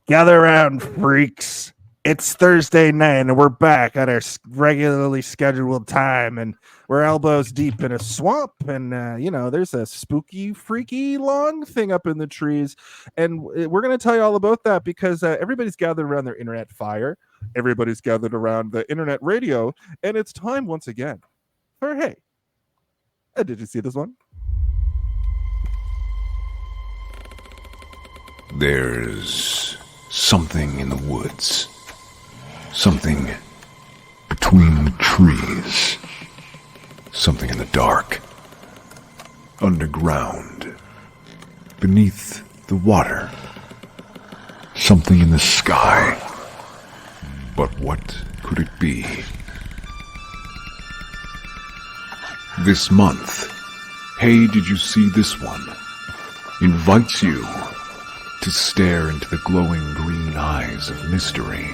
Gather around, freaks. It's Thursday night, and we're back at our regularly scheduled time, and we're elbows deep in a swamp, and, there's a spooky, freaky, long thing up in the trees, and we're going to tell you all about that because everybody's gathered around their internet fire. Everybody's gathered around the internet radio, and it's time once again for, hey, did you see this one? There's something in the woods. Something between the trees. Something in the dark. Underground. Beneath the water. Something in the sky. But what could it be? This month, Hey, Did You See This One? Invites you to stare into the glowing green eyes of mystery,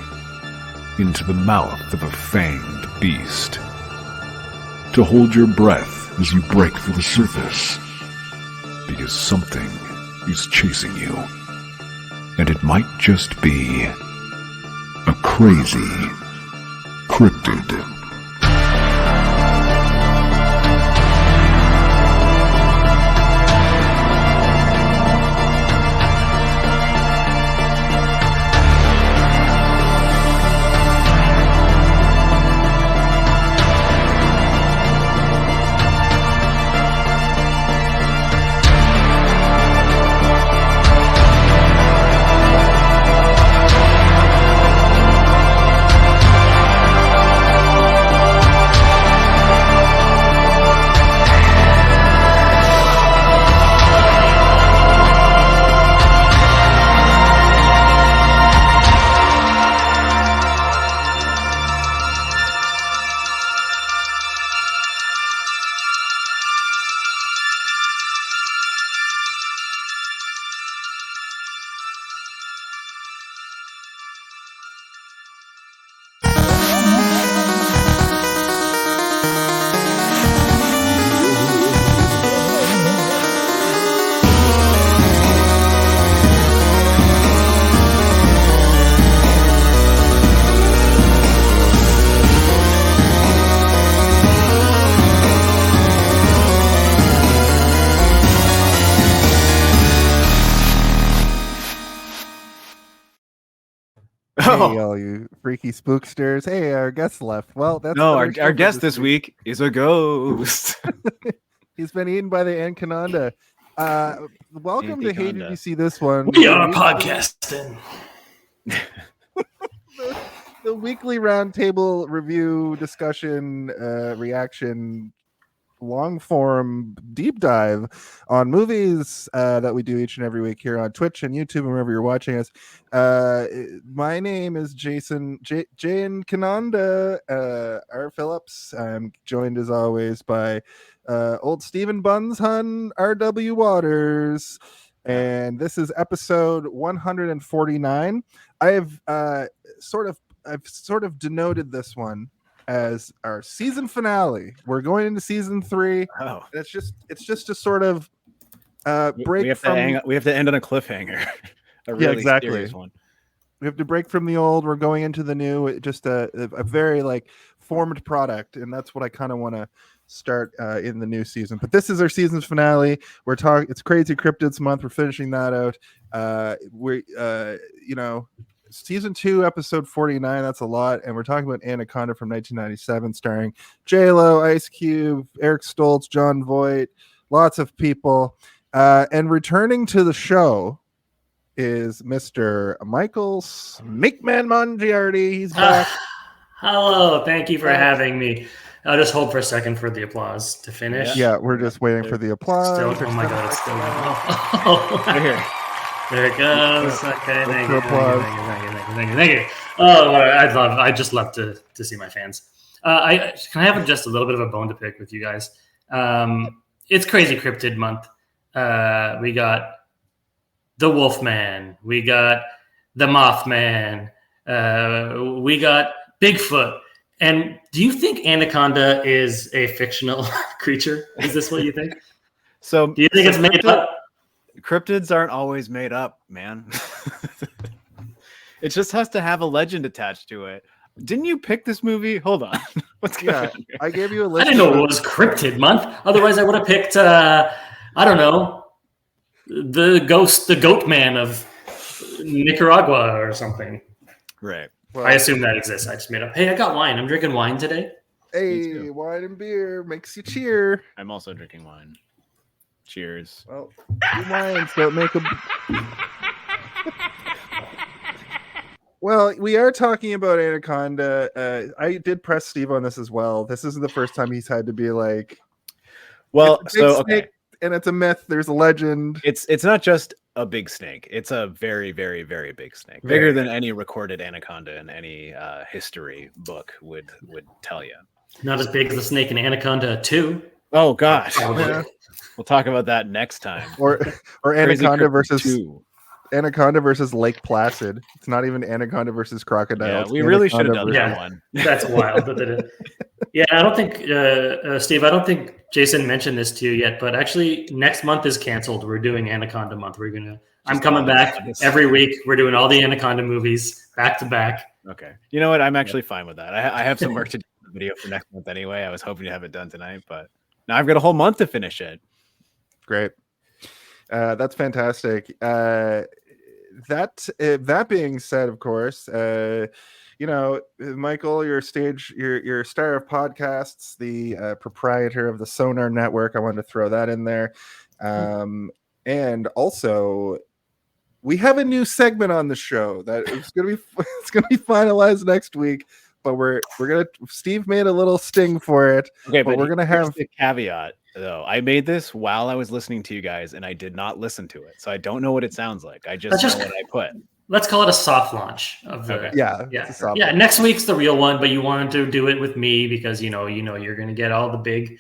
into the mouth of a fanged beast, to hold your breath as you break for the surface, because something is chasing you, and it might just be a crazy cryptid. Hey, all you freaky spooksters. Hey, our guest left. Well, that's our guest this week is a ghost. He's been eaten by the Anaconda. Welcome to Hey, Did You See This One? We are podcasting. the weekly roundtable review discussion reaction long form deep dive on movies that we do each and every week here on Twitch and YouTube and wherever you're watching us. My name is Jason Jane Canonda R. Phillips. I'm joined as always by old Stephen Buns Hun R.W. Waters, and this is episode 149. I've sort of denoted this one as our season finale. We're going into season 3. Oh, it's just a sort of break. We have to end on a cliffhanger. Exactly. Serious one. We have to break from the old. We're going into the new. Just a very formed product, and that's what I kind of want to start in the new season. But this is our season finale. We're talking. It's Crazy Cryptids Month. We're finishing that out. Season 2, episode 49. That's a lot, and we're talking about Anaconda from 1997, starring J-Lo, Ice Cube, Eric Stoltz, John Voight, lots of people. And returning to the show is Mr. Michael Mongiardi. He's back. Hello, thank you for having me. I'll just hold for a second for the applause to finish. Yeah, we're just waiting for the applause. Oh my god, it's still going. Here. There it goes. Okay, thank you. Oh, I just love to see my fans. Can I have just a little bit of a bone to pick with you guys? It's Crazy Cryptid Month. We got the Wolfman. We got the Mothman. We got Bigfoot. And do you think Anaconda is a fictional creature? Is this what you think? So do you think it's made up? Cryptids aren't always made up, man. It just has to have a legend attached to it. Didn't you pick this movie? Hold on. What's going on here? I gave you a I list. didn't know it was Cryptid Month. Otherwise, I would have picked, I don't know, the goat man of Nicaragua or something. Right. Well, I assume that exists. I just made up. Hey, I got wine. I'm drinking wine today. hey, wine and beer makes you cheer. I'm also drinking wine. Cheers. Well, two wines don't make a. Well, we are talking about Anaconda. I did press Steve on this as well. This isn't the first time he's had to be like, well, it's a big so snake, okay, and it's a myth. There's a legend. it's not just a big snake. It's a very, very, very big snake, bigger than any recorded anaconda in any history book would tell you. Not as big as the snake in Anaconda 2. Oh gosh, Yeah. we'll talk about that next time. Or Crazy Anaconda Cryptids versus 2. Anaconda versus Lake Placid. It's not even Anaconda versus crocodile. Yeah, It's we really should have Anaconda done versus- that one. That's wild. That they did. Yeah, I don't think, Steve, I don't think Jason mentioned this to you yet, but actually next month is canceled. We're doing Anaconda month. I'm coming back every week. We're doing all the Anaconda movies back to back. Okay. You know what? I'm actually fine with that. I have some work to do in the video for next month anyway. I was hoping to have it done tonight, but now I've got a whole month to finish it. Great. That's fantastic. That being said, of course, Michael, you're star of podcasts, the proprietor of the Sonar Network. I wanted to throw that in there. And also, we have a new segment on the show that it's gonna be finalized next week. But we're gonna. Steve made a little sting for it. Okay, but we're gonna have the caveat though. I made this while I was listening to you guys, and I did not listen to it, so I don't know what it sounds like. I just know what I put. Let's call it a soft launch of the. Okay. Yeah. Yeah. Next week's the real one, but you wanted to do it with me because you know you're going to get all the big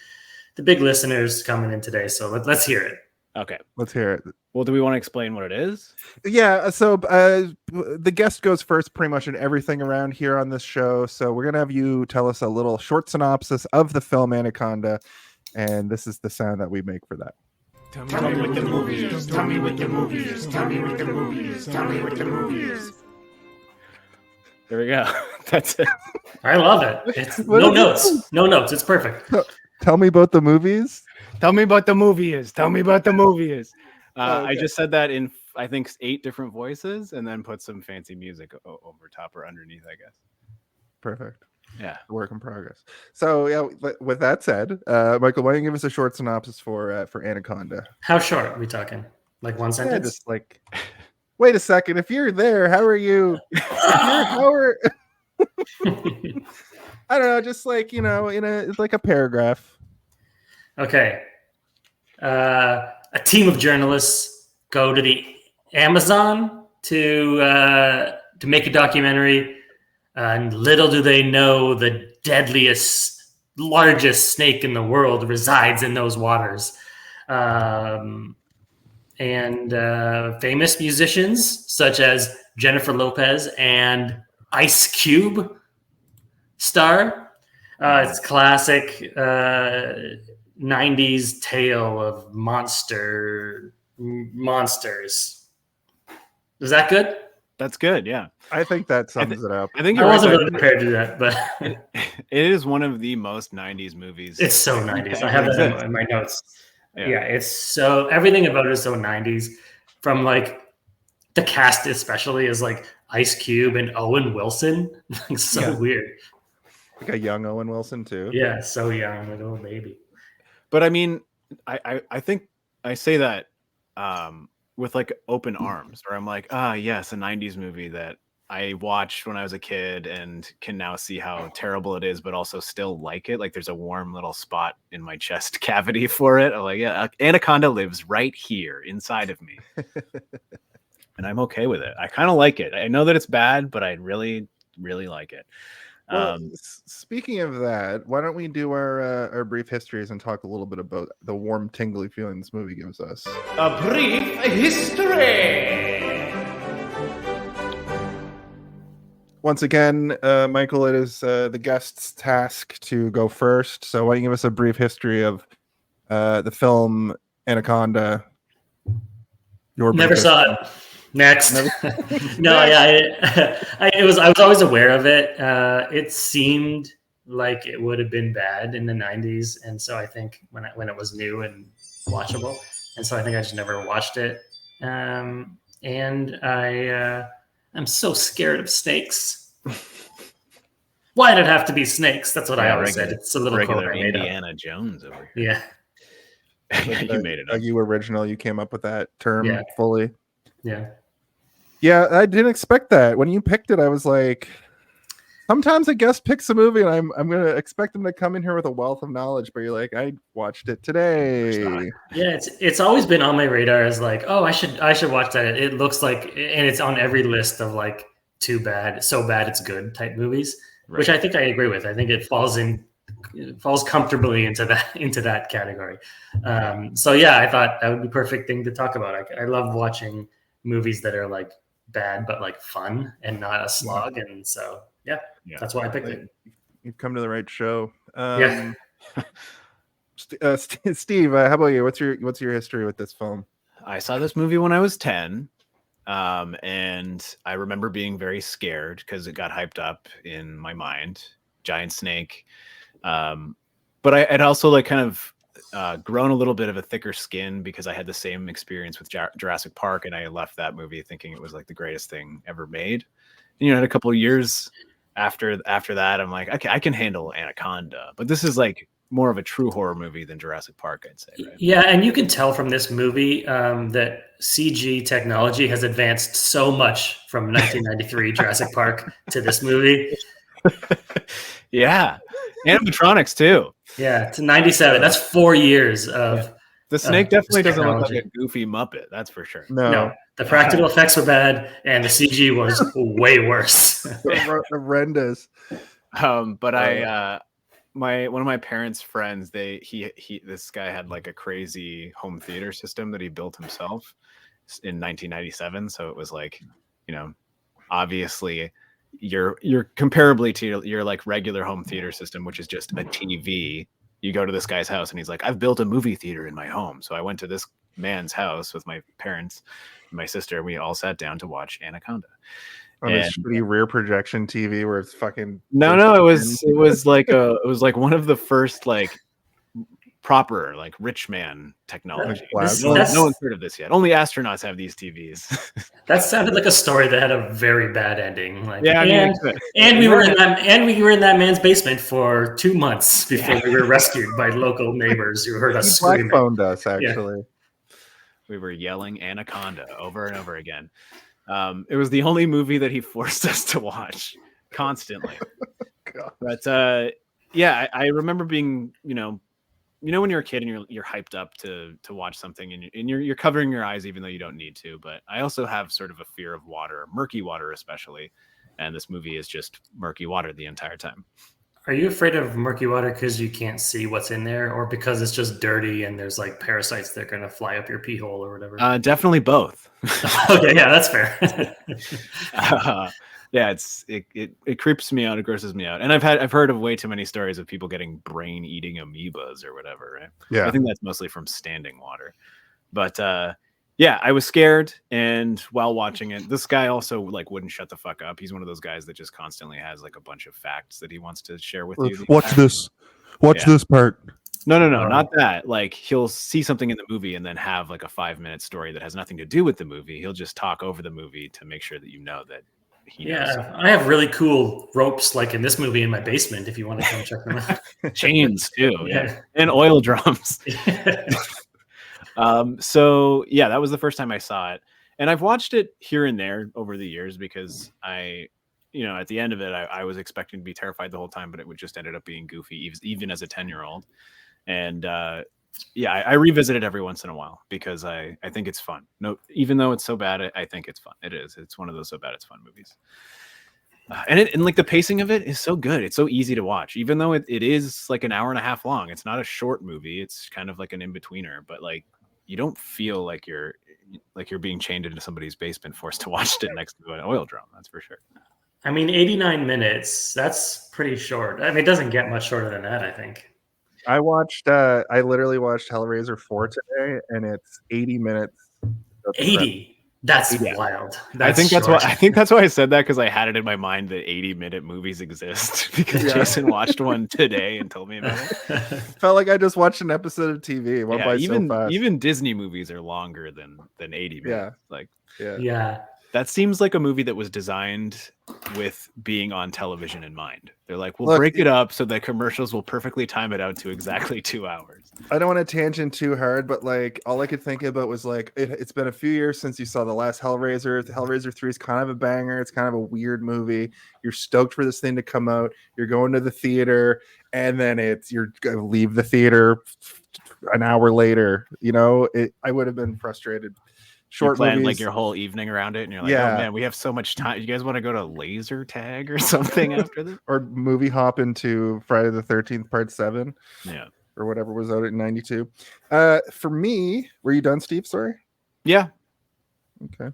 listeners coming in today. So let's hear it. Okay, let's hear it. Well, do we want to explain what it is? Yeah, so the guest goes first pretty much in everything around here on this show. So we're going to have you tell us a little short synopsis of the film Anaconda, and this is the sound that we make for that. Tell me what the movie is. Tell me what the movie is. Tell me what the movie is. Tell me what the movie is. There we go. That's it. I love it. It's no notes. It's perfect. Tell me about the movies. Tell me about the movie is. Tell me about the movie is. Okay. I just said that in, I think, 8 different voices, and then put some fancy music over top or underneath, I guess. Perfect. Yeah. Work in progress. So yeah, with that said, Michael, why don't you give us a short synopsis for Anaconda? How short are we talking? Like one sentence? Yeah, just like. Wait a second. If you're there, how are you? I don't know. Just like in a paragraph. Okay. A team of journalists go to the Amazon to make a documentary, and little do they know the deadliest, largest snake in the world resides in those waters. And famous musicians such as Jennifer Lopez and Ice Cube star. It's classic 90s tale of monsters. Is that good? That's good. Yeah. I think that sums it up. I think I you're wasn't right. really prepared to do that, but It is one of the most 90s movies. it's so 90s. I have that in my notes. Yeah, it's so everything about it is so 90s. From like the cast, especially, is like Ice Cube and Owen Wilson. So weird. Like a young Owen Wilson too. Yeah, so young, like a little baby. But I mean, I think I say that with like open arms, or I'm like, yes, a 90s movie that I watched when I was a kid and can now see how terrible it is, but also still like it. Like there's a warm little spot in my chest cavity for it. I'm like, yeah, Anaconda lives right here inside of me. And I'm okay with it. I kind of like it. I know that it's bad, but I really, really like it. Well, speaking of that, why don't we do our brief histories and talk a little bit about the warm, tingly feeling this movie gives us? A brief history. Once again, Michael, it is the guest's task to go first. So why don't you give us a brief history of the film Anaconda? Never saw it. Next. Never- No, yeah, I was always aware of it. It seemed like it would have been bad in the '90s, and so I think when it was new and watchable, and so I think I just never watched it. And I'm so scared of snakes. Why did it have to be snakes? That's what I always said. It's a little quote regular I made up. Indiana Jones over here. Yeah, You made it up. You original. You came up with that term Yeah. fully. yeah. Yeah, I didn't expect that. When you picked it, I was like, sometimes a guest picks a movie, and I'm gonna expect them to come in here with a wealth of knowledge. But you're like, I watched it today. Yeah, it's always been on my radar as like, oh, I should watch that. It looks like, and it's on every list of like too bad, so bad it's good type movies, which I think I agree with. I think it falls comfortably into that category. So yeah, I thought that would be a perfect thing to talk about. I love watching movies that are like bad but like fun and not a slog, and so yeah. That's why I picked it. You've come to the right show. Yeah. Steve, how about you? What's your history with this film? I saw this movie when I was 10. And I remember being very scared because it got hyped up in my mind. Giant snake. But I had also like kind of grown a little bit of a thicker skin because I had the same experience with Jurassic Park, and I left that movie thinking it was like the greatest thing ever made. And, you know, in a couple of years after that, I'm like, okay, I can handle Anaconda, but this is like more of a true horror movie than Jurassic Park, I'd say. Right? Yeah, and you can tell from this movie that CG technology has advanced so much from 1993 Jurassic Park to this movie. Yeah, animatronics too. Yeah, to 97. That's 4 years of. The snake definitely doesn't look technology. like a goofy Muppet. That's for sure. No, the practical effects were bad, and the CG was way worse. Horrendous. But one of my parents' friends, this guy had like a crazy home theater system that he built himself in 1997. So it was like, you know, obviously you're comparably to your like regular home theater system, which is just a TV. You go to this guy's house and he's like, I've built a movie theater in my home. So I went to this man's house with my parents and my sister, and we all sat down to watch Anaconda. On a shitty rear projection TV where it's fucking no, it was like one of the first like proper like rich man technology. No one's heard of this yet. Only astronauts have these TVs. That sounded like a story that had a very bad ending. Like, yeah, and we were in that man's basement for 2 months before we were rescued by local neighbors who heard us screaming. He black-phoned us actually. Yeah. We were yelling Anaconda over and over again. It was the only movie that he forced us to watch constantly. But yeah, I remember being, you know, when you're a kid and you're hyped up to watch something and you're covering your eyes even though you don't need to. But I also have sort of a fear of water, murky water especially, and this movie is just murky water the entire time. Are you afraid of murky water because you can't see what's in there, or because it's just dirty and there's like parasites that are going to fly up your pee hole or whatever? Definitely both. Okay, yeah, that's fair. Yeah, it creeps me out. It grosses me out. And I've heard of way too many stories of people getting brain eating amoebas or whatever. Right? Yeah, I think that's mostly from standing water. But yeah, I was scared, and while watching it, this guy also like wouldn't shut the fuck up. He's one of those guys that just constantly has like a bunch of facts that he wants to share with you. Watch this part. No, not that. Like he'll see something in the movie and then have like a 5-minute story that has nothing to do with the movie. He'll just talk over the movie to make sure that you know that he knows. I have really cool ropes like in this movie in my basement if you want to come check them out. Chains too, yeah. And oil drums. So yeah, that was the first time I saw it, and I've watched it here and there over the years because at the end of it, I was expecting to be terrified the whole time, but it would just ended up being goofy, even as a 10-year-old. And yeah, I revisit it every once in a while because I think it's fun. No, even though it's so bad, I think it's fun. It is. It's one of those so bad it's fun movies. And like the pacing of it is so good. It's so easy to watch, even though it is like an hour and a half long. It's not a short movie. It's kind of like an in-betweener, but like you don't feel like you're being chained into somebody's basement forced to watch it next to an oil drum. That's for sure. I mean, 89 minutes, that's pretty short. I mean, it doesn't get much shorter than that, I think. I literally watched Hellraiser 4 today, and it's 80 minutes. 80? That's Yeah. wild. I think that's why short. I think that's why I said that, because I had it in my mind that 80-minute movies exist because Yeah. Jason watched one today and told me about it. Felt like I just watched an episode of TV. It went by so fast. Even Disney movies are longer than 80 minutes. Yeah. Like Yeah. that seems like a movie that was designed with being on television in mind. They're like, we'll Look, break it up so that commercials will perfectly time it out to exactly 2 hours. I don't want to tangent too hard, but like all I could think about was like it's been a few years since you saw the last Hellraiser. The Hellraiser 3 is kind of a banger. It's kind of a weird movie. You're stoked for this thing to come out. You're going to the theater, and then you're gonna leave the theater an hour later. You know, I would have been frustrated. Short you plan movies, like your whole evening around it, and you're like, Yeah. oh man, we have so much time. You guys want to go to laser tag or something after this? or movie hop into Friday the 13th Part 7. Yeah. Or whatever was out in 92. For me, were you done, Steve? Sorry. Yeah. Okay.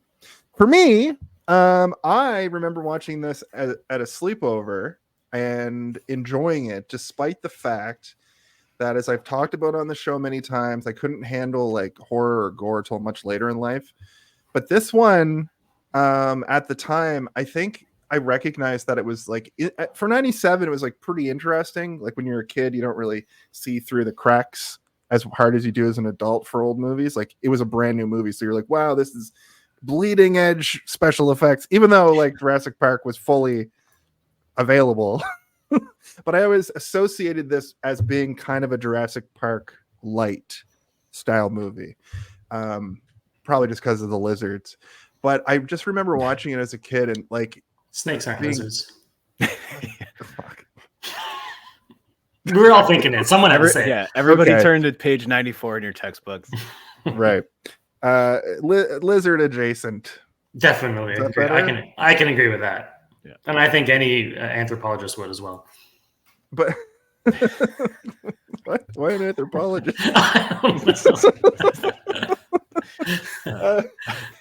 For me, I remember watching this at a sleepover and enjoying it, despite the fact that, as I've talked about on the show many times, I couldn't handle like horror or gore till much later in life. But this one, at the time, I think I recognized that it was like for 97, it was like pretty interesting. Like when you're a kid, you don't really see through the cracks as hard as you do as an adult for old movies. Like it was a brand new movie. So you're like, wow, this is bleeding edge special effects, even though like Jurassic Park was fully available. But I always associated this as being kind of a Jurassic Park light style movie. Probably just because of the lizards. But I just remember watching it as a kid and like Snakes aren't being- lizards. Fuck. We were all thinking it. Someone had to say it. Yeah, everybody Okay. turn to page 94 in your textbooks. Right. Lizard adjacent. Definitely. Is that Agree. better? I can agree with that. Yeah. And I think any anthropologist would as well. But what? Why an anthropologist? I don't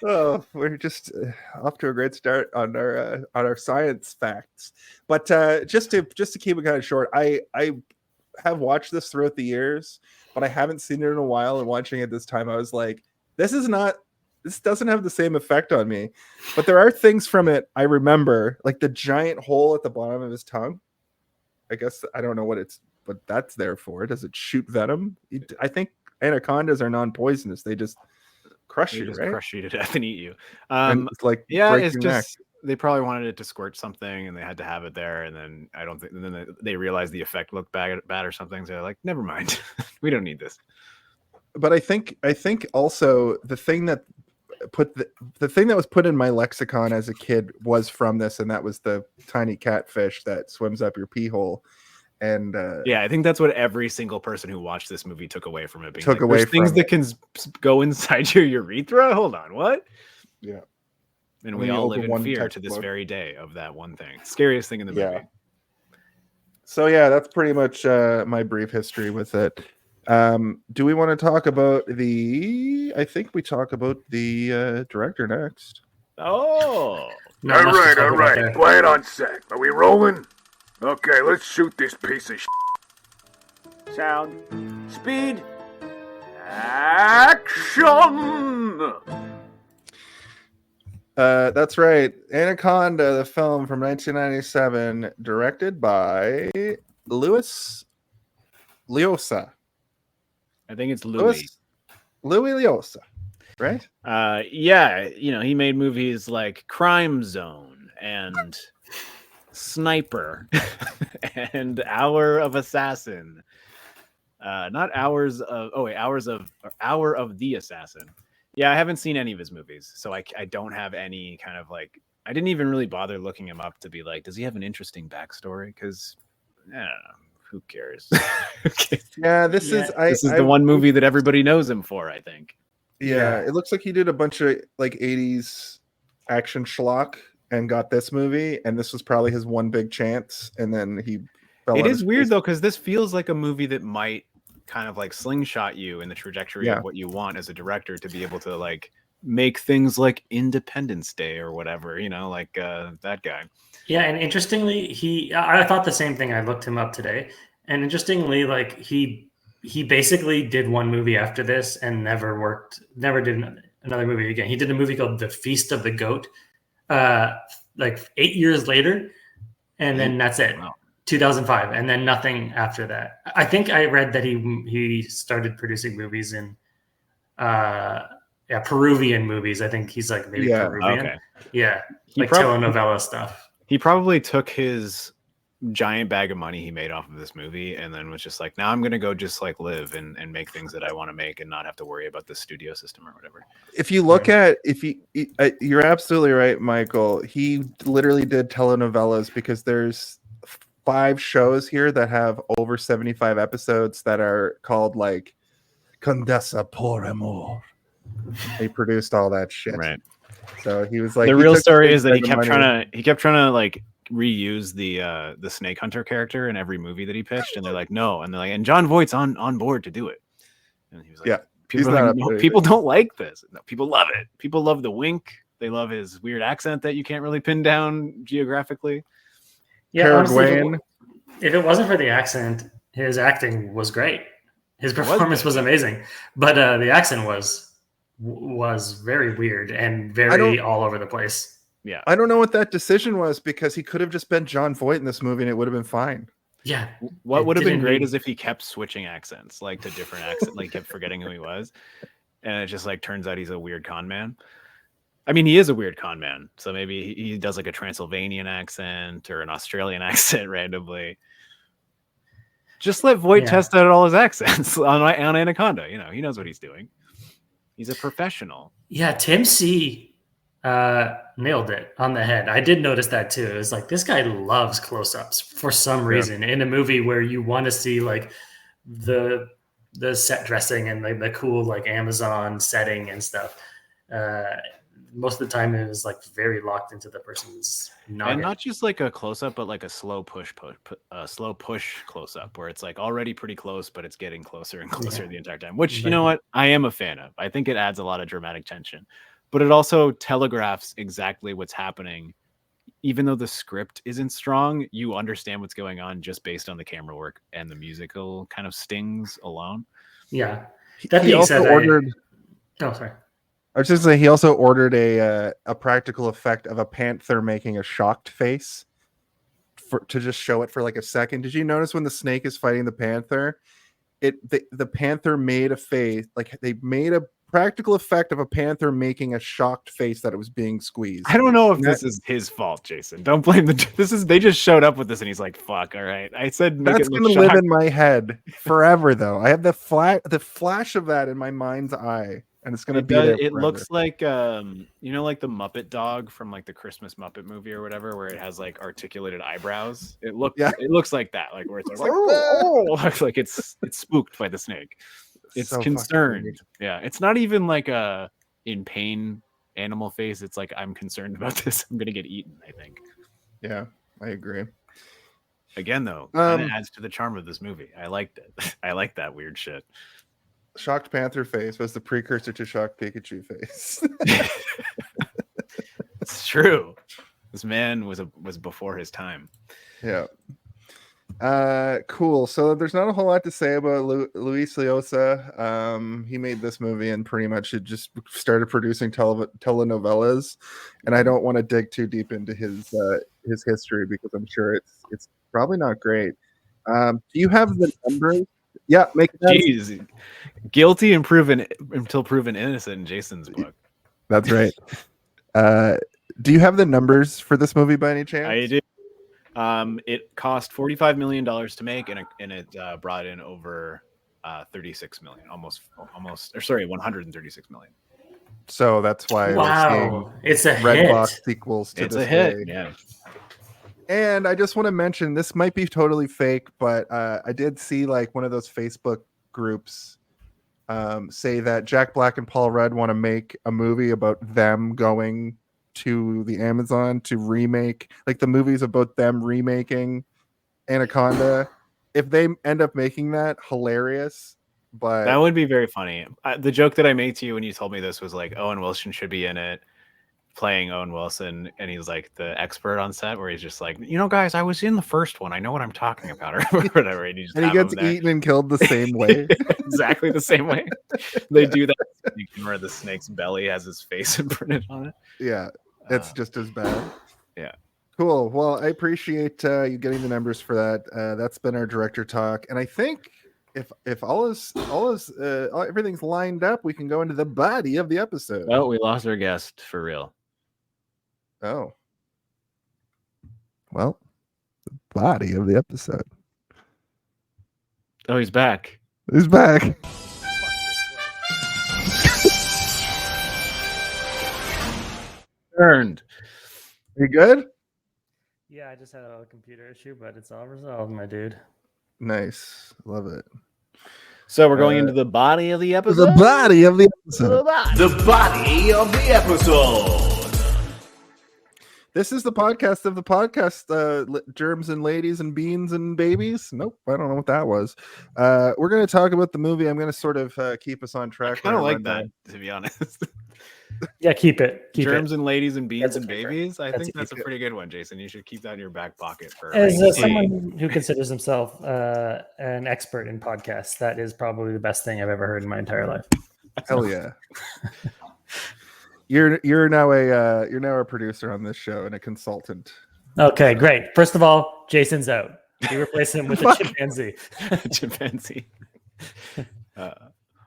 know. We're just off to a great start on our science facts. But just to keep it kind of short, I have watched this throughout the years, but I haven't seen it in a while. And watching it this time, I was like, this doesn't have the same effect on me. But there are things from it I remember, like the giant hole at the bottom of his tongue. I guess I don't know what that's there for. Does it shoot venom? I think anacondas are non-poisonous. They just crush They you, just right? crush you to death and eat you. And it's like Yeah, break it's your neck. just they probably wanted it to squirt something, and they had to have it there. And then I don't think. And then they realized the effect looked bad or something. So they're like, never mind, we don't need this. But I think also the thing that the thing that was put in my lexicon as a kid was from this, and that was the tiny catfish that swims up your pee hole. And Yeah, I think that's what every single person who watched this movie took away from it. Being Took like, away "There's things from that can go inside your urethra. Hold on, what? yeah, And When we you all open live in one fear to this textbook. very day of that one thing. Scariest thing in the movie. Yeah. So yeah, that's pretty much my brief history with it. Do we want to talk about I think we talk about the director next. Oh, Not much to talk about there. Quiet on set. Are we rolling? Okay, let's shoot this piece of Sound. Speed. Action! That's right. Anaconda, the film from 1997, directed by Llosa. I think it's Louis. Louis Llosa, right? Yeah, he made movies like Crime Zone and Sniper and Hour of Assassin. Not Hours of Hour of the Assassin. Yeah, I haven't seen any of his movies, so I don't have any kind of like. I didn't even really bother looking him up to be like, does he have an interesting backstory? Because I don't know. Who cares? Yeah, this Yeah. is The one movie that everybody knows him for, I think. Yeah, it looks like he did a bunch of like 80s action schlock and got this movie, and this was probably his one big chance, and then he fell It on is his weird face. though, because this feels like a movie that might kind of like slingshot you in the trajectory Yeah. of what you want as a director to be able to like make things like Independence Day or whatever, like that guy. Yeah, and interestingly, I thought the same thing. I looked him up today, and interestingly, like he basically did one movie after this and never did another movie again. He did a movie called The Feast of the Goat, like 8 years later, and then that's it. Wow. 2005, and then nothing after that. I think I read that he started producing movies in Peruvian movies. I think he's like maybe Peruvian. Okay. Yeah, He like probably- telenovela stuff. He probably took his giant bag of money he made off of this movie and then was just like, now I'm gonna go just like live and make things that I want to make and not have to worry about the studio system or whatever. If you look at, you're absolutely right, Michael. He literally did telenovelas because there's 5 shows here that have over 75 episodes that are called like Condesa por Amor. He produced all that shit. Right. So he was like, The he real took story big is that he bag of kept money. trying to like reuse the Snake Hunter character in every movie that he pitched, and they're like, no, and they're like, and John Voight's on board to do it, and he was like, Yeah, people, he's not are like, up no, to people anything. don't like this. No, people love it. People love the wink. They love his weird accent that you can't really pin down geographically. Yeah, honestly, Paraguayan. if it wasn't for the accent, his acting was great. His performance was amazing, but the accent was very weird and very all over the place. Yeah. I don't know what that decision was because he could have just been John Voight in this movie and it would have been fine. Yeah. What It would have been didn't great need- is if he kept switching accents, like to different accents, like kept forgetting who he was. And it just like turns out he's a weird con man. I mean, he is a weird con man. So maybe he does like a Transylvanian accent or an Australian accent randomly. Just let Voight test out all his accents on Anaconda. You know, he knows what he's doing. He's a professional. Yeah, Tim C nailed it on the head. I did notice that too. It was like, this guy loves close-ups for some reason in a movie where you want to see like the set dressing and like the cool like Amazon setting and stuff. Most of the time it was like very locked into the person's noggin. And not just like a close up, but like a slow push close up where it's like already pretty close, but it's getting closer and closer the entire time, which, you know what, I am a fan of. I think it adds a lot of dramatic tension, but it also telegraphs exactly what's happening. Even though the script isn't strong, you understand what's going on just based on the camera work and the musical kind of stings alone. Yeah. That He being also said, ordered. Oh, sorry. I was just saying he also ordered a practical effect of a panther making a shocked face to just show it for like a second. Did you notice when the snake is fighting the panther? The panther made a face, like they made a practical effect of a panther making a shocked face that it was being squeezed. I don't know if this is his fault, Jason. Don't blame they just showed up with this and he's like, fuck, all right. I said make That's it gonna look live shocked. in my head forever though. I have the flash of that in my mind's eye. And it's gonna be there. It forever. looks like you know, like the Muppet dog from like the Christmas Muppet movie or whatever, where it has like articulated eyebrows. It looks like that, like where it's like, looks like it's spooked by the snake. It's so concerned. weird. Yeah, it's not even like a in pain animal face. It's like, I'm concerned about this. I'm gonna get eaten, I think. Yeah, I agree. Again, though, kind of adds to the charm of this movie. I liked it. I like that weird shit. Shocked panther face was the precursor to shocked Pikachu face. It's true. This man was before his time. Yeah. Cool. So there's not a whole lot to say about Luis Llosa. He made this movie and pretty much it just started producing telenovelas. And I don't want to dig too deep into his history because I'm sure it's probably not great. Do you have the numbers? Yeah, make it. Jeez, guilty and proven until proven innocent in Jason's book. That's right. Do you have the numbers for this movie by any chance? I do. It cost $45 million to make, and it brought in over 36 million, almost, or sorry, 136 million. So that's why wow, it's a Red hit. Box sequels to It's this a hit. day. Yeah. And I just want to mention this might be totally fake, but I did see like one of those Facebook groups say that Jack Black and Paul Rudd want to make a movie about them going to the Amazon to remake, like the movies about them remaking Anaconda. If they end up making that, hilarious. But That would be very funny. The joke that I made to you when you told me this was like, Owen Wilson should be in it, playing Owen Wilson, and he's like the expert on set, where he's just like, you know, guys, I was in the first one. I know what I'm talking about, or whatever. And he gets eaten and killed the same way. exactly the same way. They do that Where the snake's belly has his face imprinted on it. Yeah, it's just as bad. Yeah. Cool. Well, I appreciate you getting the numbers for that. That's been our director talk, and I think if everything's lined up, we can go into the body of the episode. Oh, we lost our guest for real. Oh. Well, the body of the episode. Oh, he's back. He's back. Turned. You good? Yeah, I just had a computer issue, but it's all resolved, my dude. Nice. Love it. So we're going into the body of the episode. The body of the episode. The body of the episode. This is the podcast of the podcast, germs and ladies and beans and babies. Nope, I don't know what that was. We're going to talk about the movie. I'm going to sort of keep us on track. I kind of like that, to be honest. Yeah, keep it. Germs and ladies and beans That's and a keeper. babies. I That's think a that's a keeper. pretty good one, Jason. You should keep that in your back pocket for. As rainy day. someone who considers himself an expert in podcasts, that is probably the best thing I've ever heard in my entire life. Hell yeah. You're now a producer on this show and a consultant. Okay, great. First of all, Jason's out. We replace him with a chimpanzee. Chimpanzee.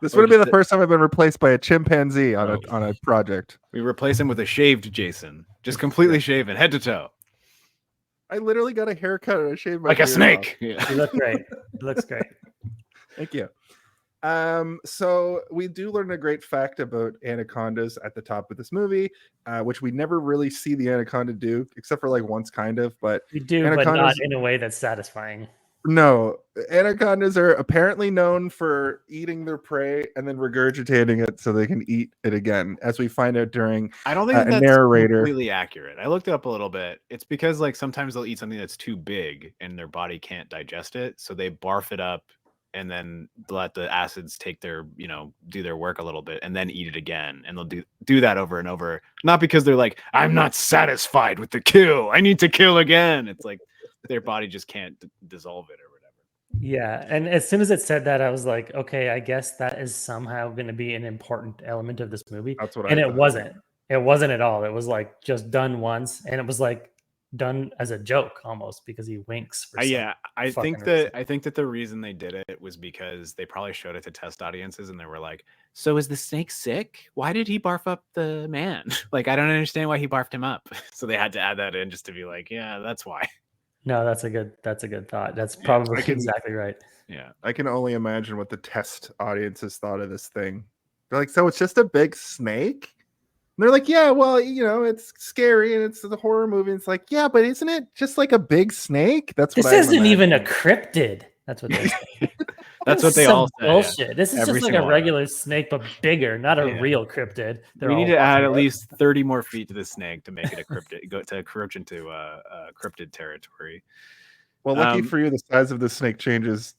This would have been the first time I've been replaced by a chimpanzee on a project. We replace him with a shaved Jason, just completely shaven, head to toe, I literally got a haircut and I shaved my like a beard snake. off. Yeah. You look great. It looks great. Thank you. So we do learn a great fact about anacondas at the top of this movie, which we never really see the anaconda do, except for like once, kind of. But We do, but Anacondas- not in a way that's satisfying. no, anacondas are apparently known for eating their prey and then regurgitating it so they can eat it again, as we find out during I don't think a that's narrator. completely accurate. I looked it up a little bit. It's because like sometimes they'll eat something that's too big and their body can't digest it, so they barf it up and then let the acids take their, do their work a little bit and then eat it again. And they'll do that over and over. Not because they're like, I'm not satisfied with the kill, I need to kill again. It's like their body just can't dissolve it or whatever. Yeah, and as soon as it said that, I was like, okay, I guess that is somehow going to be an important element of this movie. That's what And I it thought. wasn't. It wasn't at all. It was like just done once, and it was like done as a joke almost because he winks. For some I fucking think that the reason they did it was because they probably showed it to test audiences and they were like, so is the snake sick? Why did he barf up the man? Like, I don't understand why he barfed him up. So they had to add that in just to be like, yeah, that's why. No, that's a good thought. That's probably exactly right. Yeah. I can only imagine what the test audiences thought of this thing. They're like, so it's just a big snake? And they're like, yeah, well, it's scary and it's a horror movie. It's like, yeah, but isn't it just like a big snake? That's what This I isn't even a imagine. cryptid. That's what they say. That's what they some all say. bullshit. This is Every just like single a one. regular snake, but bigger, not a Yeah. real cryptid. We need to add at least 30 more feet to the snake to make it a cryptid, go to encroach into cryptid territory. Well, lucky for you, the size of the snake changes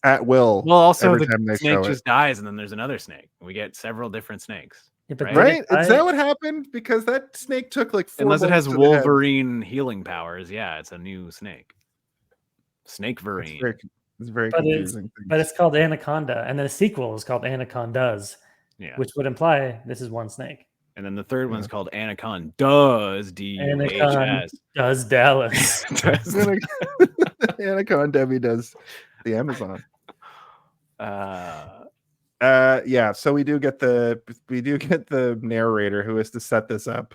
at will. Well, also every time the they snake show just dies, and then there's another snake. We get several different snakes, but right? Is that what happened? Because that snake took like 4 unless it has bullets to the head. Wolverine healing powers. Yeah, it's a new snake. Snake-verine. It's very But confusing. But it's called Anaconda, and the sequel is called Anacondas, Yeah. which would imply this is one snake. And then the third one's called Anacondas, DUHS. Does Dallas. Anaconda Debbie does the Amazon. Yeah, so we do get the narrator who is to set this up,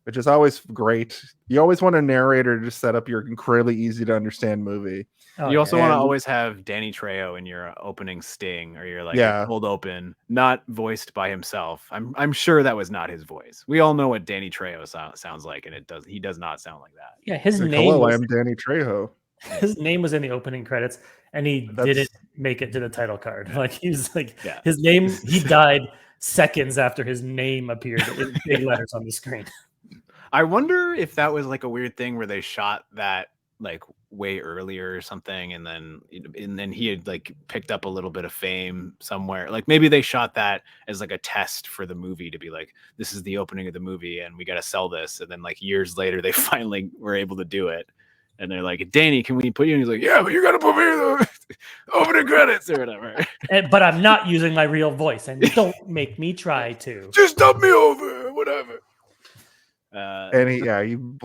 which is always great. You always want a narrator to just set up your incredibly easy to understand movie. You also want to And- always have Danny Trejo in your opening sting, or your Yeah. cold open, not voiced by himself. I'm sure that was not his voice. We all know what Danny Trejo sounds like, and he does not sound like that. Yeah, his Like, name hello, I was, am Danny Trejo. his name was in the opening credits, and he That's- didn't make it to the title card. Like he was like Yeah. his name. He died seconds after his name appeared in big letters on the screen. I wonder if that was like a weird thing where they shot that like way earlier or something, and then he had like picked up a little bit of fame somewhere. Like maybe they shot that as like a test for the movie to be like, this is the opening of the movie and we got to sell this. And then like years later, they finally were able to do it. And they're like, Danny, can we put you? And he's like, yeah, but you got to put me in the opening credits or whatever. But I'm not using my real voice, and don't make me try to. Just dub me over, whatever. And he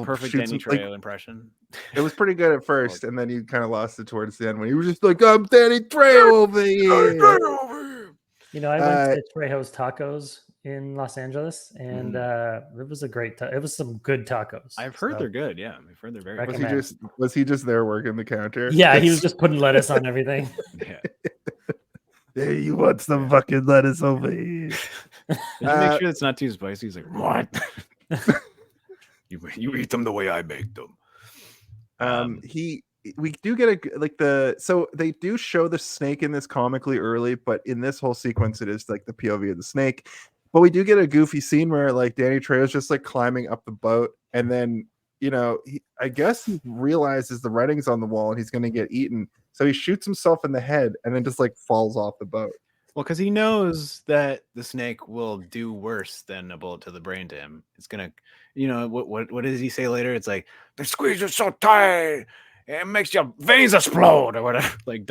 Perfect shoots Danny him, like, Trejo impression. it was pretty good at first, and then you kind of lost it towards the end when he was just like, I'm Danny Trejo over here. You know, I went to Trejo's Tacos in Los Angeles, and it was a great. It was some good tacos. I've heard they're good. Yeah, I've heard they're very good. Was he just there working the counter? Yeah, he was just putting lettuce on everything. Yeah. Hey, you want some fucking lettuce over here? Make sure it's not too spicy. He's like, what? you eat them the way I make them. We do get so they do show the snake in this comically early, but in this whole sequence it is like the POV of the snake. But we do get a goofy scene where like Danny Trejo's just like climbing up the boat, and then I guess he realizes the writing's on the wall and he's going to get eaten, so he shoots himself in the head and then just like falls off the boat. Well, because he knows that the snake will do worse than a bullet to the brain to him. It's gonna, what does he say later? It's like the squeeze is so tight, it makes your veins explode or whatever. Like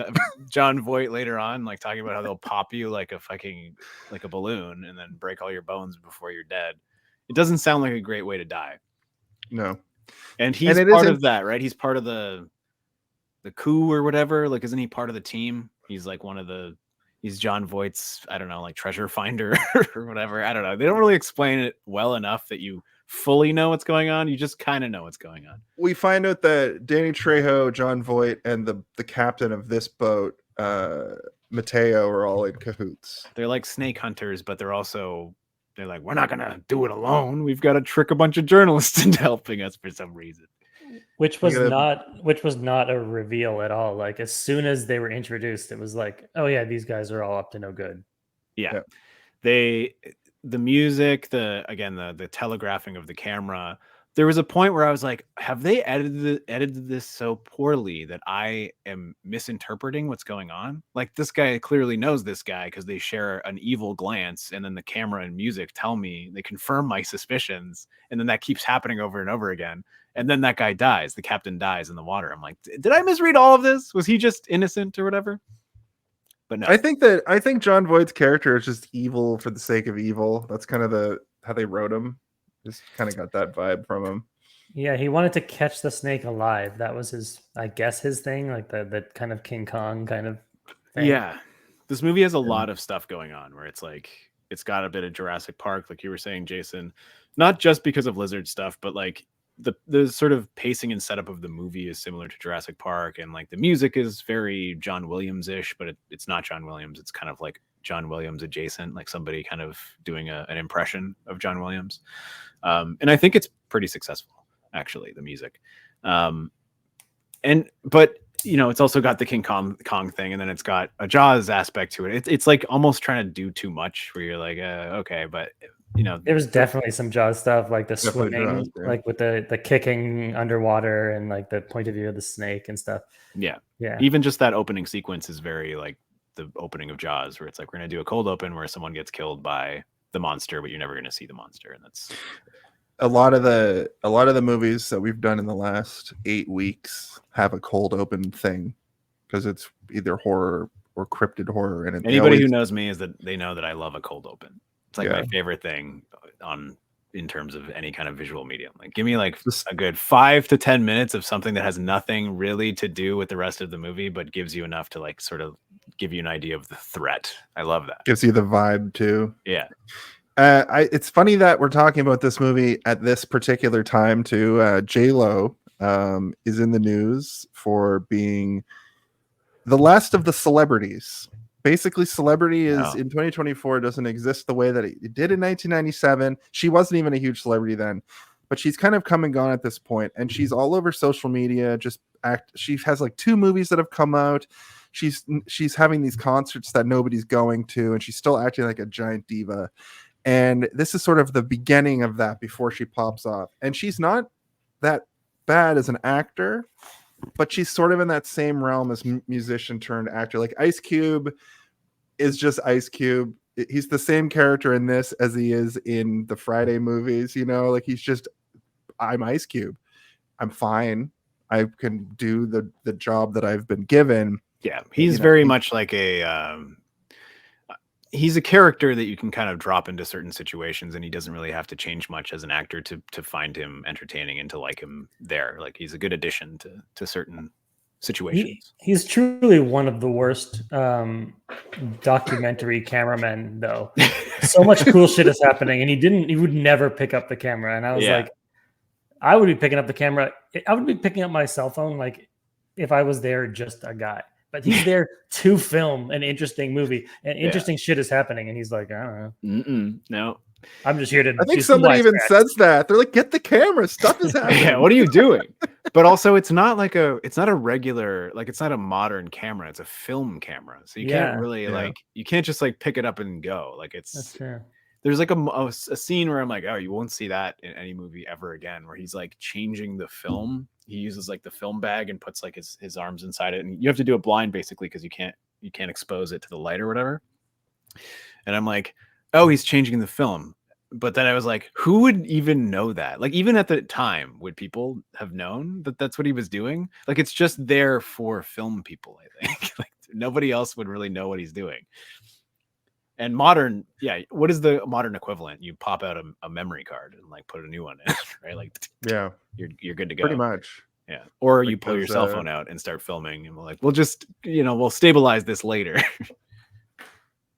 John Voight later on, like talking about how they'll pop you like a balloon and then break all your bones before you're dead. It doesn't sound like a great way to die. No, and he's part of that, right? He's part of the coup or whatever. Like, isn't he part of the team? He's like he's John Voight's, I don't know, like treasure finder or whatever. I don't know. They don't really explain it well enough that you fully know what's going on. You just kind of know what's going on. We find out that Danny Trejo, John Voight, and the captain of this boat, Mateo, are all in cahoots. They're like snake hunters, but they're like, we're not gonna do it alone. We've got to trick a bunch of journalists into helping us for some reason. Which was not a reveal at all. Like as soon as they were introduced, it was like, oh yeah, these guys are all up to no good. Yeah. The music, the telegraphing of the camera. There was a point where I was like, have they edited this so poorly that I am misinterpreting what's going on? Like this guy clearly knows this guy because they share an evil glance, and then the camera and music they confirm my suspicions, and then that keeps happening over and over again. And then that guy dies. The captain dies in the water. I'm like, did I misread all of this? Was he just innocent or whatever? But no. I think John Voight's character is just evil for the sake of evil. That's kind of how they wrote him. Just kind of got that vibe from him. Yeah, he wanted to catch the snake alive. That was his thing, like the kind of King Kong kind of thing. Yeah. This movie has a lot of stuff going on where it's like, it's got a bit of Jurassic Park, like you were saying, Jason, not just because of lizard stuff, but like the sort of pacing and setup of the movie is similar to Jurassic Park, and like the music is very John Williams-ish, but it's not John Williams. It's kind of like John Williams adjacent, like somebody kind of doing an impression of John Williams. And I think it's pretty successful, actually, the music. But it's also got the King Kong thing, and then it's got a Jaws aspect to it. It's like almost trying to do too much where you're like, okay, but there was definitely some Jaws stuff, like the Definitely swimming, Jaws, yeah. like with the kicking underwater and like the point of view of the snake and stuff. Yeah. Yeah. Even just that opening sequence is very like the opening of Jaws, where it's like, we're going to do a cold open where someone gets killed by the monster, but you're never going to see the monster. And that's a lot of the movies that we've done in the last 8 weeks have a cold open thing because it's either horror or cryptid horror. And anybody who knows me is that they know that I love a cold open. It's like my favorite thing in terms of any kind of visual medium. Like, give me like a good 5 to 10 minutes of something that has nothing really to do with the rest of the movie, but gives you enough to like sort of give you an idea of the threat. I love that. Gives you the vibe too. Yeah. It's funny that we're talking about this movie at this particular time too. J-Lo is in the news for being the last of the celebrities. Basically, celebrity in 2024 doesn't exist the way that it did in 1997. She wasn't even a huge celebrity then, but she's kind of come and gone at this point, and she's all over social media. She has like 2 movies that have come out. She's having these concerts that nobody's going to, and she's still acting like a giant diva. And this is sort of the beginning of that before she pops off. And she's not that bad as an actor, but she's sort of in that same realm as musician turned actor. Like Ice Cube is just Ice Cube. He's the same character in this as he is in the Friday movies, like he's just, I'm Ice Cube. I'm fine. I can do the job that I've been given. Yeah, he's very much like he's a character that you can kind of drop into certain situations, and he doesn't really have to change much as an actor to find him entertaining and to like him there. Like he's a good addition to certain situations. He's truly one of the worst documentary cameramen, though. So much cool shit is happening, and he would never pick up the camera. And I was like, I would be picking up the camera. I would be picking up my cell phone, like if I was there, just a guy. But he's there to film an interesting movie, and interesting shit is happening. And he's like, I don't know. No. I'm just here to. I think somebody even says that. They're like, "Get the camera. Stuff is happening." Yeah, what are you doing? But also, it's not a regular, like it's not a modern camera. It's a film camera, so you can't really you can't just like pick it up and go. Like That's true. There's like a scene where I'm like, oh, you won't see that in any movie ever again, where he's like changing the film. He uses like the film bag and puts like his arms inside it, and you have to do it blind basically because you can't expose it to the light or whatever. And I'm like, oh, he's changing the film. But then I was like, who would even know that? Like, even at the time, would people have known that that's what he was doing? Like, it's just there for film people, I think. Like, nobody else would really know what he's doing. And modern, what is the modern equivalent? You pop out a memory card and like put a new one in, right? Like, you're good to go. Pretty much. Yeah. Or you pull your cell phone out and start filming, and we're like, we'll just, we'll stabilize this later.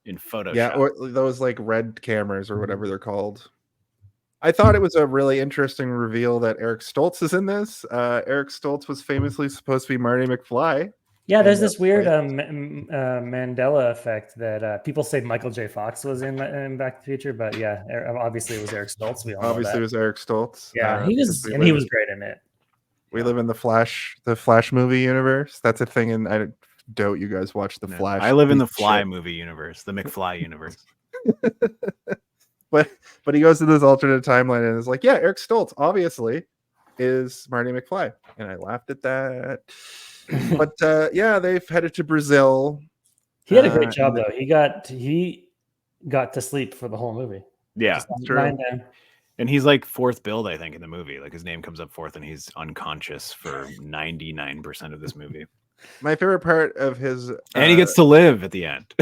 In Photoshop. Yeah, or those like red cameras or whatever they're called. I thought it was a really interesting reveal that Eric Stoltz is in this. Eric Stoltz was famously supposed to be Marty McFly. Yeah, there's this weird Mandela effect that people say Michael J. Fox was in Back to the Future, but yeah, obviously it was Eric Stoltz. We all know that. It was Eric Stoltz. Yeah, he was great in it. We live in the Flash movie universe. That's a thing, and I doubt you guys watch the Flash. I live in the Fly movie universe, the McFly universe. but he goes to this alternate timeline and is like, yeah, Eric Stoltz obviously is Marty McFly, and I laughed at that. But they've headed to Brazil. He had a great job though. He got to sleep for the whole movie. Yeah, true. And he's like fourth billed, I think, in the movie. Like his name comes up fourth, and he's unconscious for 99% of this movie. My favorite part of his, and he gets to live at the end.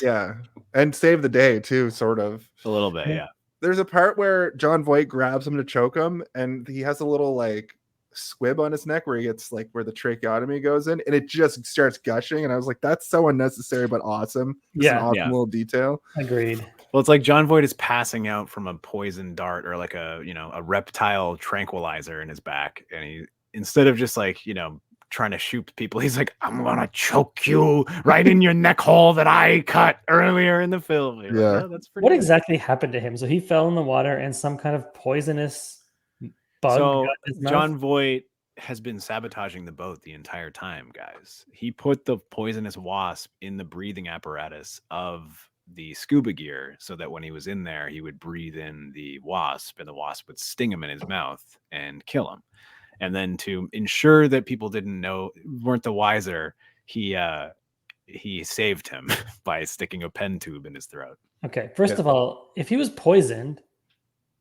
Yeah, and save the day too, sort of a little bit. Yeah. There's a part where John Voight grabs him to choke him, and he has a little like squib on his neck where he gets like where the tracheotomy goes in, and it just starts gushing. And I was like, that's so unnecessary but awesome. It's an awesome little detail. Agreed. Well, it's like John Voight is passing out from a poison dart or like a reptile tranquilizer in his back, and he, instead of just like trying to shoot people, he's like, I'm gonna choke you right in your neck hole that I cut earlier in the film. Yeah, like, that's pretty what good. Exactly happened to him? So he fell in the water and some kind of poisonous bug. So John Voight has been sabotaging the boat the entire time, guys. He put the poisonous wasp in the breathing apparatus of the scuba gear so that when he was in there, he would breathe in the wasp, and the wasp would sting him in his mouth and kill him. And then to ensure that people weren't the wiser, he saved him by sticking a pen tube in his throat. Okay, first of all, if he was poisoned,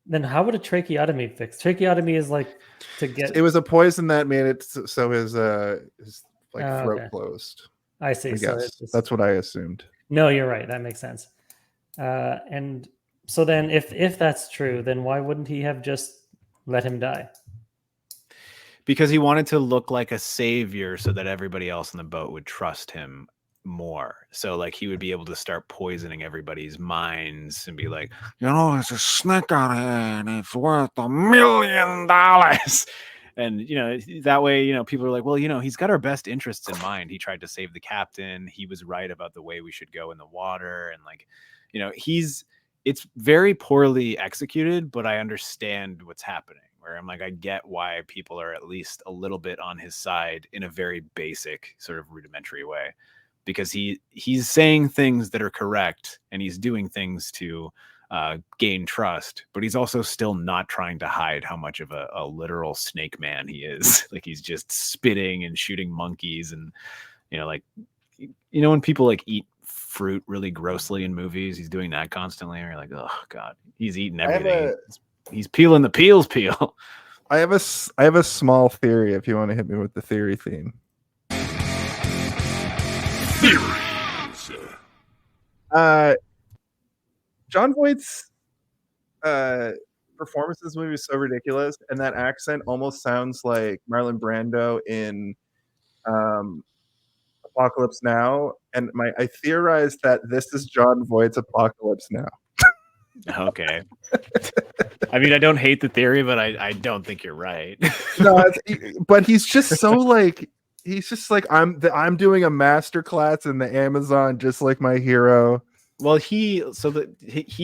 then how would a tracheotomy fix? Tracheotomy is like to get. It was a poison that made it so his throat closed. I see. That's what I assumed. No, you're right. That makes sense. And so then, if that's true, then why wouldn't he have just let him die? Because he wanted to look like a savior so that everybody else on the boat would trust him more. So like he would be able to start poisoning everybody's minds and be like, there's a snake out here and it's worth $1 million. And, that way, people are like, well, he's got our best interests in mind. He tried to save the captain. He was right about the way we should go in the water. And like, it's very poorly executed, but I understand what's happening. Where I'm like, I get why people are at least a little bit on his side in a very basic sort of rudimentary way, because he's saying things that are correct and he's doing things to gain trust, but he's also still not trying to hide how much of a literal snake man he is. Like he's just spitting and shooting monkeys, and when people like eat fruit really grossly in movies, he's doing that constantly. And you're like, oh god, he's eating everything. He's peeling the peels peel. I have a small theory if you want to hit me with the theory theme. Theories. John Voight's performance in this movie is so ridiculous, and that accent almost sounds like Marlon Brando in Apocalypse Now. And I theorized that this is John Voight's Apocalypse Now. Okay. I mean, I don't hate the theory, but I don't think you're right. No, but he's just so like I'm doing a master class in the Amazon, just like my hero. Well, he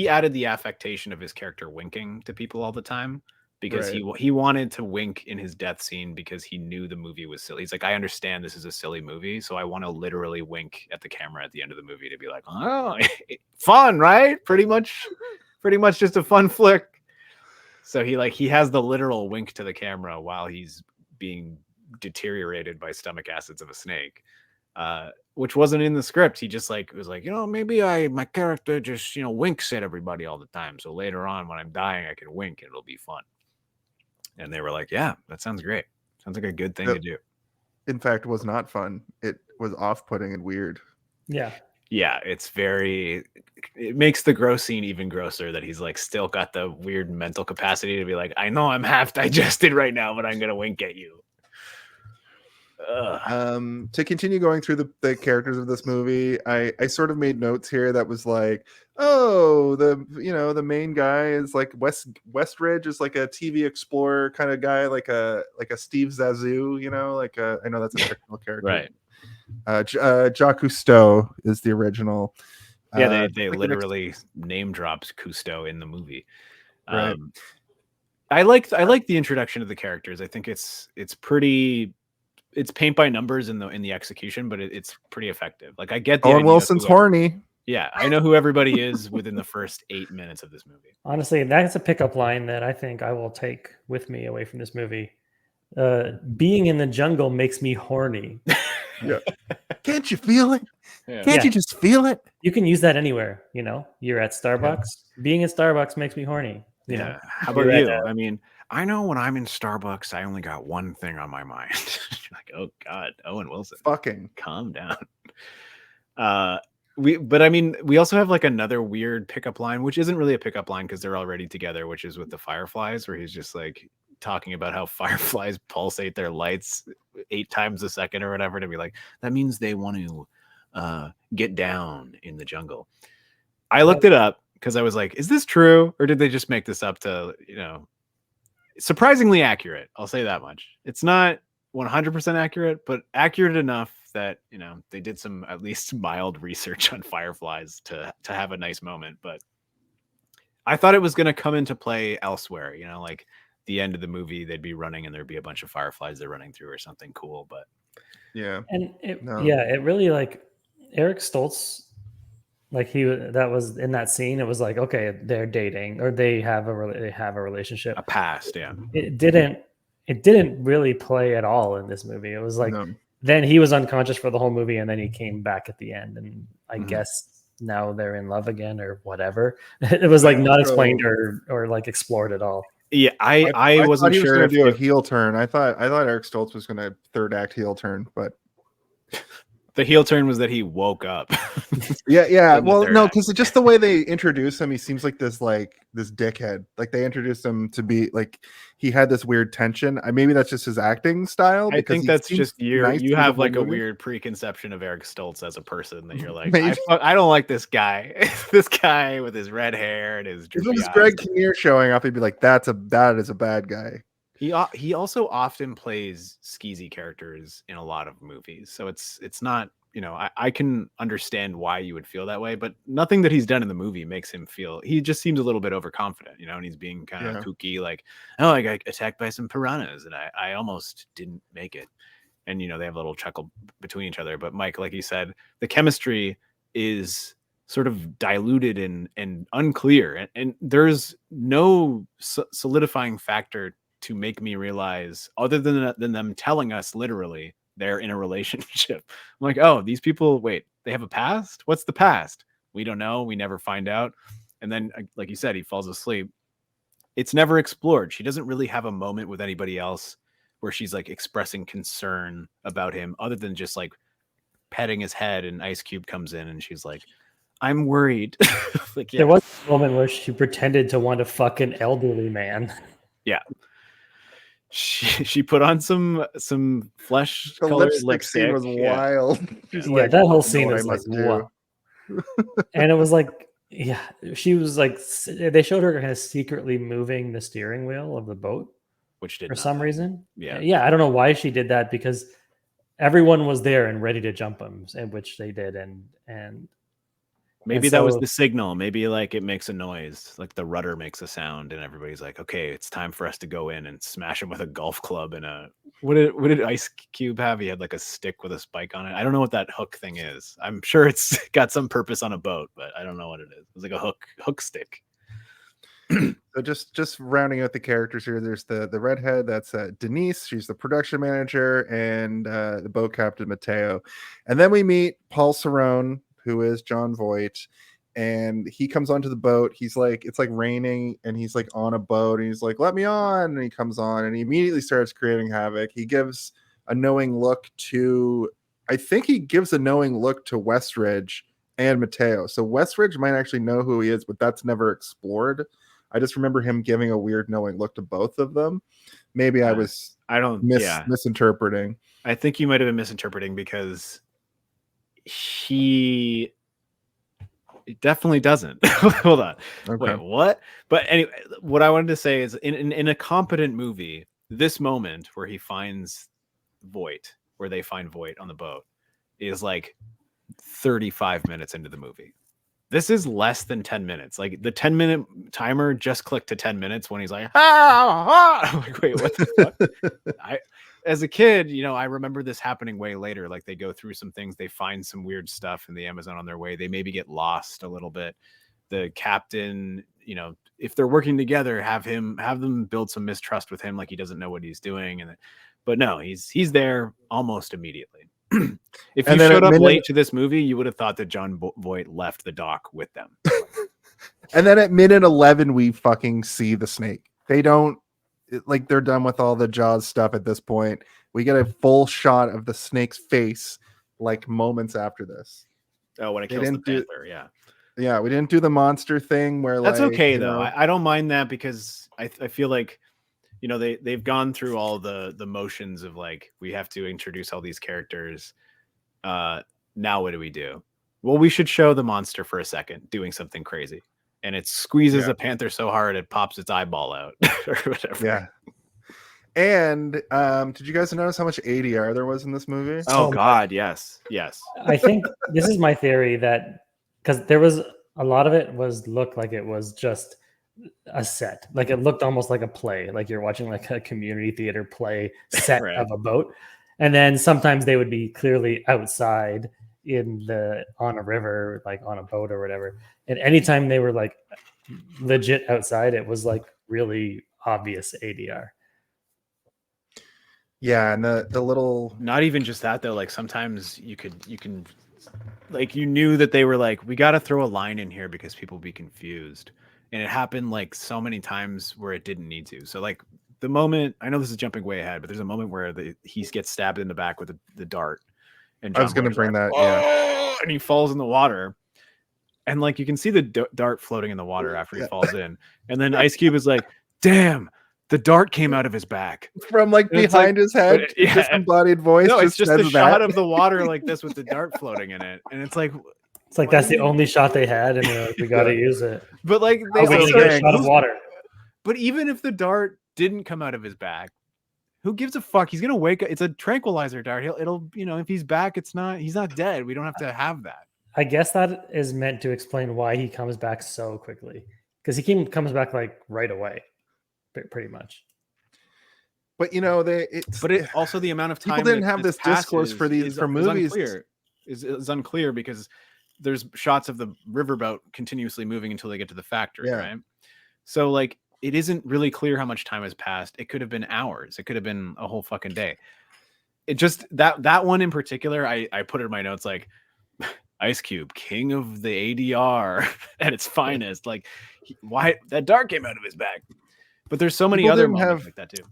added the affectation of his character winking to people all the time because Right. he wanted to wink in his death scene because he knew the movie was silly. He's like, I understand this is a silly movie, so I want to literally wink at the camera at the end of the movie to be like, oh, fun, right? Pretty much just a fun flick. So he has the literal wink to the camera while he's being deteriorated by stomach acids of a snake. Which wasn't in the script. He just was like, maybe my character just, winks at everybody all the time. So later on when I'm dying, I can wink and it'll be fun. And they were like, yeah, that sounds great. Sounds like a good thing to do. In fact, was not fun. It was off-putting and weird. Yeah. Yeah, it makes the gross scene even grosser that he's like still got the weird mental capacity to be like, I know I'm half digested right now, but I'm going to wink at you. To continue going through the characters of this movie, I sort of made notes here that was like, oh, the main guy is like Westridge is like a TV Explorer kind of guy, like a Steve Zissou, I know that's a fictional character, right? Jacques Cousteau is the original. Yeah, they literally name dropped Cousteau in the movie. Right. I like the introduction of the characters. I think it's paint by numbers in the execution, but it's pretty effective. Like I get the Owen Wilson's horny. Yeah, I know who everybody is within the first 8 minutes of this movie. Honestly, that's a pickup line that I think I will take with me away from this movie. Being in the jungle makes me horny. Yeah. Can't you feel it? Yeah. Can't you just feel it? You can use that anywhere. You're at Starbucks. Yeah. Being at Starbucks makes me horny. Yeah. How about you? I mean, I know when I'm in Starbucks, I only got one thing on my mind. Like, oh God, Owen Wilson. Fucking calm down. We also have like another weird pickup line, which isn't really a pickup line because they're already together, which is with the fireflies, where he's just like talking about how fireflies pulsate their lights 8 times a second or whatever, to be like, that means they want to get down in the jungle. I looked it up because I was like, is this true? Or did they just make this up to, surprisingly accurate? I'll say that much. It's not 100% accurate, but accurate enough that, they did some at least mild research on fireflies to have a nice moment. But I thought it was going to come into play elsewhere, like the end of the movie, they'd be running and there'd be a bunch of fireflies they're running through or something cool. But yeah. And it really, like, Eric Stoltz, like that was in that scene. It was like, okay, they're dating or they have a relationship, a past. Yeah. It didn't really play at all in this movie. It was like, then he was unconscious for the whole movie and then he came back at the end. And I guess now they're in love again or whatever. It was like not explained or like explored at all. Yeah. I wasn't sure if he was going to do a heel turn. I thought Eric Stoltz was going to third act heel turn, but the heel turn was that he woke up. Yeah. Well, no, because just the way they introduce him, he seems like this dickhead. Like they introduced him to be like he had this weird tension. Maybe that's just his acting style. I think that's just you. Nice you have like a weird preconception of Eric Stoltz as a person that you're like, I don't like this guy. This guy with his red hair and his. If it was Greg Kinnear showing up, he'd be like, that is a bad guy. He also often plays skeezy characters in a lot of movies, so it's not, I can understand why you would feel that way, but nothing that he's done in the movie makes him feel. He just seems a little bit overconfident, and he's being kind of kooky, like, oh, I got attacked by some piranhas and I almost didn't make it, and they have a little chuckle between each other. But Mike, like you said, the chemistry is sort of diluted and unclear, and there's no solidifying factor to make me realize, other than them telling us literally they're in a relationship. I'm like, oh, these people, wait, they have a past? What's the past? We don't know. We never find out. And then, like you said, he falls asleep. it's never explored. She doesn't really have a moment with anybody else where she's like expressing concern about him other than just like petting his head, and Ice Cube comes in and she's like, I'm worried. Like, yeah. There was a moment where she pretended to want to fuck an elderly man. Yeah. She put on some flesh The colored lipstick scene was yeah. wild. She's Yeah, like, that whole "I know scene what I was like, must do." wow. And it was like, yeah, she was like, they showed her kind of secretly moving the steering wheel of the boat Which did for not some happen. reason. Yeah. Yeah, I don't know why she did that, because everyone was there and ready to jump him, and which they did, and Maybe and that was so- the signal. Maybe like it makes a noise, like the rudder makes a sound, and everybody's like, "Okay, it's time for us to go in and smash him with a golf club." And what did Ice Cube have? He had like a stick with a spike on it. I don't know what that hook thing is. I'm sure it's got some purpose on a boat, but I don't know what it is. It was like a hook stick. So just rounding out the characters here, there's the redhead, that's Denise, she's the production manager, and the boat captain Mateo. And then we meet Paul Cerrone, who is John Voight, and he comes onto the boat. He's like, it's like raining, and he's like on a boat, and he's like, let me on. And he comes on and he immediately starts creating havoc. He gives a knowing look to, I think he gives a knowing look to Westridge and Mateo. So Westridge might actually know who he is, but that's never explored. I just remember him giving a weird knowing look to both of them. Maybe I was misinterpreting. I think you might have been misinterpreting, because he definitely doesn't. Hold on. Okay. Wait, what? But anyway, what I wanted to say is in a competent movie, this moment where he finds Voight, where they find Voight on the boat, is like 35 minutes into the movie. This is less than 10 minutes. Like the 10-minute timer just clicked to 10 minutes when he's like, I'm like, wait, what the fuck? As a kid, you know, I remember this happening way later. Like they go through some things, they find some weird stuff in the Amazon on their way. They maybe get lost a little bit. The captain, you know, if they're working together, have them build some mistrust with him, like he doesn't know what he's doing. But no, he's there almost immediately. If you showed up late to this movie, you would have thought that John Voight left the dock with them. And then at minute 11, we fucking see the snake. They don't, like, they're done with all the Jaws stuff at this point. We get a full shot of the snake's face, like, moments after this. Oh, when it kills the panther, yeah. Yeah, we didn't do the monster thing where that's like, okay though. I don't mind that, because I feel like, you know, they've gone through all the motions of like, we have to introduce all these characters. Now what do we do? Well, we should show the monster for a second doing something crazy, and it squeezes a panther so hard it pops its eyeball out or whatever. Yeah. And did you guys notice how much ADR there was in this movie? Oh God, yes. I think this is my theory, that because there was a lot of it looked like it was just a set, like it looked almost like a play, like you're watching like a community theater play set Right. of a boat. And then sometimes they would be clearly outside on a river, like on a boat or whatever. And anytime they were like legit outside, it was like really obvious ADR. Yeah, and the little, not even just that though, like sometimes you can like, you knew that they were like, we got to throw a line in here because people will be confused. And it happened like so many times where it didn't need to. So like the moment, I know this is jumping way ahead, but there's a moment where he gets stabbed in the back with the dart. And I was going to bring that. Yeah. And he falls in the water. And like, you can see the dart floating in the water after he falls in. And then Ice Cube is like, damn, the dart came out of his back. From like behind his head, disembodied voice. No, it's just a shot of the water like this with the dart floating in it. And it's like that's the only shot they had, and they're like, we got to use it. But like, they get a shot of water. But even if the dart didn't come out of his back, who gives a fuck? He's gonna wake up. It's a tranquilizer dart. It'll, you know, if he's back, he's not dead. We don't have to have that. I guess that is meant to explain why he comes back so quickly, because he comes back like right away, pretty much. But you know, also the amount of time people didn't have this discourse for movies is unclear, because there's shots of the riverboat continuously moving until they get to the factory, right? So like, it isn't really clear how much time has passed. It could have been hours. It could have been a whole fucking day. It just, that one in particular, I put it in my notes like, Ice Cube, king of the ADR at its finest. Like, why that dart came out of his back. But there's so many People other didn't moments have like that too.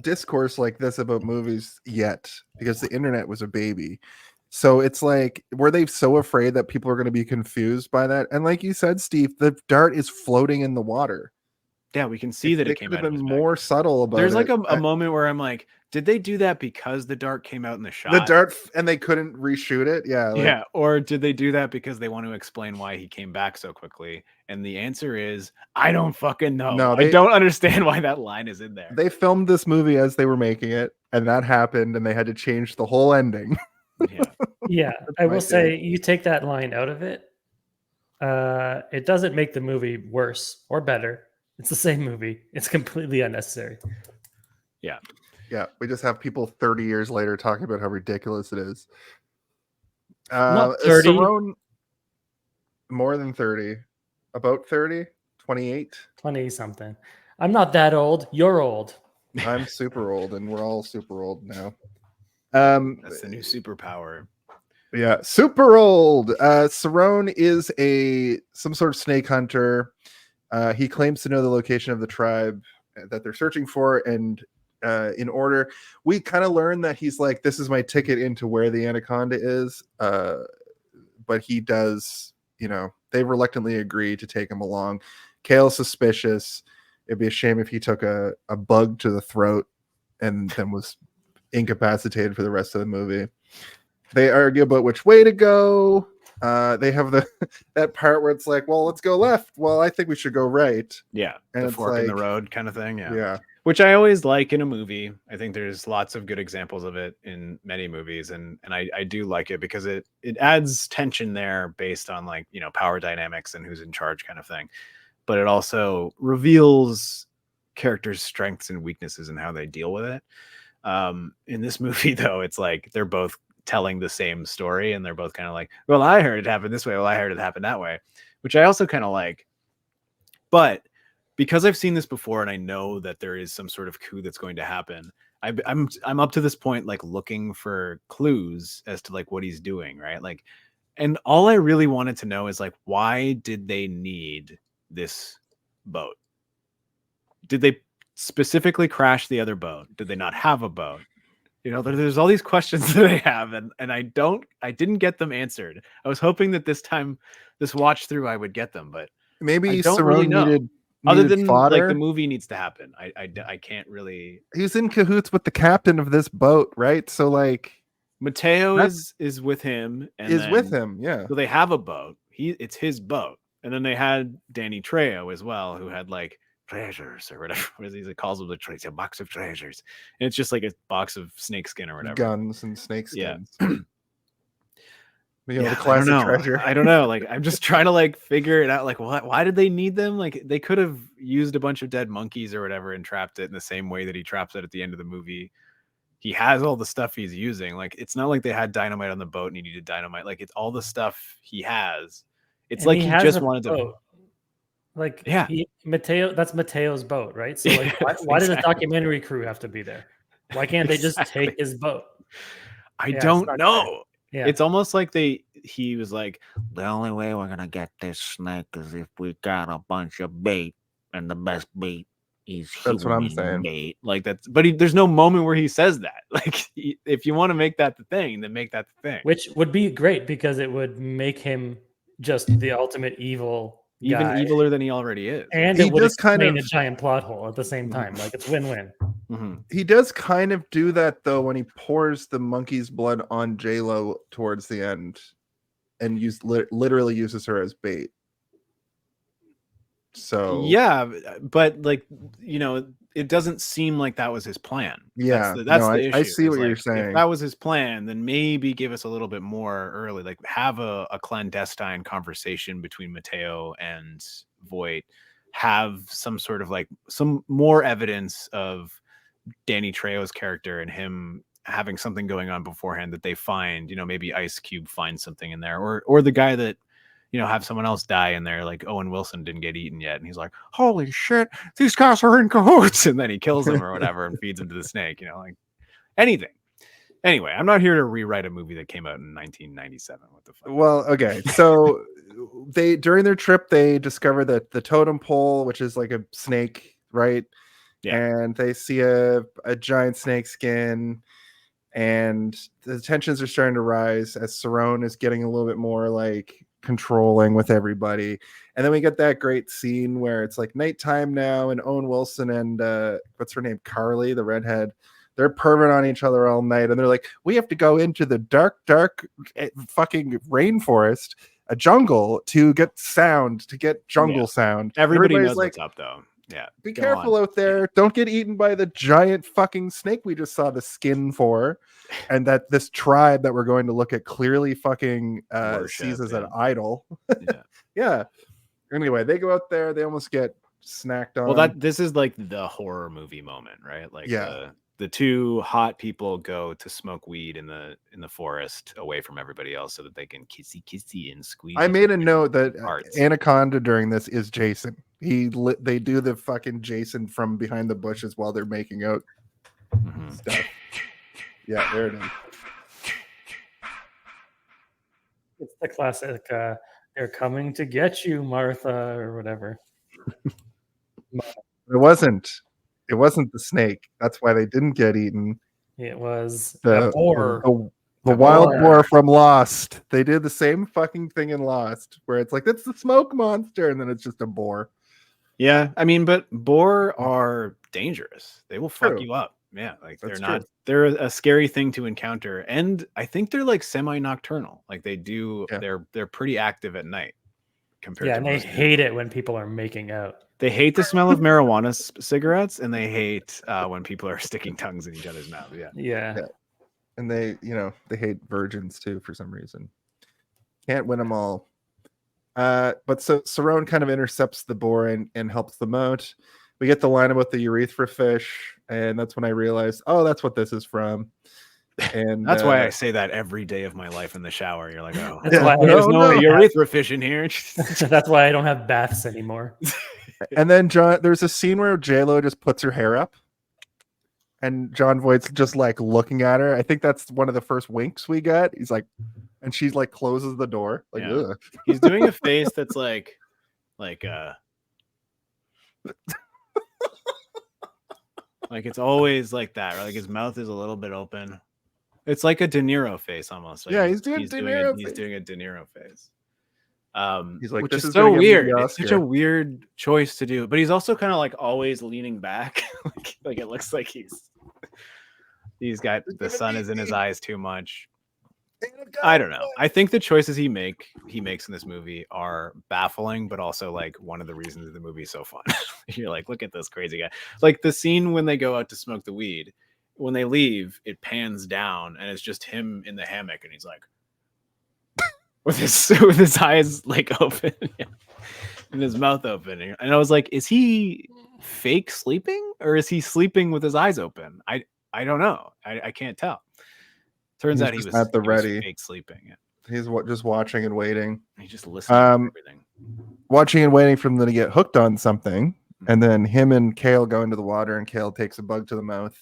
discourse like this about movies yet because the internet was a baby. So it's like, were they so afraid that people are going to be confused by that? And like you said, Steve, the dart is floating in the water. Yeah, we can see that They it came could have out of been his more back. subtle about There's it. like a moment where I'm like, did they do that because the dart came out in the shot? The dart, and they couldn't reshoot it. Yeah. Like, Yeah, or did they do that because they want to explain why he came back so quickly? And the answer is, I don't fucking know. No, I don't understand why that line is in there. They filmed this movie as they were making it, and that happened, and they had to change the whole ending. Yeah. Yeah, I will say you take that line out of it, it doesn't make the movie worse or better. It's the same movie. It's completely unnecessary. Yeah. Yeah, we just have people 30 years later talking about how ridiculous it is. Not 30. Cerrone, more than 30. About 30? 28? 20 something. I'm not that old. You're old. I'm super old, and we're all super old now. That's the new superpower. Yeah, super old. Cerrone is some sort of snake hunter. He claims to know the location of the tribe that they're searching for, and in order, we kind of learn that he's like, this is my ticket into where the Anaconda is. But he does, they reluctantly agree to take him along. Kale's suspicious. It'd be a shame if he took a bug to the throat and then was incapacitated for the rest of the movie. They argue about which way to go. They have that part where it's like, well, let's go left. Well, I think we should go right. Yeah, and the it's fork in the like, road kind of thing. Yeah. Which I always like in a movie. I think there's lots of good examples of it in many movies, and I do like it because it adds tension there based on like, power dynamics and who's in charge kind of thing. But it also reveals characters' strengths and weaknesses and how they deal with it. In this movie, though, it's like they're both telling the same story, and they're both kind of like, well, I heard it happen this way. Well, I heard it happen that way, which I also kind of like. But because I've seen this before and I know that there is some sort of coup that's going to happen, I'm up to this point like looking for clues as to like what he's doing, right? Like, and all I really wanted to know is like, why did they need this boat? Did they specifically crash the other boat? Did they not have a boat? There's all these questions that I have, and I didn't get them answered. I was hoping that this time, this watch through, I would get them, but maybe I don't Cerrone really know. needed Other than fodder. like the movie needs to happen. I can't really. He's in cahoots with the captain of this boat, right? So like Mateo is with him, and is with him. Yeah. So they have a boat. It's his boat, and then they had Danny Trejo as well, who had like treasures or whatever. What is he calls them? It's a box of treasures, and it's just like a box of snakeskin or whatever. Guns and snakeskins. Yeah. The classic treasure. I don't know. Like, I'm just trying to like figure it out. Like, why did they need them? Like, they could have used a bunch of dead monkeys or whatever and trapped it in the same way that he traps it at the end of the movie. He has all the stuff he's using. Like, it's not like they had dynamite on the boat and he needed dynamite. Like, it's all the stuff he has. It's like he just wanted to. Like, yeah, that's Mateo's boat, right? So like, why does the documentary crew have to be there? Why can't they just take his boat? I don't know. Yeah. It's almost like he was like, the only way we're gonna get this snake is if we got a bunch of bait, and the best bait is that's what I'm saying. Bait. Like that's, but there's no moment where he says that. Like, if you want to make that the thing, then make that the thing. Which would be great because it would make him just the ultimate evil. Even guy. eviler than he already is. And he it would does explain a giant plot hole at the same time. Like, it's win-win. Mm-hmm. He does kind of do that though when he pours the monkey's blood on J-Lo towards the end and literally uses her as bait. So yeah, but like, it doesn't seem like that was his plan. Yeah, that's the issue. I see what you're If saying. that was his plan, then maybe give us a little bit more early, like have a clandestine conversation between Mateo and Voight, have some sort of like some more evidence of Danny Trejo's character and him having something going on beforehand that they find, maybe Ice Cube finds something in there, or the guy that, have someone else die in there, like Owen Wilson didn't get eaten yet, and he's like, holy shit, these guys are in cahoots, and then he kills him or whatever and feeds him to the snake, like anything. Anyway, I'm not here to rewrite a movie that came out in 1997. What the fuck? Well, okay, so during their trip they discover that the totem pole, which is like a snake, right? and they see a giant snake skin, and the tensions are starting to rise as Cerrone is getting a little bit more like controlling with everybody. And then we get that great scene where it's like nighttime now, and Owen Wilson and what's her name, Carly, the redhead, they're perving on each other all night, and they're like, we have to go into the dark fucking rainforest, a jungle, to get jungle sound. Everybody Everybody's knows like, what's up though. Yeah, be go careful on. out there. Don't get eaten by the giant fucking snake we just saw the skin for. And that this tribe that we're going to look at clearly fucking sees as an idol. Yeah. Yeah. Anyway, they go out there. They almost get snacked on. Well, this is like the horror movie moment, right? Like the two hot people go to smoke weed in the forest away from everybody else so that they can kissy and squeeze. I made a note that parts. Anaconda during this is Jason. They do the fucking Jason from behind the bushes while they're making out stuff. Yeah, there it is. It's the classic they're coming to get you, Martha, or whatever. It wasn't the snake. That's why they didn't get eaten. It was The a boar. The wild boar from Lost. They did the same fucking thing in Lost, where it's like, that's the smoke monster, and then it's just a boar. Yeah, I mean, but boar are dangerous. They will fuck True. you up. Yeah, like That's true. They're a scary thing to encounter, and I think they're like semi-nocturnal. Like they do, they're pretty active at night compared to and they hate it when people are making out. They hate the smell of marijuana cigarettes, and they hate when people are sticking tongues in each other's mouths. Yeah. And they hate virgins too for some reason. Can't win them all. But so Cerrone kind of intercepts the boar and helps them out. We get the line about the urethra fish, and that's when I realized, oh, that's what this is from. And that's why I say that every day of my life in the shower. You're like, oh, that's why there's no urethra fish in here. That's why I don't have baths anymore. And then there's a scene where J-Lo just puts her hair up, and Jon Voight's just like looking at her. I think that's one of the first winks we get. He's like, and she's like closes the door. Like, ugh. He's doing a face that's like like it's always like that, right? Like his mouth is a little bit open. It's like a De Niro face almost. Like he's doing De Niro. He's doing a De Niro face. He's like, which this is is so weird. It's such a weird choice to do, but he's also kind of like always leaning back. like it looks like he's got the sun is in his eyes too much. I don't know. I think the choices he makes in this movie are baffling, but also like one of the reasons the movie is so fun. You're like, look at this crazy guy. Like the scene when they go out to smoke the weed, when they leave, it pans down and it's just him in the hammock, and he's like, with his eyes like open and his mouth open, and I was like, is he fake sleeping or is he sleeping with his eyes open? I don't know. I can't tell. Turns out he was at the ready, fake sleeping. Yeah. He's just watching and waiting. He just listening to everything. Watching and waiting for them to get hooked on something, and then him and Kale go into the water, and Kale takes a bug to the mouth,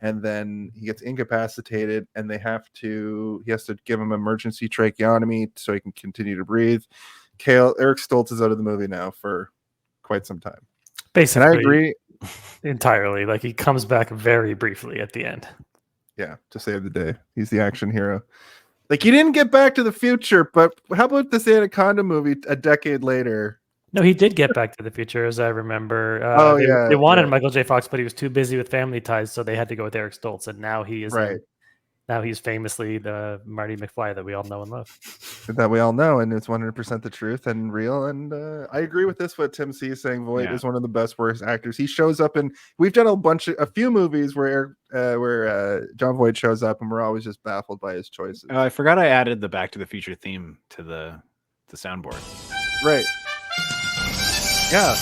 and then he gets incapacitated, and he has to give him emergency tracheotomy so he can continue to breathe. Eric Stoltz is out of the movie now for quite some time. Basically, and I agree entirely. Like he comes back very briefly at the end. Yeah, to save the day. He's the action hero. Like, he didn't get Back to the Future, but how about this Anaconda movie a decade later? No, he did get Back to the Future, as I remember. They wanted Michael J. Fox, but he was too busy with Family Ties, so they had to go with Eric Stoltz. And now he is now he's famously the Marty McFly that we all know and love. That we all know, and it's 100% the truth and real. And I agree with this, what Tim C is saying. Voight is one of the best worst actors. He shows up in, we've done a few movies where Jon Voight shows up, and we're always just baffled by his choices. I forgot I added the Back to the Future theme to the soundboard. Right. Yeah.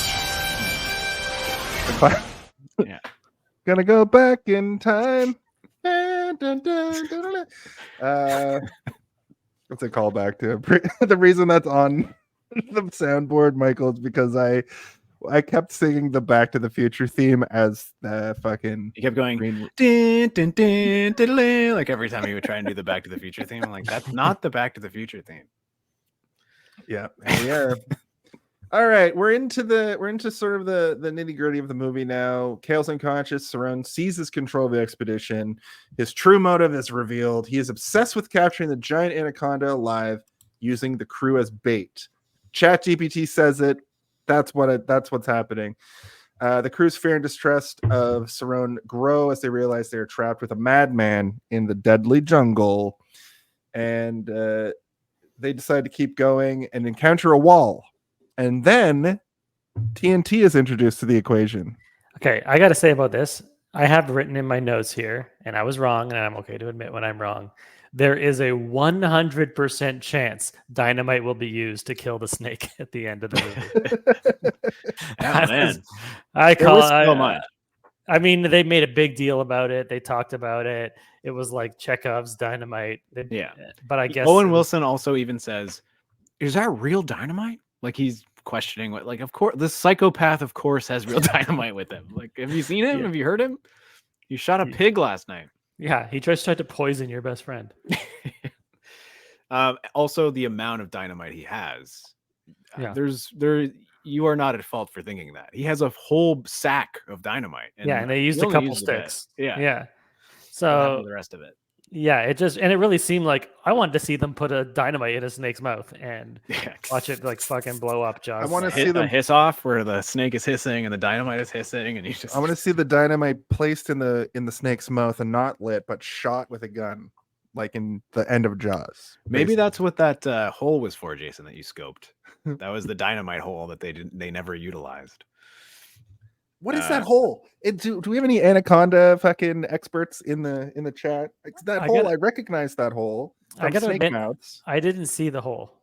Yeah. Gonna go back in time. What's a callback to? The reason that's on the soundboard, Michael, is because I kept singing the Back to the Future theme as the fucking. You kept going din, din, din, din, din, like every time you would try and do the Back to the Future theme. I'm like, that's not the Back to the Future theme. Yeah, yeah. All right, we're into sort of the nitty gritty of the movie now. Kale's unconscious. Cerrone seizes control of the expedition. His true motive is revealed. He is obsessed with capturing the giant anaconda alive, using the crew as bait. ChatGPT says it. That's what's happening. The crew's fear and distrust of Cerrone grow as they realize they are trapped with a madman in the deadly jungle, and they decide to keep going and encounter a wall. And then TNT is introduced to the equation. Okay, I got to say about this, I have written in my notes here, and I was wrong, and I'm okay to admit when I'm wrong. There is a 100% chance dynamite will be used to kill the snake at the end of the movie. Oh, man. I There call was so much. I mean, they made a big deal about it. They talked about it. It was like Chekhov's dynamite. Yeah. But I guess Owen Wilson also even says, "Is that real dynamite?" Like he's questioning what, like, of course, this psychopath, of course, has real dynamite with him. Like, have you seen him? Yeah. Have you heard him? You shot a pig last night. Yeah, he just tried to poison your best friend. Also, the amount of dynamite he has. Yeah. You are not at fault for thinking that. He has a whole sack of dynamite. And they used a only couple used a bit. sticks. Yeah. Yeah. What happened So to the rest of it. yeah, it really seemed like I wanted to see them put a dynamite in a snake's mouth and watch it like fucking blow up. Jaws. I want to Hit see the them. hiss off where the snake is hissing and the dynamite is hissing, and you just. I want to see the dynamite placed in the snake's mouth and not lit, but shot with a gun, like in the end of Jaws. Maybe basically. that's what that hole was for, Jason. That you scoped. That was the dynamite hole that they never utilized. What is that hole? Do we have any Anaconda fucking experts in the chat? That hole, I recognize that hole. I gotta snake admit, mouths. I didn't see the hole.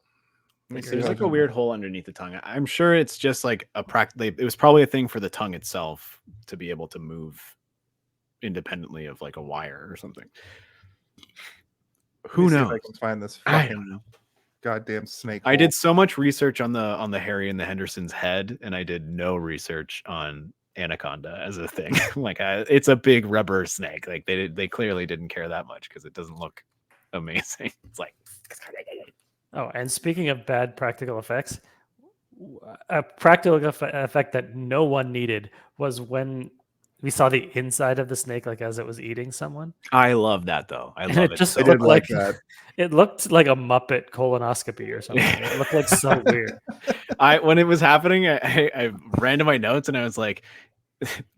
There's like a weird hole underneath the tongue. I'm sure it's just like it was probably a thing for the tongue itself to be able to move independently of like a wire or something. Who knows? If I can find this I fucking don't know. goddamn snake. I hole. did so much research on the Harry and the Henderson's head, and I did no research on Anaconda as a thing. Like it's a big rubber snake. Like they clearly didn't care that much because it doesn't look amazing. It's like. Oh, and speaking of bad practical effects, a practical effect that no one needed was when we saw the inside of the snake, like as it was eating someone. I love that though. I love it. Just So looked like that. It looked like a Muppet colonoscopy or something. It looked like so weird. When it was happening, I ran to my notes and I was like,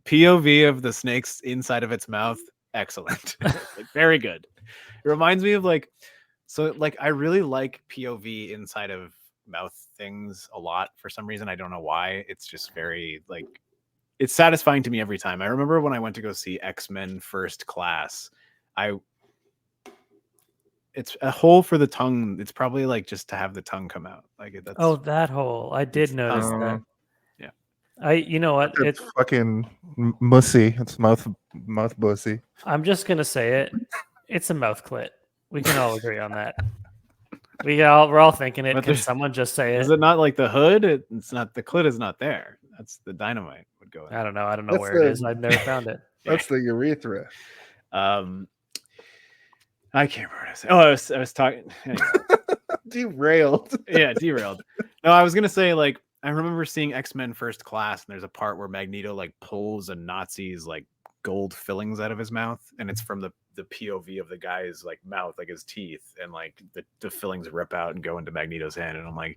POV of the snake's inside of its mouth, excellent. Like, very good. It reminds me of I really like POV inside of mouth things a lot for some reason. I don't know why. It's just very it's satisfying to me every time. I remember when I went to go see X-Men First Class, it's a hole for the tongue. It's probably like just to have the tongue come out. Like that's that hole. I did notice that. Yeah. You know what? It's fucking mussy. It's mouth bussy. I'm just gonna say it. It's a mouth clit. We can all agree on that. We're all thinking it. But Can someone just say it? Is it not like the hood? It's not, the clit is not there. That's the dynamite would go in. I don't know. I don't know That's where it is. I've never found it. That's the urethra. I can't remember what I said. Oh, I was talking. Anyway. Derailed. Yeah, derailed. No, I was gonna say, like, I remember seeing X-Men First Class, and there's a part where Magneto like pulls a Nazi's like gold fillings out of his mouth, and it's from the POV of the guy's like mouth, like his teeth, and like the fillings rip out and go into Magneto's hand, and I'm like,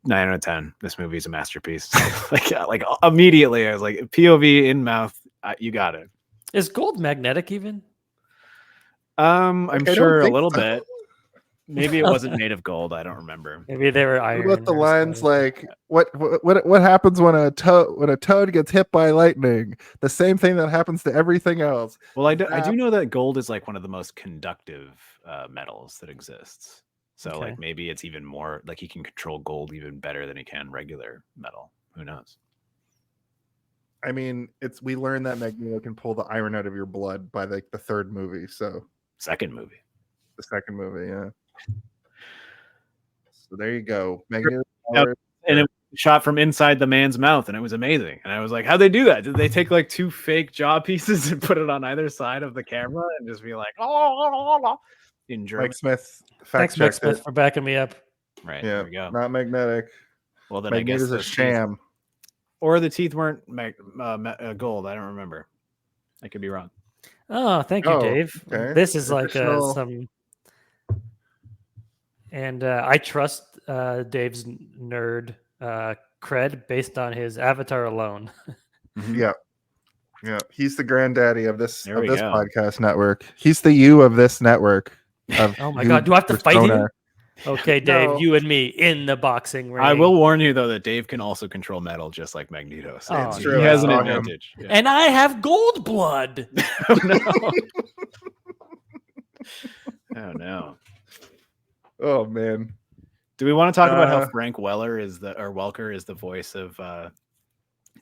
9 out of 10. This movie is a masterpiece. like immediately, I was like, POV in mouth, you got it. Is gold magnetic even? I'm sure a little bit. Maybe it wasn't made of gold. I don't remember. Maybe they were iron. What about the lines like what happens when a toad gets hit by lightning? The same thing that happens to everything else. Well, I do know that gold is like one of the most conductive metals that exists. So like maybe it's even more like he can control gold even better than he can regular metal. Who knows? I mean, we learned that Magneto can pull the iron out of your blood by like the third movie. So second movie. The second movie, yeah. So there you go. Magneto and it shot from inside the man's mouth, and it was amazing. And I was like, how'd they do that? Did they take like 2 fake jaw pieces and put it on either side of the camera and just be like, oh, in German? Mike Smith. Thanks, Mike Smith, for backing me up. Right. Yeah, there we go. not magnetic. Well, then I guess Magneto's a sham. Or the teeth weren't gold. I don't remember. I could be wrong. Oh, thank you, Dave. Okay. This is like Additional- some, and I trust Dave's nerd cred based on his avatar alone. Yeah. Yeah. He's the granddaddy of this There we go. podcast network. He's the you of this network. Of Oh my new God, do I have to fight persona. him? Okay, Dave, No. you and me in the boxing ring. I will warn you though that Dave can also control metal just like Magneto. So Oh, he true. has an I saw him. advantage. Yeah. And I have gold blood. Oh no. Oh no. Oh man. Do we want to talk about how Frank Welker is the voice of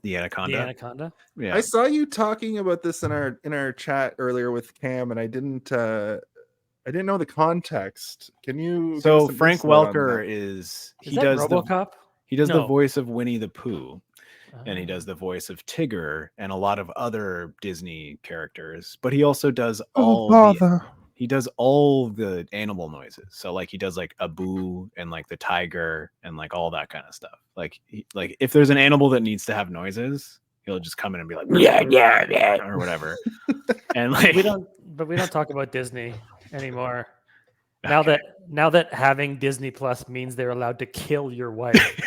the Anaconda? The Anaconda. Yeah. I saw you talking about this in our chat earlier with Cam, and I didn't know the context. Can you? So give us some Frank insight on Welker that? Is that RoboCop? he does the No. voice of Winnie the Pooh, and he Oh. does the voice of Tigger and a lot of other Disney characters. But he also does he does all the animal noises. So like he does like Abu and like the tiger and like all that kind of stuff. Like like if there's an animal that needs to have noises, he'll just come in and be like yeah or whatever. And like we don't talk about Disney anymore. Now that having Disney Plus means they're allowed to kill your wife.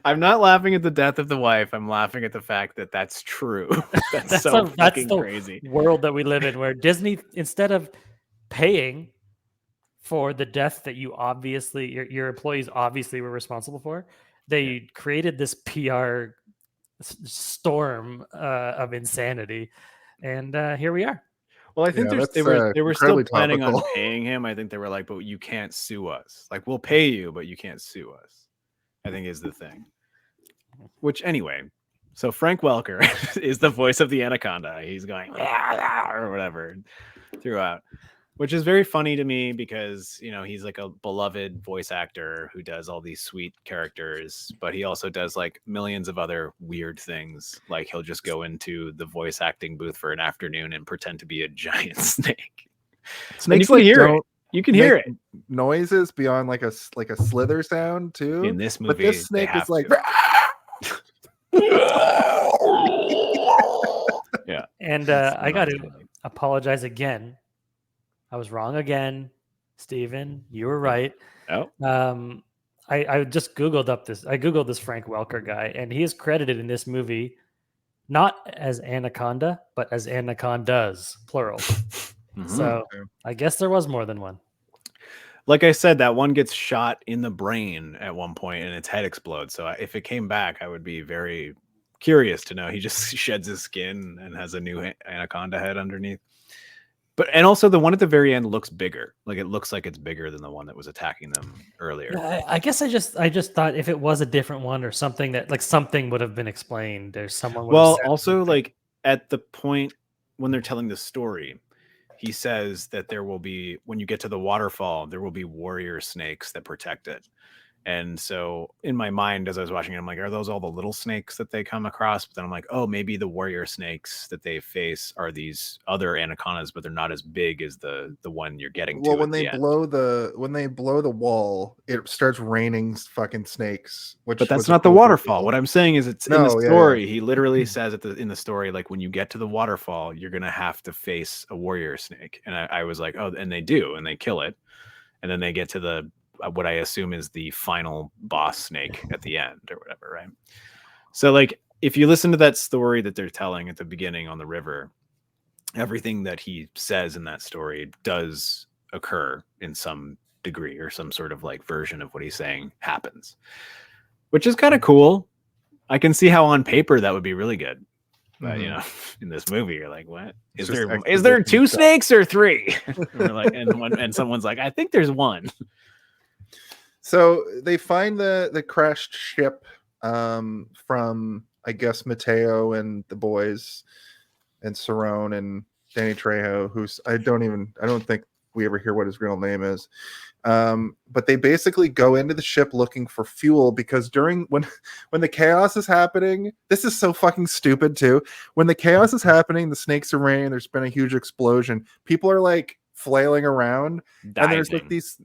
I'm not laughing at the death of the wife. I'm laughing at the fact that that's true. That's so fucking crazy. World that we live in, where Disney, instead of paying for the death that you obviously your employees obviously were responsible for, they created this PR storm of insanity, and here we are. Well, I think Yeah, they that's, were still incredibly planning on topical. paying him. I think they were like, but you can't sue us. Like, we'll pay you, but you can't sue us, I think is the thing. Which anyway, so Frank Welker is the voice of the Anaconda. He's going or whatever throughout, which is very funny to me because, you know, he's like a beloved voice actor who does all these sweet characters, but he also does like millions of other weird things. Like he'll just go into the voice acting booth for an afternoon and pretend to be a giant snake. Snakes And you can hear it. You can hear it noises beyond like a slither sound too. in this movie. But this snake is like yeah. And I got to apologize again. I was wrong again, Steven. You were right. Oh. I just Googled this. I Googled this Frank Welker guy, and he is credited in this movie not as Anaconda, but as Anacondas, plural. So I guess there was more than one. Like I said, that one gets shot in the brain at one point and its head explodes. So if it came back, I would be very curious to know. He just sheds his skin and has a new anaconda head underneath. But and also the one at the very end looks bigger. Like it looks like it's bigger than the one that was attacking them earlier. I guess I just thought if it was a different one or something that like something would have been explained. There's someone. Well, also like at the point when they're telling the story, he says that there will be, when you get to the waterfall, there will be warrior snakes that protect it. And so in my mind, as I was watching it, I'm like, are those all the little snakes that they come across? But then I'm like, oh, maybe the warrior snakes that they face are these other anacondas, but they're not as big as the one you're getting to. Well, when they blow the wall, it starts raining fucking snakes. But that's not the waterfall. What I'm saying is it's in the story. Yeah. He literally says in the story, like when you get to the waterfall, you're gonna have to face a warrior snake. And I was like, oh, and they do, and they kill it, and then they get to the what I assume is the final boss snake at the end or whatever, right? So like if you listen to that story that they're telling at the beginning on the river, everything that he says in that story does occur in some degree, or some sort of like version of what he's saying happens, which is kind of cool. I can see how on paper that would be really good. But you know, in this movie, you're like, what is there two snakes or three? And we're like, and someone's like, I think there's one. So they find the crashed ship from, I guess, Mateo and the boys and Cerrone and Danny Trejo, who's I don't think we ever hear what his real name is. But they basically go into the ship looking for fuel because when the chaos is happening, this is so fucking stupid too. When the chaos is happening, the snakes are raining, there's been a huge explosion. People are like flailing around, and there's like these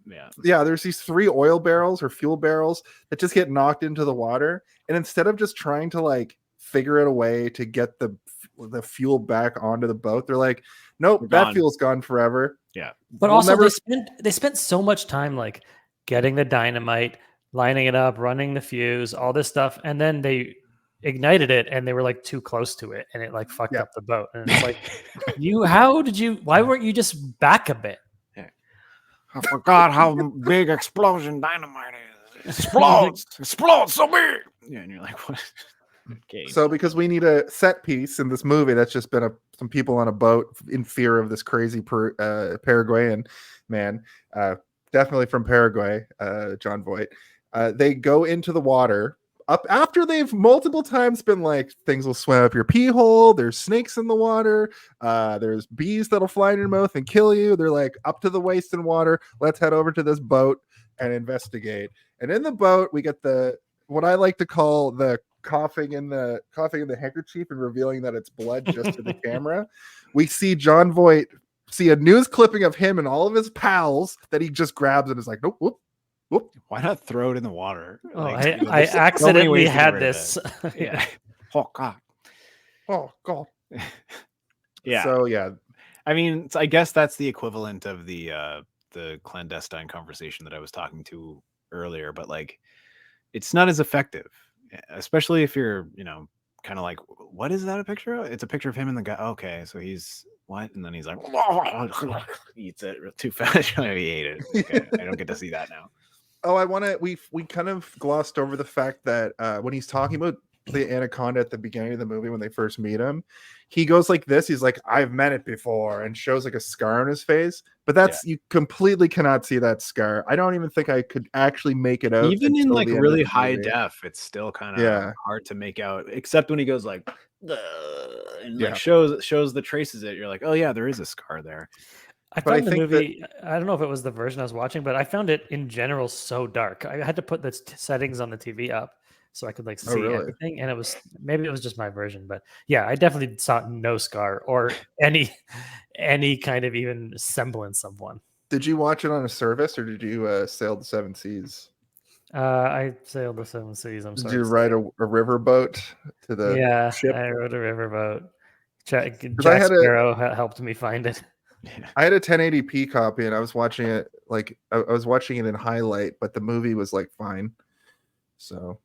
there's these 3 oil barrels or fuel barrels that just get knocked into the water, and instead of just trying to like figure out a way to get the fuel back onto the boat, they're like, nope, that fuel's gone forever. But also they spent so much time like getting the dynamite, lining it up, running the fuse, all this stuff, and then they ignited it and they were like too close to it and it like fucked up the boat. And it's like, why weren't you just back a bit? I forgot how big explosion dynamite is. Explodes so big. Yeah, and you're like, what? Okay. So because we need a set piece in this movie that's just been some people on a boat in fear of this crazy Paraguayan man, definitely from Paraguay, John Voight. They go into the water up after they've multiple times been like, things will swim up your pee hole. There's snakes in the water. There's bees that'll fly in your mouth and kill you. They're like up to the waist in water. Let's head over to this boat and investigate. And in the boat, we get what I like to call the coughing in the handkerchief and revealing that it's blood just to the camera. We see John Voight see a news clipping of him and all of his pals that he just grabs and is like, nope, whoop. Why not throw it in the water? Oh, I accidentally had this. Yeah. Oh God. Yeah. So yeah. I mean, I guess that's the equivalent of the clandestine conversation that I was talking to earlier, but like, it's not as effective, especially if you're, kind of like, what is that a picture of? It's a picture of him and the guy. Okay, so he's what? And then he's like, eats it too fast. He ate it. Okay, I don't get to see that now. Oh, we kind of glossed over the fact that when he's talking about the anaconda at the beginning of the movie, when they first meet him, he goes like this. He's like, I've met it before, and shows like a scar on his face. But that's you completely cannot see that scar. I don't even think I could actually make it out. Even in like really high def, it's still kind of hard to make out, except when he goes like, and like shows the traces it. You're like, oh yeah, there is a scar there. I found the movie, I don't know if it was the version I was watching, but I found it in general so dark. I had to put the settings on the TV up so I could like see everything. And maybe it was just my version, but yeah, I definitely saw no scar or any kind of even semblance of one. Did you watch it on a service or did you sail the 7 seas? I sailed the 7 seas. I'm sorry. Did you ride a river boat to the ship? I rode a river boat. Jack Sparrow helped me find it. I had a 1080p copy and I was watching it like I was watching it in highlight, but the movie was like fine. So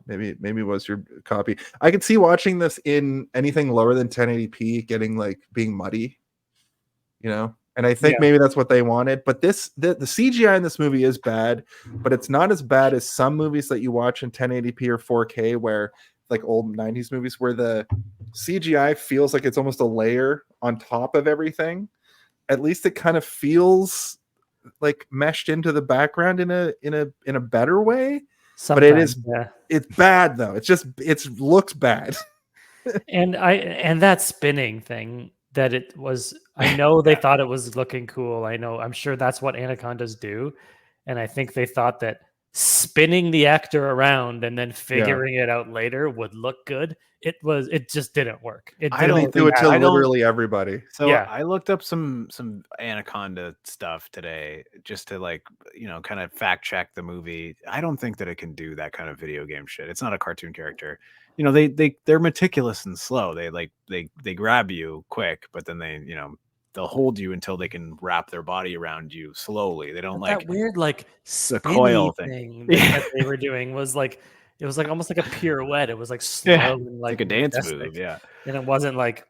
maybe it was your copy. I could see watching this in anything lower than 1080p getting like being muddy, and I think maybe that's what they wanted. But the CGI in this movie is bad, but it's not as bad as some movies that you watch in 1080p or 4K where like old 90s movies where the CGI feels like it's almost a layer on top of everything. At least it kind of feels like meshed into the background in a better way. Sometimes, but it's bad though. It looks bad. and that spinning thing that it was, I know they thought it was looking cool. I'm sure that's what anacondas do. And I think they thought that spinning the actor around and then figuring it out later would look good. It just didn't work. I don't do it to literally everybody. So I looked up some Anaconda stuff today just to like, kind of fact check the movie. I don't think that it can do that kind of video game shit. It's not a cartoon character. They're meticulous and slow. They grab you quick, but then they'll hold you until they can wrap their body around you slowly. They don't like that weird like the coil thing that they were doing was like, it was like almost like a pirouette. It was like slow and like a dance move. Yeah. And it wasn't like,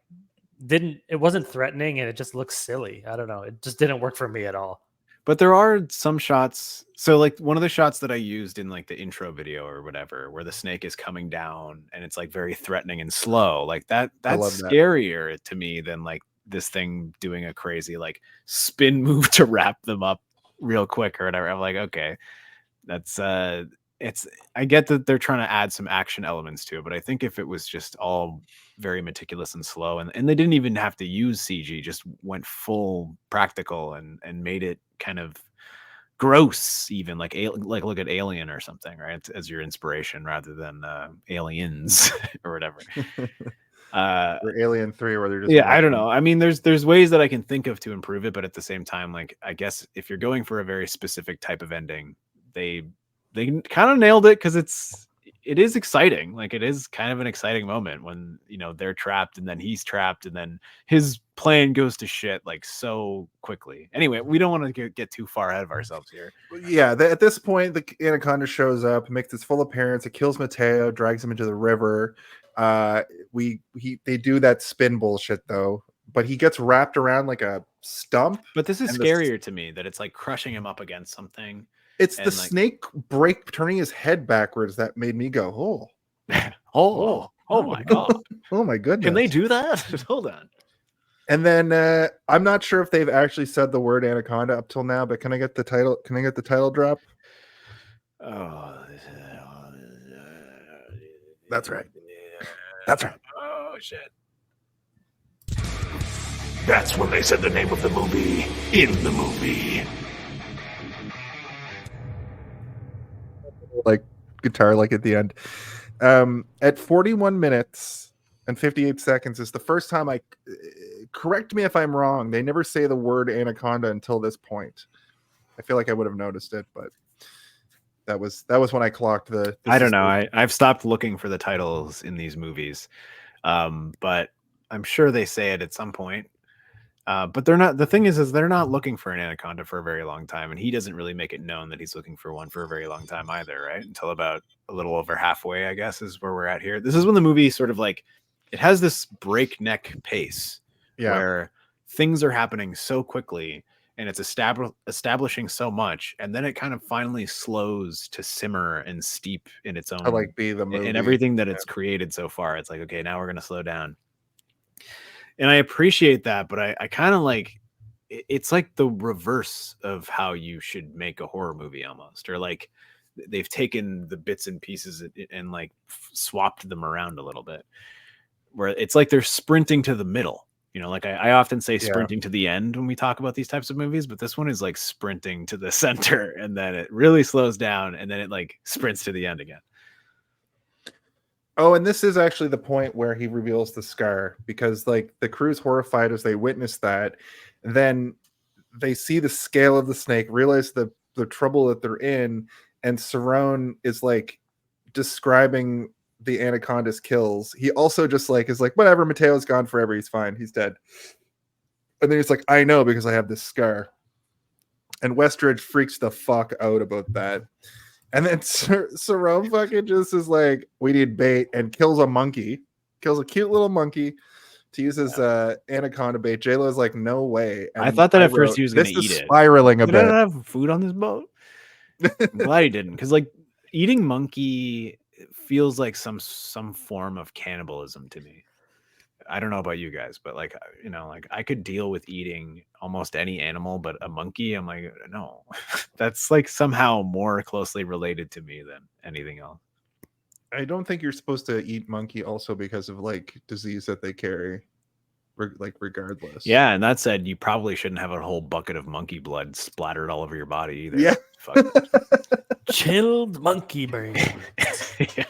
it wasn't threatening and it just looks silly. I don't know. It just didn't work for me at all. But there are some shots. So like one of the shots that I used in like the intro video or whatever, where the snake is coming down and it's like very threatening and slow. Like that's scarier to me than like this thing doing a crazy like spin move to wrap them up real quick or whatever. I'm like, okay, that's I get that they're trying to add some action elements to it, but I think if it was just all very meticulous and slow and they didn't even have to use CG, just went full practical and made it kind of gross, even like look at Alien or something, right? As your inspiration rather than Aliens or whatever. Or Alien 3, where they're just yeah, I don't know. I mean, there's ways that I can think of to improve it, but at the same time, like I guess if you're going for a very specific type of ending, they kind of nailed it because it is exciting. Like it is kind of an exciting moment when they're trapped and then he's trapped and then his plan goes to shit like so quickly. Anyway, we don't want to get too far ahead of ourselves here. Yeah, at this point, the Anaconda shows up, makes its full appearance. It kills Mateo, drags him into the river. They do that spin bullshit though, but he gets wrapped around like a stump. But this is scarier to me that it's like crushing him up against something. It's the snake turning his head backwards that made me go, oh my god, oh my goodness! Can they do that? Hold on. And then I'm not sure if they've actually said the word Anaconda up till now, but can I get the title? Can I get the title drop? Oh, that's right. That's right. Oh shit. That's when they said the name of the movie in the movie. Like guitar, like at the end. At 41 minutes and 58 seconds is the first time correct me if I'm wrong. They never say the word Anaconda until this point. I feel like I would have noticed it, but that was when I clocked the I don't know. I've stopped looking for the titles in these movies. But I'm sure they say it at some point. But they're not. The thing is they're not looking for an anaconda for a very long time, and he doesn't really make it known that he's looking for one for a very long time either, right? Until about a little over halfway, I guess, is where we're at here. This is when the movie sort of like it has this breakneck pace, where things are happening so quickly, and it's establishing so much, and then it kind of finally slows to simmer and steep in its own, be the movie and everything that it's created so far. It's like, okay, now we're gonna slow down. And I appreciate that, but I kind of like it's like the reverse of how you should make a horror movie almost, or like they've taken the bits and pieces and like swapped them around a little bit, where it's like they're sprinting to the middle. Like I often say sprinting to the end when we talk about these types of movies, but this one is like sprinting to the center and then it really slows down and then it like sprints to the end again. Oh, and this is actually the point where he reveals the scar, because like the crew's horrified as they witness that. Then they see the scale of the snake, realize the trouble that they're in, and Cerrone is like describing the anaconda's kills. He also just like is like, whatever, Mateo's gone forever, he's fine, he's dead. And then he's like, I know because I have this scar. And Westridge freaks the fuck out about that. And then Cerrone fucking just is like, we need bait, and kills a monkey, kills a cute little monkey to use as anaconda bait. J-Lo is like, no way. And I thought that at first he was going to eat it. Spiraling a bit. Did I not have food on this boat? I'm glad he didn't, because like eating monkey feels like some form of cannibalism to me. I don't know about you guys, but like, like I could deal with eating almost any animal, but a monkey, I'm like, no, that's like somehow more closely related to me than anything else. I don't think you're supposed to eat monkey also because of like disease that they carry, like regardless. Yeah. And that said, you probably shouldn't have a whole bucket of monkey blood splattered all over your body either. Yeah. Chilled monkey brain. Yeah.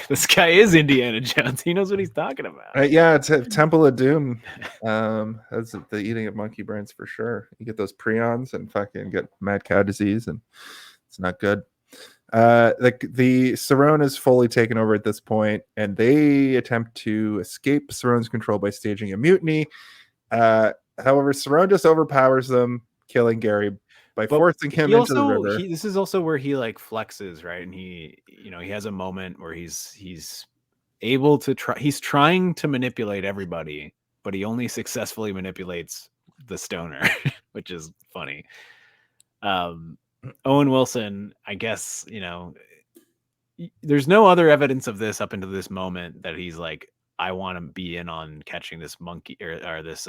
This guy is Indiana Jones. He knows what he's talking about. Yeah, it's a Temple of Doom. That's the eating of monkey brains for sure. You get those prions and fucking get mad cow disease, and it's not good. The Cerrone is fully taken over at this point, and they attempt to escape Cerrone's control by staging a mutiny. However, Cerrone just overpowers them, killing Gary by forcing him into the river. This is also where he like flexes, right? And he has a moment where he's able to he's trying to manipulate everybody, but he only successfully manipulates the stoner, which is funny. Owen Wilson, I guess, there's no other evidence of this up until this moment that he's like, I want to be in on catching this monkey or this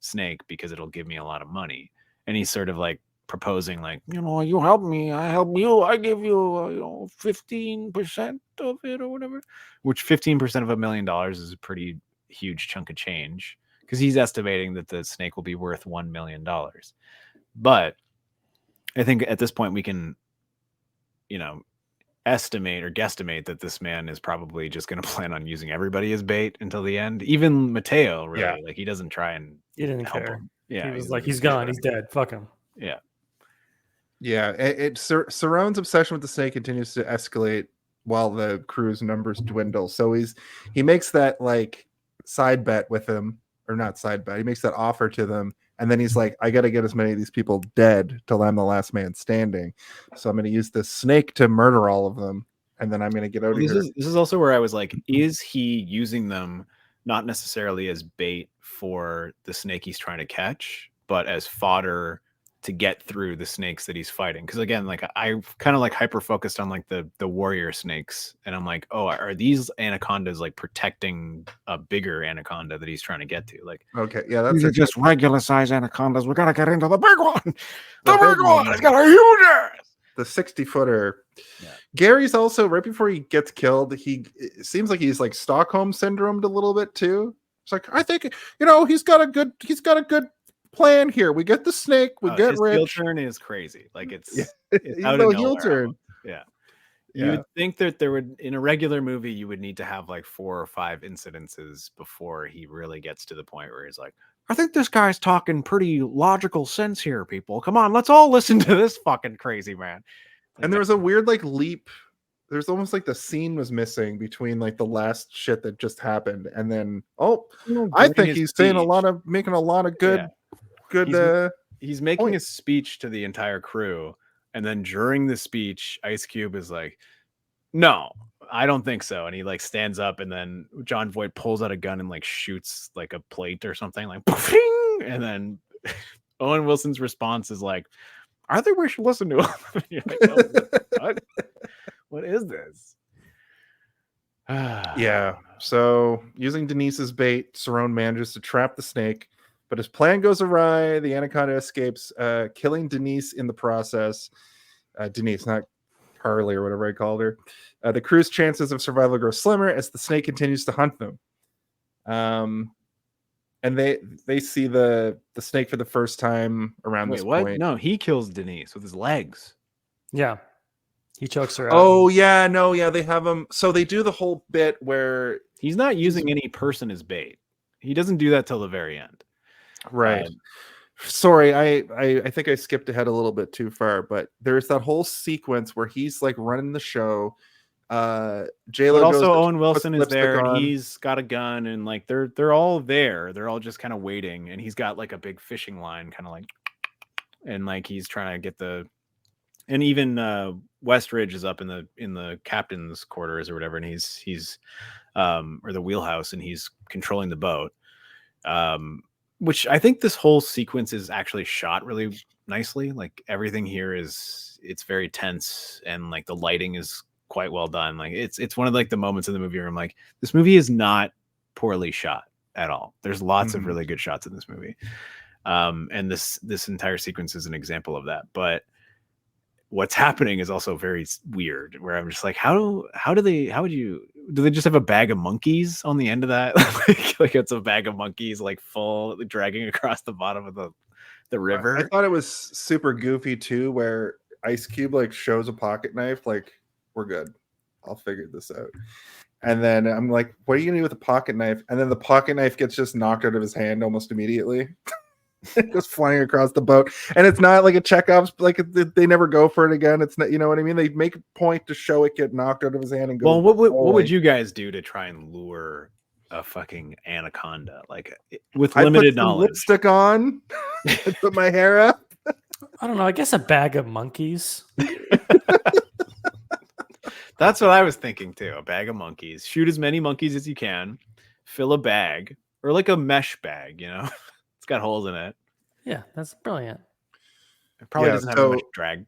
snake because it'll give me a lot of money. And he's sort of like proposing like, you help me, I help you, I give you 15% of it or whatever, which 15% of $1 million is a pretty huge chunk of change, because he's estimating that the snake will be worth $1 million. But I think at this point we can estimate or guesstimate that this man is probably just going to plan on using everybody as bait until the end. Even Mateo, really, Yeah. like he doesn't try and He didn't help care. him. Yeah, he was like, he's gone, he's dead. Fuck him. Yeah. Yeah, Sarone's obsession with the snake continues to escalate while the crew's numbers dwindle. So he makes that like side bet with him, or not side bet. He makes that offer to them, and then he's like, "I got to get as many of these people dead till I'm the last man standing. So I'm going to use this snake to murder all of them, and then I'm going to get out of here." This is also where I was like, is he using them not necessarily as bait for the snake he's trying to catch, but as fodder to get through the snakes that he's fighting? Because again, like I kind of like hyper focused on like the warrior snakes, and I'm like, oh, are these anacondas like protecting a bigger anaconda that he's trying to get to? Like, Okay, yeah, that's These are it. just regular size anacondas. We gotta get into the big one. The The big big one. one. It's got a huge ass. The 60-footer. Yeah. Gary's also right before he gets killed. It seems like he's like Stockholm syndromed a little bit too. It's like, I think he's got a good plan here. We get the snake, we get his heel rich. turn is crazy. Like it's He's out no of heel nowhere. turn. Yeah. Yeah. You would think that there would, in a regular movie, you would need to have like 4 or 5 incidences before he really gets to the point where he's like, I think this guy's talking pretty logical sense here, people. Come on, let's all listen to this fucking crazy man. And there was a weird like leap. There's almost like the scene was missing between like the last shit that just happened and then I think he's saying making a lot of good he's making point. a speech to the entire crew, and then during the speech, Ice Cube is like, "No, I don't think so," and he like stands up, and then John Voight pulls out a gun and like shoots like a plate or something, like, and then Owen Wilson's response is like, "I think we should listen to him." You're like, oh, what is this? Yeah. So using Denise's bait, Cerrone manages to trap the snake, but his plan goes awry. The anaconda escapes, killing Denise in the process. Denise, not Carly or whatever I called her. The crew's chances of survival grow slimmer as the snake continues to hunt them. And they see the snake for the first time around this point. No, he kills Denise with his legs. Yeah. He chokes her out. Oh, yeah, no, yeah, they have him. So they do the whole bit where he's not using any person as bait. He doesn't do that till the very end. Right. Sorry, I think I skipped ahead a little bit too far, but there's that whole sequence where he's like running the show. J-Lo but also goes Owen Wilson is there, on. and he's got a gun, and like they're all there. They're all just kind of waiting, and he's got like a big fishing line, kind of like, and like he's trying to get the. And even Westridge is up in the captain's quarters or whatever, and he's or the wheelhouse, and he's controlling the boat. Which I think this whole sequence is actually shot really nicely. Like everything here it's very tense, and like the lighting is quite well done. Like it's one of like the moments in the movie where I'm like, this movie is not poorly shot at all. There's lots of really good shots in this movie. And this entire sequence is an example of that. But what's happening is also very weird, where I'm just like, do they just have a bag of monkeys on the end of that? like it's a bag of monkeys like full dragging across the bottom of the river. I thought it was super goofy too, where Ice Cube like shows a pocket knife, like, we're good, I'll figure this out. And then I'm like, what are you gonna do with a pocket knife? And then the pocket knife gets just knocked out of his hand almost immediately. It goes flying across the boat, and it's not like a Chekhov's, like they never go for it again. It's not, you know what I mean? They make a point to show it get knocked out of his hand and go. Well, what would you guys do to try and lure a fucking anaconda, like with limited knowledge? Lipstick on, put my hair up. I don't know. I guess a bag of monkeys. That's what I was thinking too. A bag of monkeys. Shoot as many monkeys as you can. Fill a bag, or like a mesh bag. You know. It's got holes in it. Yeah, that's brilliant. It probably doesn't have much drag.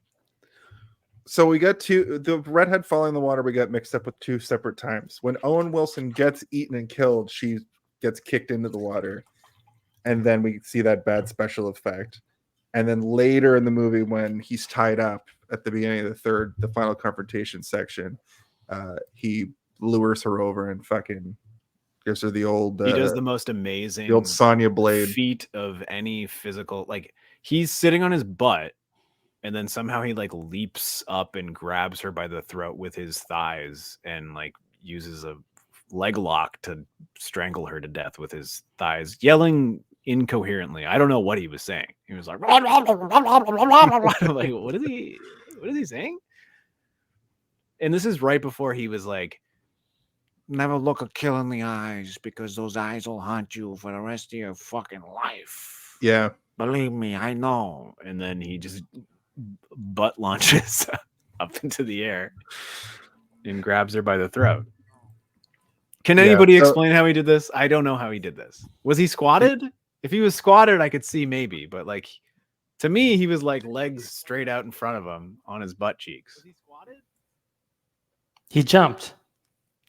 So we got the redhead falling in the water. We got mixed up with 2 separate times. When Owen Wilson gets eaten and killed, she gets kicked into the water, and then we see that bad special effect. And then later in the movie, when he's tied up at the beginning of the final confrontation section, he lures her over and fucking gives her the old. He does the most amazing, the old Sonya blade feat of any physical. Like he's sitting on his butt, and then somehow he like leaps up and grabs her by the throat with his thighs and like uses a leg lock to strangle her to death with his thighs, yelling incoherently. I don't know what he was saying. He was like, like, what is he saying? And this is right before he was like, Never look a kill in the eyes because those eyes will haunt you for the rest of your fucking life. Yeah. Believe me, I know. and then he just butt launches up into the air and grabs her by the throat. Can anybody explain how he did this? I don't know how he did this. Was he squatted? If he was squatted, I could see maybe, but like to me, he was like legs straight out in front of him on his butt cheeks. Was he squatted? He jumped.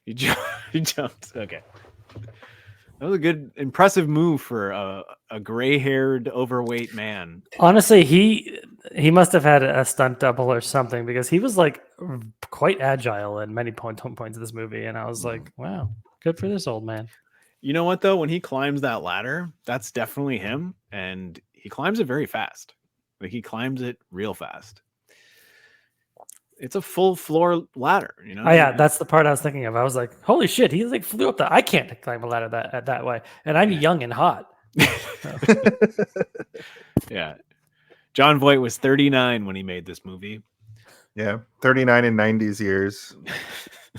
He jumped. Okay. That was a good, impressive move for a gray-haired, overweight man. Honestly, he must have had a stunt double or something because he was like quite agile at many points of this movie, and I was like, wow, good for this old man. You know what, though? When he climbs that ladder, that's definitely him, and he climbs it very fast. Like, he climbs it real fast. It's a full floor ladder, you know? Oh, yeah, that's the part I was thinking of. I was like, holy shit, he like flew up that. I can't climb a ladder that way, and I'm young and hot. Yeah. John Voight was 39 when he made this movie. Yeah, 39 in 90s years.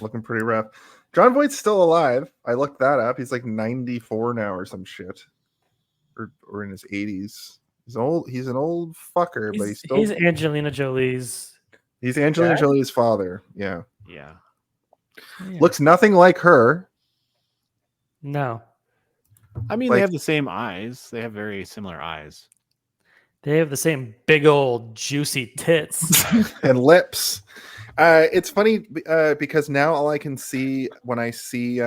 Looking pretty rough. John Voight's still alive. I looked that up. He's like 94 now or some shit. Or in his 80s. He's old. He's an old fucker, but he's still... He's Angelina Jolie's... He's Angelina Jolie's father. Yeah. Yeah. Looks nothing like her. No. I mean, they have the same eyes. They have very similar eyes. They have the same big old juicy tits. And lips. It's funny because now all I can see when I see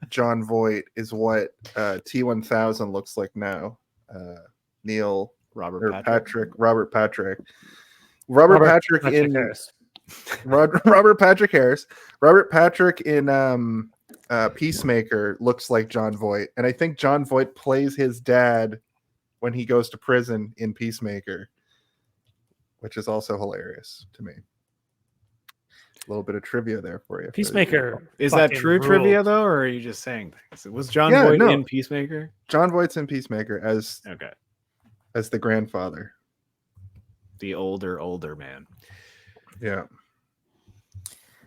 John Voight is what T1000 looks like now. Robert Patrick Harris. Robert Patrick in Peacemaker looks like John Voight, and I think John Voight plays his dad when he goes to prison in Peacemaker, which is also hilarious to me. A little bit of trivia there for you. Peacemaker. Is that true trivia though, or are you just saying things? Was John Voight in Peacemaker? John Voight's in Peacemaker as the grandfather. The older man. Yeah.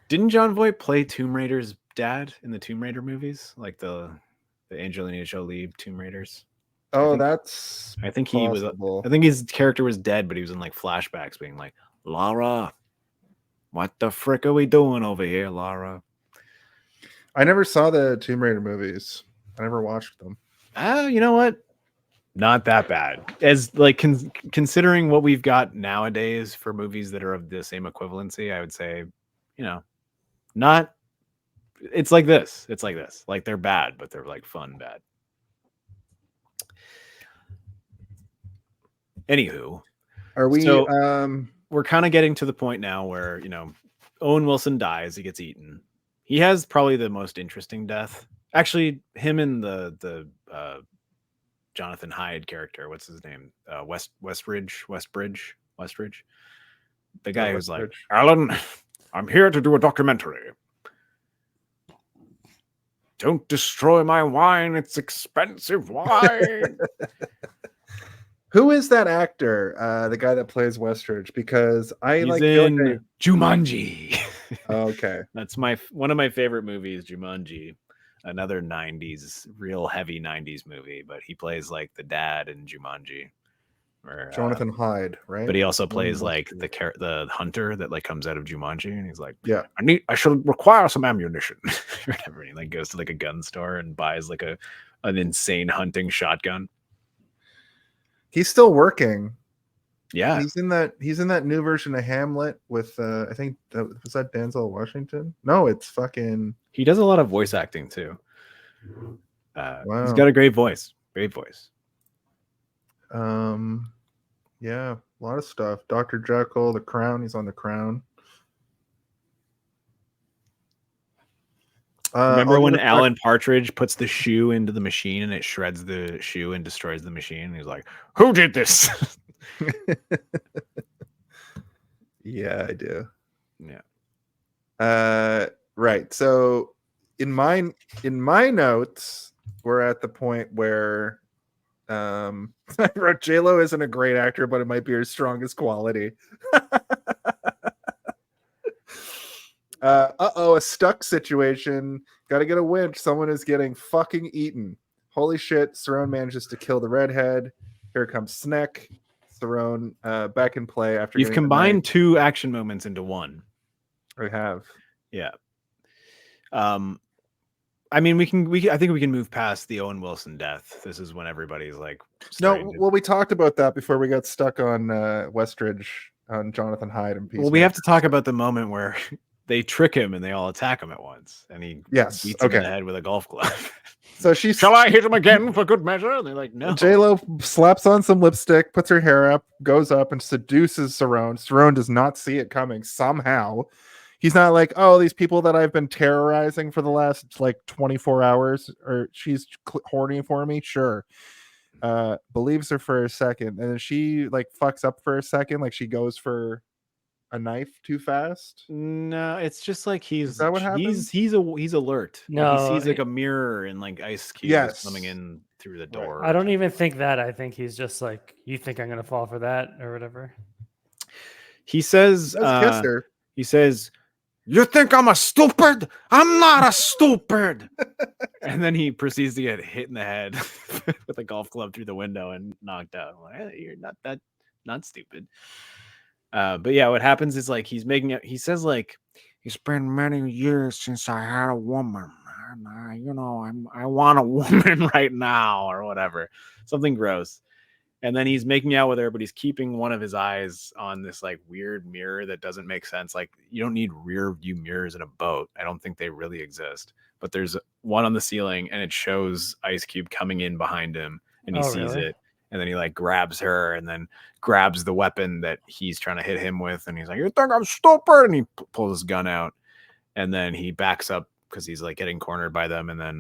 Didn't John Voight play Tomb Raider's dad in the Tomb Raider movies? Like the Angelina Jolie Tomb Raiders? Oh, I think he was. I think his character was dead, but he was in like flashbacks being like, Laura, what the frick are we doing over here, Laura? I never saw the Tomb Raider movies. I never watched them. You know what? Not that bad. As like considering what we've got nowadays for movies that are of the same equivalency, I would say, not. It's like this. It's like this. Like they're bad, but they're like fun bad. Anywho, are we? We're kind of getting to the point now where Owen Wilson dies. He gets eaten. He has probably the most interesting death. Actually, him and the Jonathan Hyde character. What's his name? Westbridge. The guy who's like, Alan, I'm here to do a documentary. Don't destroy my wine. It's expensive wine. Who is that actor? The guy that plays Westridge? Because he's in Jumanji. Okay, that's one of my favorite movies, Jumanji. Another 90s, real heavy 90s movie, but he plays like the dad in Jumanji. Or, Jonathan Hyde, right? But he also plays like the hunter that like comes out of Jumanji, and he's like, yeah, I should require some ammunition. Whatever. And he like goes to like a gun store and buys like an insane hunting shotgun. He's still working. Yeah, he's in that new version of Hamlet with I think was that Denzel Washington? No, it's fucking. He does a lot of voice acting too. Wow. He's got a great voice. Great voice. Yeah, a lot of stuff. Dr. Jekyll, The Crown. He's on The Crown. Remember when Alan Partridge puts the shoe into the machine and it shreds the shoe and destroys the machine? He's like, "Who did this?" Yeah, I do. Yeah. Right. So in my notes, we're at the point where I wrote J-Lo isn't a great actor, but it might be her strongest quality. A stuck situation. Gotta get a winch. Someone is getting fucking eaten. Holy shit. Cerrone manages to kill the redhead. Here comes Sneck. Cerrone back in play after You've getting the combined knife. 2 action moments into one. I have. Yeah. I mean, I think we can move past the Owen Wilson death. This is when everybody's like, well, we talked about that before we got stuck on Westridge on Jonathan Hyde and Peacemaker. Well, we have to talk about the moment where they trick him and they all attack him at once, and he beats him in the head with a golf club. So she shall I hit him again for good measure? And they're like, no. J-Lo slaps on some lipstick, puts her hair up, goes up and seduces Cerrone. Cerrone does not see it coming somehow. He's not like, oh, these people that I've been terrorizing for the last like 24 hours, or she's horny for me. Sure. Believes her for a second. And then she like fucks up for a second. Like she goes for a knife too fast. No, it's just like is that what happens? He's alert. No, he sees like a mirror and like ice cubes coming in through the door. I don't even think that. I think he's just like, you think I'm gonna fall for that or whatever. He says, kiss her. He says, you think I'm a stupid? I'm not a stupid. And then he proceeds to get hit in the head with a golf club through the window and knocked out. I'm like, hey, you're not stupid. But yeah, what happens is like he says like, it's been many years since I had a woman. And I want a woman right now or whatever. Something gross. And then he's making out with her, but he's keeping one of his eyes on this like weird mirror that doesn't make sense. Like you don't need rear view mirrors in a boat. I don't think they really exist. But there's one on the ceiling and it shows Ice Cube coming in behind him and he sees it. And then he like grabs her and then grabs the weapon that he's trying to hit him with. And he's like, you think I'm stupid? And he pulls his gun out and then he backs up because he's like getting cornered by them. And then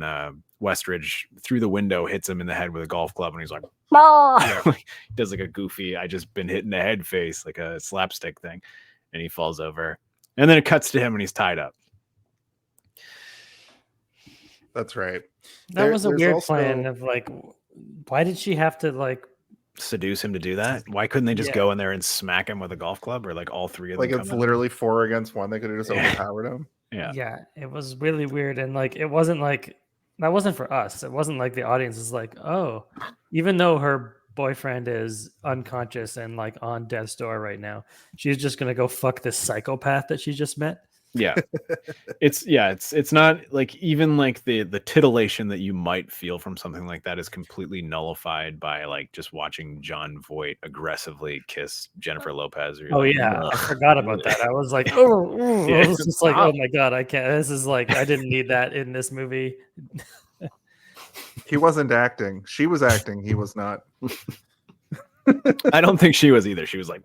Westridge through the window hits him in the head with a golf club. And he's like, he does like a goofy, I just been hit in the head face, like a slapstick thing. And he falls over. And then it cuts to him and he's tied up. That's right. That was a weird plan of like, why did she have to like seduce him to do that? Why couldn't they just go in there and smack him with a golf club, or like all 3 of them? Like it's literally 4 against 1. They could have just overpowered him. Yeah, it was really weird. And like, it wasn't like, that wasn't for us. It wasn't like the audience is like, oh, even though her boyfriend is unconscious and like on death's door right now, she's just gonna go fuck this psychopath that she just met. Yeah. It's not like even like the titillation that you might feel from something like that is completely nullified by like just watching John Voight aggressively kiss Jennifer Lopez. Oh yeah, I forgot about that. I was like, oh, I was just like, oh my god, I can't. This is like, I didn't need that in this movie. He wasn't acting. She was acting. He was not. I don't think she was either. She was like,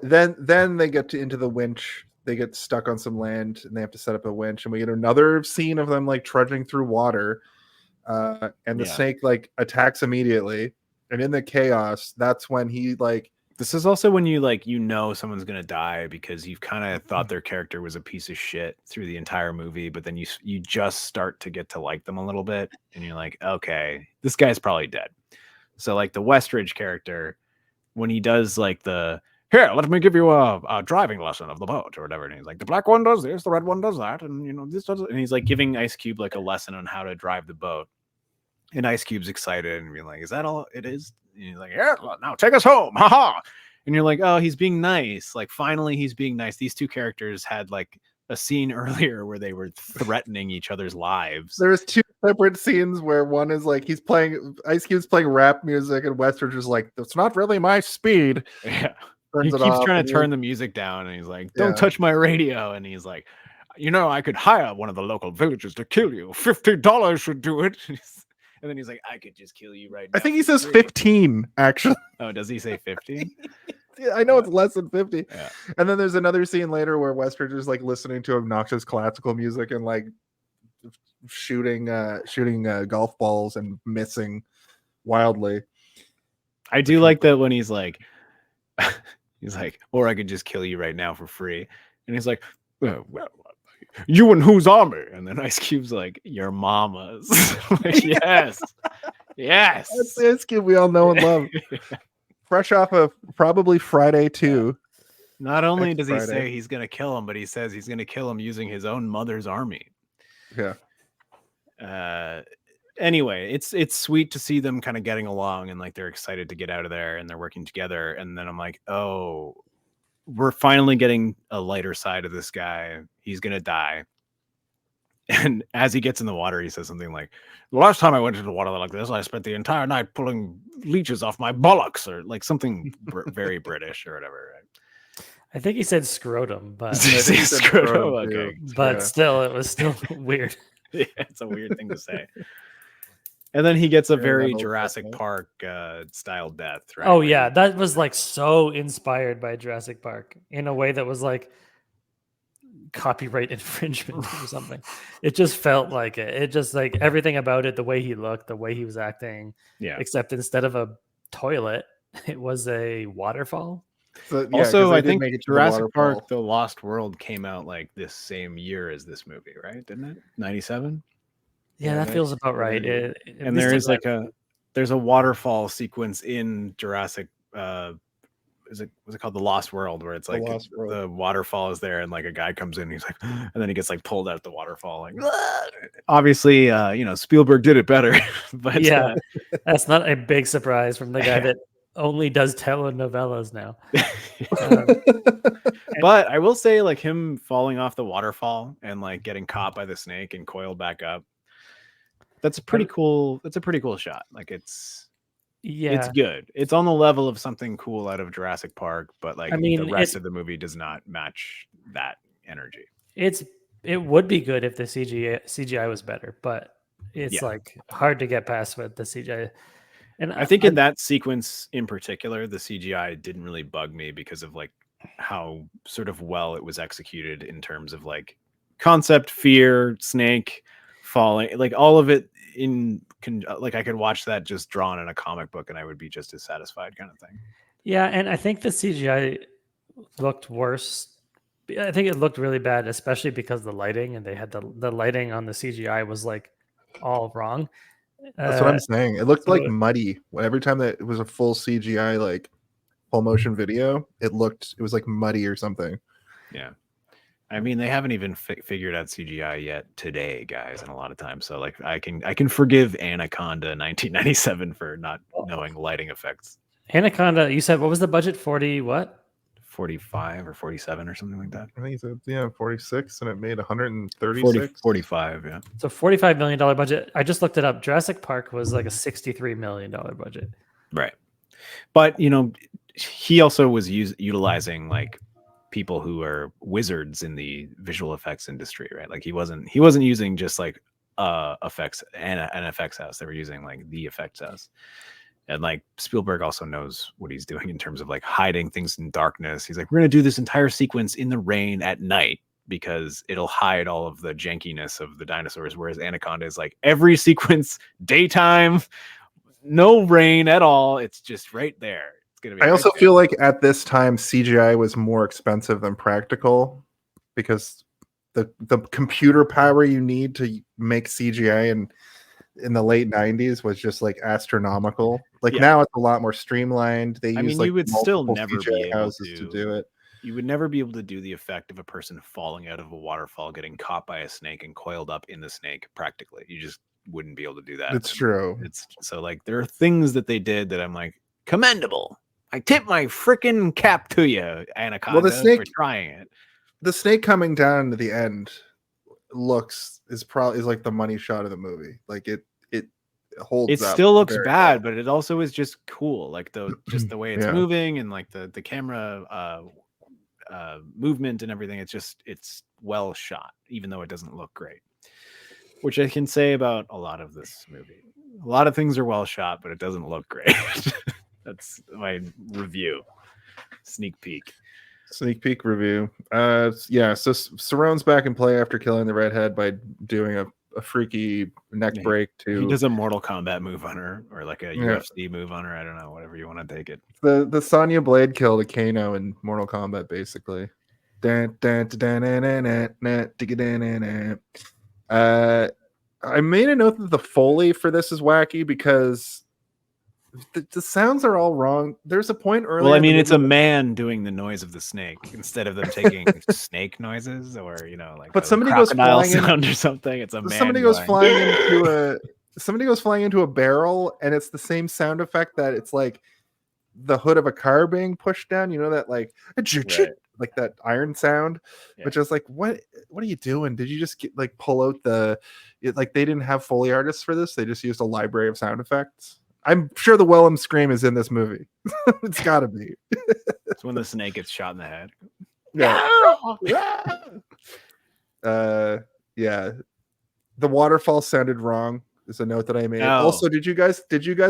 then they get into the winch. They get stuck on some land and they have to set up a winch, and we get another scene of them like trudging through water, and the snake like attacks immediately. And in the chaos, that's when he like, this is also when you like, someone's gonna die because you've kind of thought their character was a piece of shit through the entire movie, but then you just start to get to like them a little bit, and you're like, okay, this guy's probably dead. So like the Westridge character, when he does like here, let me give you a driving lesson of the boat or whatever. And he's like, the black one does this, the red one does that. And, this does it. And he's like giving Ice Cube like a lesson on how to drive the boat. And Ice Cube's excited and being like, is that all it is? And he's like, yeah, well, now take us home. Ha. And you're like, oh, he's being nice. Like, finally, he's being nice. These 2 characters had like a scene earlier where they were threatening each other's lives. There's 2 separate scenes where one is like, Ice Cube's playing rap music and Westridge is like, that's not really my speed. Yeah. He keeps trying to turn the music down and he's like, don't touch my radio. And he's like, I could hire one of the local villagers to kill you. $50 should do it. And then he's like, I could just kill you right now. I think he says 15, actually. Oh, does he say 15? Yeah, I know it's less than 50. Yeah. And then there's another scene later where Westridge is like listening to obnoxious classical music and like shooting golf balls and missing wildly. I do like that when he's like, or I could just kill you right now for free. And he's like, well, you and whose army? And then Ice Cube's like, your mama's. Like, yes. Yes. That's the Ice Cube we all know and love. Fresh off of probably Friday 2. Not only Next does he Friday. say he's going to kill him, but he says he's going to kill him using his own mother's army. Yeah. Anyway, it's sweet to see them kind of getting along and like they're excited to get out of there and they're working together. And then I'm like, oh, we're finally getting a lighter side of this guy. He's gonna die. And as he gets in the water, he says something like, the last time I went into the water like this, I spent the entire night pulling leeches off my bollocks, or like something very British or whatever. Right? I think he said scrotum, but Scrotum, okay. But still, it was still weird. Yeah, it's a weird thing to say. And then he gets a very Little Jurassic second. Park style death, right? Oh Like, yeah, that was like so inspired by Jurassic Park in a way that was like copyright infringement or something. It just felt like it. It just like everything about it, the way he looked, the way he was acting. yeah. Except instead of a toilet, it was a waterfall. So, yeah, 'cause Also, they I did think make it to the Jurassic waterfall. Park: The Lost World came out like this same year as this movie, right? Didn't it? 97. Yeah, that feels about right. And there's like there's a waterfall sequence in Jurassic. Was it called The Lost World, where it's like Lost World. the waterfall is there and like a guy comes in, and he's like, and then he gets like pulled out the waterfall. Like, obviously, Spielberg did it better, but yeah, that's not a big surprise from the guy that only does telenovelas now. But I will say, like, him falling off the waterfall and like getting caught by the snake and coiled back up. That's a pretty cool. That's a pretty cool shot. Like, it's good. It's on the level of something cool out of Jurassic Park, but like, the rest of the movie does not match that energy. It would be good if the CGI was better, but it's like hard to get past with the CGI. And I think in that sequence in particular, the CGI didn't really bug me because of like how sort of well it was executed in terms of like concept, fear, snake falling, like all of it like I could watch that just drawn in a comic book and I would be just as satisfied, kind of thing. Yeah, and I think the CGI looked worse. I think it looked really bad, especially because of the lighting, and they had the lighting on the CGI was like all wrong. That's what I'm saying. It looked like muddy. Every time that it was a full CGI, like full motion video, it was like muddy or something. Yeah. I mean, they haven't even figured out CGI yet today, guys, and a lot of times. So like I can forgive Anaconda 1997 for not knowing lighting effects. Anaconda, you said what was the budget? 40 what? 45 or 47 or something like that. I think it's 46 and it made 136. 45, yeah. So $45 million budget. I just looked it up. Jurassic Park was like a $63 million budget. Right. But, he also was utilizing like people who are wizards in the visual effects industry, right? Like he wasn't using just like effects and an effects house. They were using like the effects house. And like Spielberg also knows what he's doing in terms of like hiding things in darkness. He's like, we're going to do this entire sequence in the rain at night because it'll hide all of the jankiness of the dinosaurs. Whereas Anaconda is like every sequence daytime, no rain at all. It's just right there. It's going to be. I also feel like at this time CGI was more expensive than practical because the computer power you need to make CGI and in the late 90s was just like astronomical. Like now it's a lot more streamlined. They use like you would still never CGI be able houses to do it. You would never be able to do the effect of a person falling out of a waterfall, getting caught by a snake and coiled up in the snake practically. You just wouldn't be able to do that. It's true. It's so like there are things that they did that I'm like, commendable. I tip my freaking cap to you, Anaconda, for trying it. The snake coming down to the end is like the money shot of the movie. Like it holds. It still looks bad, but it also is just cool. Like just the way it's moving and like the camera movement and everything. It's well shot, even though it doesn't look great. Which I can say about a lot of this movie. A lot of things are well shot, but it doesn't look great. That's my review. Sneak peek review. So Sarone's back in play after killing the redhead by doing a freaky neck Yeah, break He to does a Mortal Kombat move on her, or like a Yeah. UFC move on her. I don't know, whatever you want to take it. the Sonya Blade kill to Kano in Mortal Kombat, basically. I made a note that the Foley for this is wacky because the sounds are all wrong. There's a point earlier. Well, I in the mean, it's a movie- man doing the noise of the snake instead of them taking snake noises, or like But a somebody goes crocodile flying in- sound or something. It's a man. somebody goes going. flying into a somebody goes flying into a barrel, and it's the same sound effect that it's like the hood of a car being pushed down. You know that like like that iron sound, which is like, what are you doing? Did you just like pull out like they didn't have Foley artists for this? They just used a library of sound effects. I'm sure the Willem scream is in this movie. It's got to be. It's when the snake gets shot in the head. Yeah. Yeah. The waterfall sounded wrong. Is a note that I made. Oh. Also, did you guys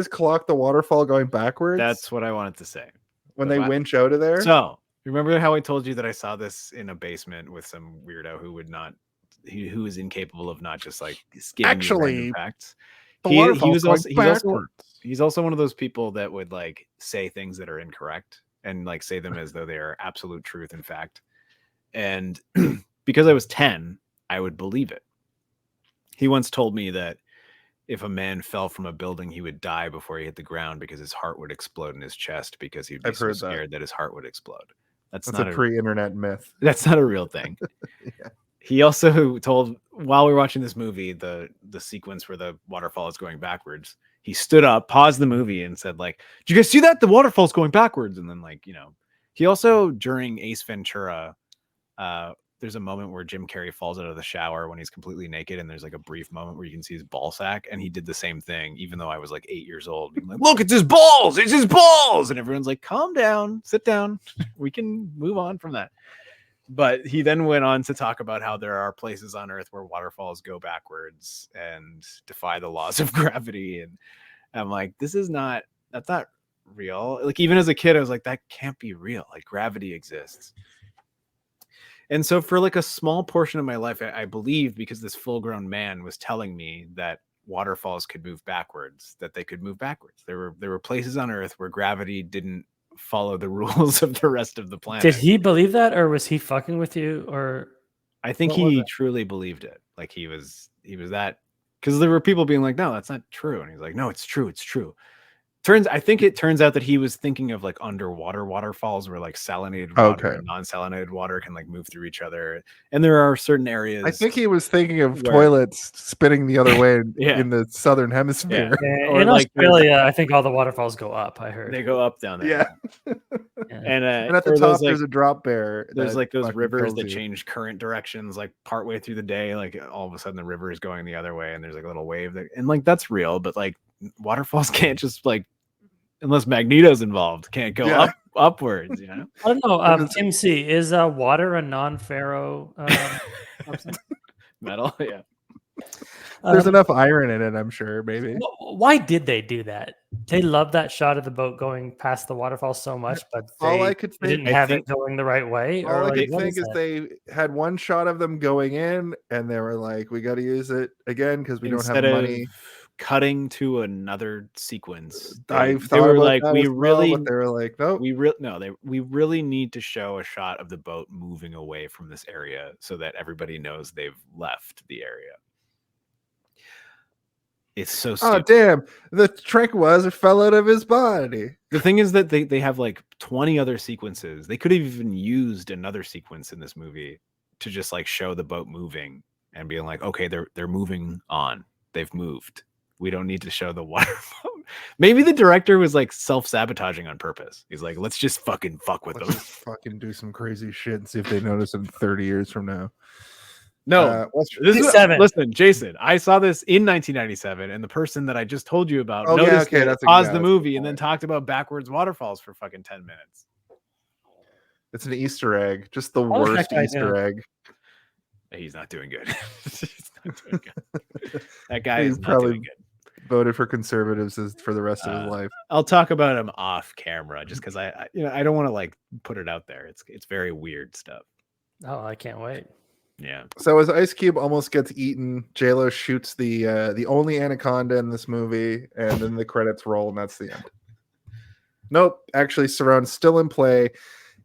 clock the waterfall going backwards? That's what I wanted to say. when they winch out of there. So remember how I told you that I saw this in a basement with some weirdo who is incapable of not just like giving Actually, you random facts. He's also one of those people that would like say things that are incorrect and like say them as though they are absolute truth and fact. And because I was 10, I would believe it. He once told me that if a man fell from a building, he would die before he hit the ground because his heart would explode in his chest because he'd be so scared that his heart would explode. That's not a pre-internet myth. That's not a real thing. Yeah. He also told, while we were watching this movie, the sequence where the waterfall is going backwards, he stood up, paused the movie, and said, like, "Did you guys see that? The waterfall's going backwards." And then, like, he also, during Ace Ventura, there's a moment where Jim Carrey falls out of the shower when he's completely naked, and there's like a brief moment where you can see his ball sack, and he did the same thing, even though I was like 8 years old. Being like, "Look, it's his balls! It's his balls!" And everyone's like, "Calm down, sit down. We can move on from that." But he then went on to talk about how there are places on Earth where waterfalls go backwards and defy the laws of gravity. And I'm like, that's not real. Like, even as a kid, I was like, that can't be real. Like, gravity exists. And so for like a small portion of my life, I believed, because this full-grown man was telling me that waterfalls could move backwards, that they could move backwards. There were places on Earth where gravity didn't follow the rules of the rest of the planet. Did he believe that, or was he fucking with you? Or I think he truly believed it. Like he was that, because there were people being like, "No, that's not true," and he's like, "No, it's true. It's true." I think it turns out that he was thinking of like underwater waterfalls where like salinated water and non-salinated water can like move through each other. And there are certain areas. I think he was thinking of toilets spinning the other way in the southern hemisphere. Yeah. Or in like Australia, I think all the waterfalls go up. I heard they go up down there. Yeah. And at the top, there's a drop bear. There's like those rivers that change current directions, like partway through the day. Like all of a sudden, the river is going the other way, and there's like a little wave and like that's real. But like waterfalls can't just like, unless Magneto's involved, can't go upwards, I don't know. Tim C, is water a non-ferro metal? Yeah. There's enough iron in it, I'm sure. Maybe. Why did they do that? They love that shot of the boat going past the waterfall so much, but they didn't have it going the right way. All I could think is they had one shot of them going in, and they were like, "We got to use it again because we don't have money." Cutting to another sequence, they were like, "We really need to show a shot of the boat moving away from this area so that everybody knows they've left the area." It's so stupid. Oh damn! The tranquilizer fell out of his body. The thing is that they have like 20 other sequences. They could have even used another sequence in this movie to just like show the boat moving and being like, okay, they're moving on. They've moved. We don't need to show the waterfall. Maybe the director was like self-sabotaging on purpose. He's like, let's just fucking fuck with them. Just fucking do some crazy shit and see if they notice in 30 years from now. No, listen, Jason, I saw this in 1997, and the person that I just told you about paused the movie and then talked about backwards waterfalls for fucking 10 minutes. It's an Easter egg, just the worst Easter egg. He's not doing good. He's not doing good. That guy is not doing good. Voted for conservatives for the rest of his life. I'll talk about him off camera, just because I don't want to like put it out there. It's very weird stuff. Oh, I can't wait. Yeah. So as Ice Cube almost gets eaten, J-Lo shoots the only anaconda in this movie, and then the credits roll, and that's the end. Nope, actually, Cerrone's still in play,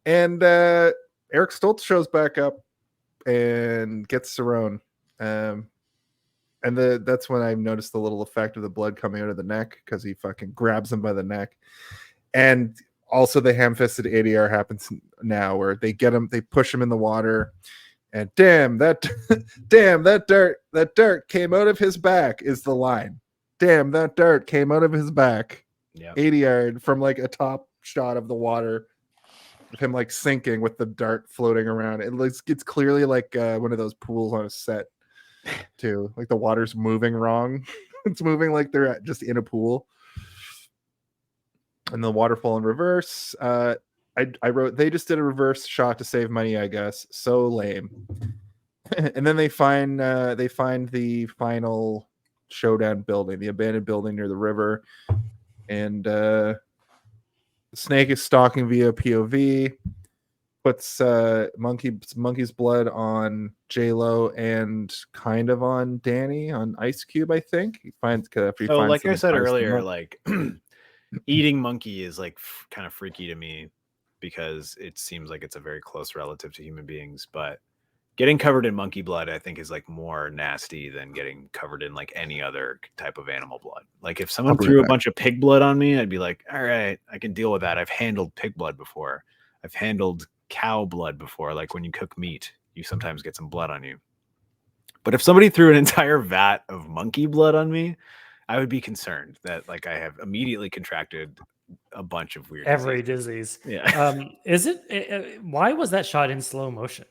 and Eric Stoltz shows back up and gets Cerrone. And that's when I noticed the little effect of the blood coming out of the neck, because he fucking grabs him by the neck. And also the ham-fisted ADR happens now, where they get him, they push him in the water, and damn that dirt came out of his back is the line. Damn, that dirt came out of his back. Yeah. ADR from like a top shot of the water, of him like sinking with the dart floating around. It's clearly like one of those pools on a set too. Like the water's moving wrong. It's moving like they're just in a pool. And the waterfall in reverse. I wrote, they just did a reverse shot to save money, I guess. So lame. And then they find the final showdown building, the abandoned building near the river. And the snake is stalking via POV, puts monkey's blood on J-Lo and kind of on Danny, on Ice Cube, I think. He finds, so like I said earlier, like eating monkey is like kind of freaky to me, because it seems like it's a very close relative to human beings, but getting covered in monkey blood, I think, is like more nasty than getting covered in like any other type of animal blood. Like if someone threw a bunch of pig blood on me, I'd be like, all right, I can deal with that. I've handled pig blood before. I've handled cow blood before. Like when you cook meat, you sometimes get some blood on you. But if somebody threw an entire vat of monkey blood on me, I would be concerned that like I have immediately contracted a bunch of weird every disease. Yeah. Is it? Why was that shot in slow motion?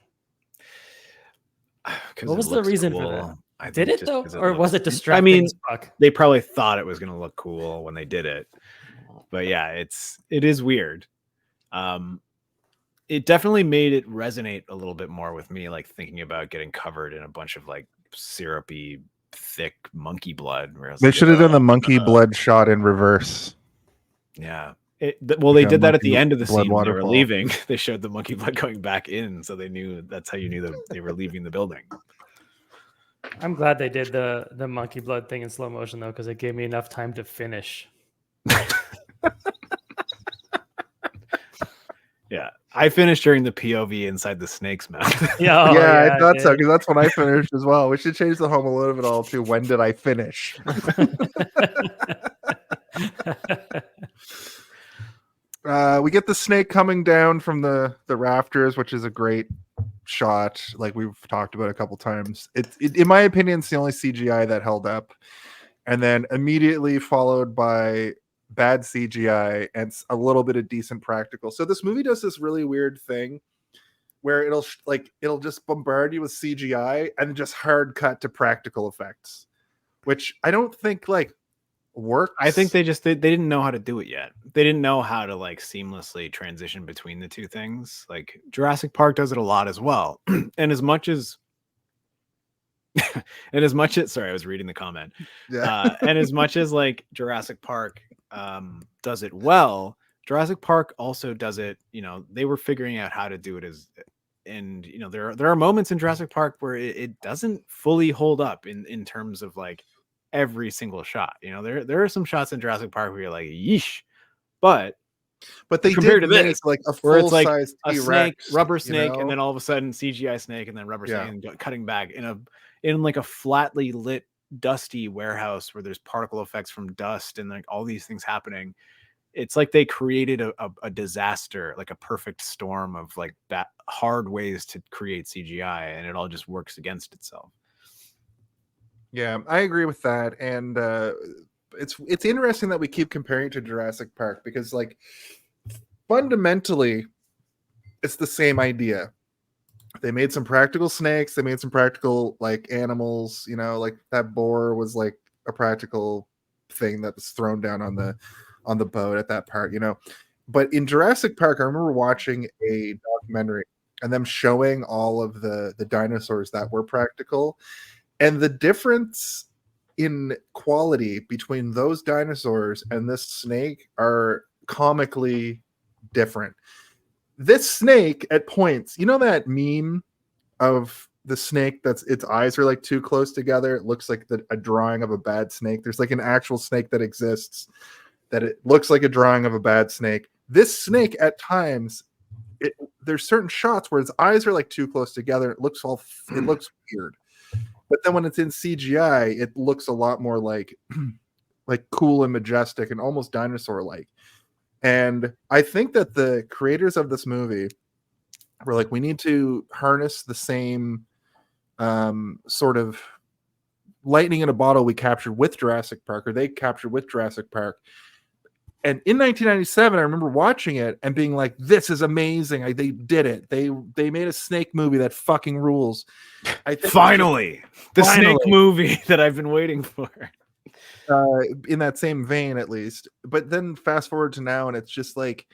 What was the reason for that? Did it though, or was it distracting? I mean, as fuck? They probably thought it was going to look cool when they did it, but yeah, it is weird. It definitely made it resonate a little bit more with me, like thinking about getting covered in a bunch of like syrupy, thick monkey blood. They should have done the monkey blood shot in reverse. Yeah. Well, they did that at the end of the scene when they were leaving. They showed the monkey blood going back in, so they knew, that's how you knew that they were leaving the building. I'm glad they did the monkey blood thing in slow motion though, because it gave me enough time to finish. Yeah, I finished during the POV inside the snake's mouth. Yeah, I thought so, because that's when I finished as well. We should change the home a little bit all to when did I finish? We get the snake coming down from the rafters, which is a great shot, like we've talked about a couple times. It in my opinion, it's the only CGI that held up, and then immediately followed by bad CGI and a little bit of decent practical. So this movie does this really weird thing where it'll just bombard you with CGI and just hard cut to practical effects, which I don't think like works. I think they didn't know how to do it yet. They didn't know how to like seamlessly transition between the two things. Like Jurassic Park does it a lot as well. And as much as sorry, I was reading the comment. Yeah. And as much as like Jurassic Park does it well, Jurassic Park also does it, they were figuring out how to do it there are moments in Jurassic Park where it doesn't fully hold up in terms of like every single shot. There are some shots in Jurassic Park where you're like, yeesh, but they compared did to this, like a where it's like full-size a T-Rex, snake, rubber snake, and then all of a sudden CGI snake, and then rubber snake, and cutting back in like a flatly lit, dusty warehouse where there's particle effects from dust and like all these things happening. It's like they created a disaster, like a perfect storm of like hard ways to create CGI, and it all just works against itself. Yeah, I agree with that, and it's interesting that we keep comparing it to Jurassic Park, because like fundamentally it's the same idea. They made some practical snakes, they made some practical like animals, like that boar was like a practical thing that was thrown down on the boat at that part, But in Jurassic Park, I remember watching a documentary and them showing all of the dinosaurs that were practical. And the difference in quality between those dinosaurs and this snake are comically different. This snake at points, that meme of the snake that's its eyes are like too close together. It looks like a drawing of a bad snake. There's like an actual snake that exists that it looks like a drawing of a bad snake. This snake at times, there's certain shots where its eyes are like too close together. It looks weird. But then when it's in CGI, it looks a lot more like cool and majestic and almost dinosaur-like. And I think that the creators of this movie were like, we need to harness the same sort of lightning in a bottle we captured with Jurassic Park, or they captured with Jurassic Park. And in 1997, I remember watching it and being like, this is amazing. They did it. They made a snake movie that fucking rules. I think Finally, snake movie that I've been waiting for. In that same vein, at least. But then fast forward to now, and it's just like,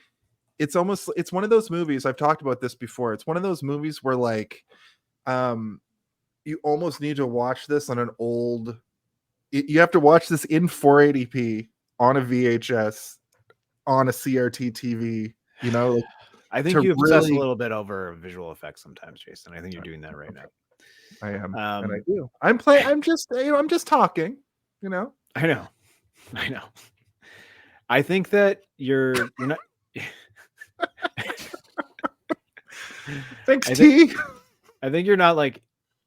it's one of those movies. I've talked about this before. It's one of those movies where like, you almost need to watch this on an old. You have to watch this in 480p on a VHS on a CRT TV. You know, like, I think you obsess a little bit over visual effects sometimes, Jason. I think you're doing that right now. I am, and I do. I'm just talking. You know. I know. I think that you're not. Thanks, T. I think you're not like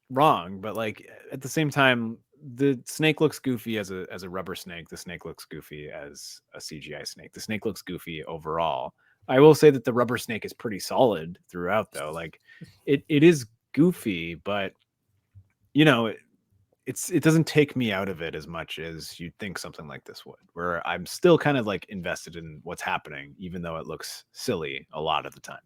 wrong, but like at the same time, the snake looks goofy as a rubber snake. The snake looks goofy as a CGI snake. The snake looks goofy overall. I will say that the rubber snake is pretty solid throughout, though. Like it is goofy, but you know, it doesn't take me out of it as much as you'd think something like this would, where I'm still kind of like invested in what's happening, even though it looks silly a lot of the time.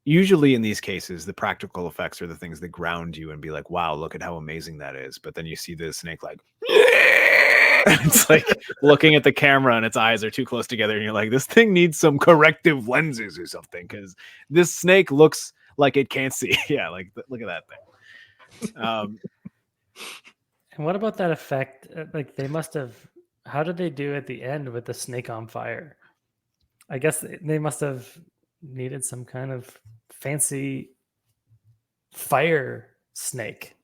Usually in these cases, the practical effects are the things that ground you and be like, wow, look at how amazing that is. But then you see the snake like, it's like looking at the camera and its eyes are too close together. And you're like, this thing needs some corrective lenses or something, because this snake looks like it can't see. Yeah, like look at that thing. And what about that effect? Like they must have, how did they do at the end with the snake on fire? I guess they must have needed some kind of fancy fire snake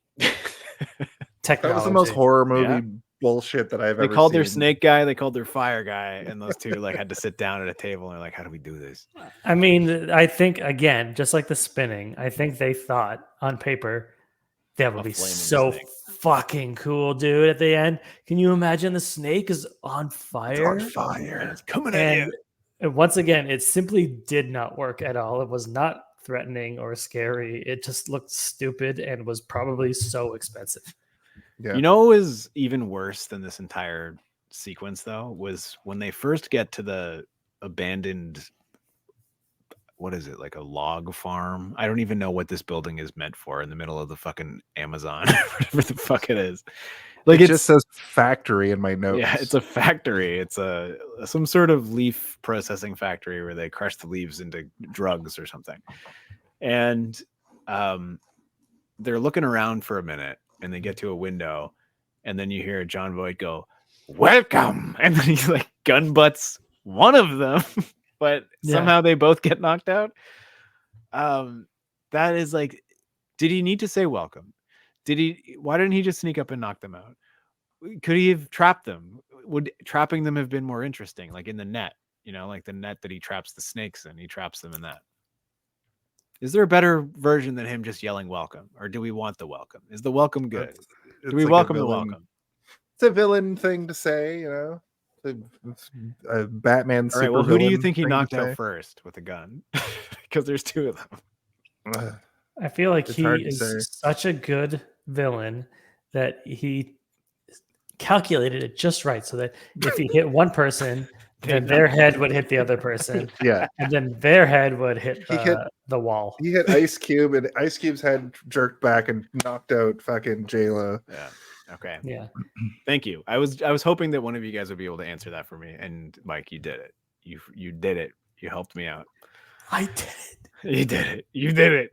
technology. That was the most horror movie bullshit that I've ever seen. They called their snake guy, they called their fire guy, and those two like had to sit down at a table and they're like, how do we do this? I mean, I think again, just like the spinning, I think they thought on paper that would be so fucking cool, dude. At the end, can you imagine the snake is on fire? It's on fire. It's coming at you. And once again, it simply did not work at all. It was not threatening or scary. It just looked stupid and was probably so expensive. Yeah. You know what was even worse than this entire sequence, though, was when they first get to the abandoned, what is it, like a log farm? I don't even know what this building is meant for in the middle of the fucking Amazon, whatever the fuck it is. Like it just says factory in my notes. Yeah, it's a factory. It's some sort of leaf processing factory where they crush the leaves into drugs or something. And they're looking around for a minute and they get to a window and then you hear John Voight go, "Welcome!" And then he like gun butts one of them, but somehow they both get knocked out. That is like, did he need to say welcome? Why didn't he just sneak up and knock them out? Could he have trapped them? Would trapping them have been more interesting? Like in the net, you know, like the net that he traps the snakes in, he traps them in that. Is there a better version than him just yelling welcome? Or do we want the welcome? Is the welcome good? Do we like welcome the welcome? It's a villain thing to say, you know, a Batman. All right, well, who do you think he knocked out first with a gun? Because there's two of them. I feel like he is such a good villain that he calculated it just right so that if he hit one person, then their head would hit the other person. Yeah. And then their head would hit the wall. He hit Ice Cube and Ice Cube's head jerked back and knocked out fucking J-Lo. Yeah. Okay. Yeah. Thank you. I was hoping that one of you guys would be able to answer that for me. And Mike, you did it. You did it. You helped me out. I did it. You did it. You did it.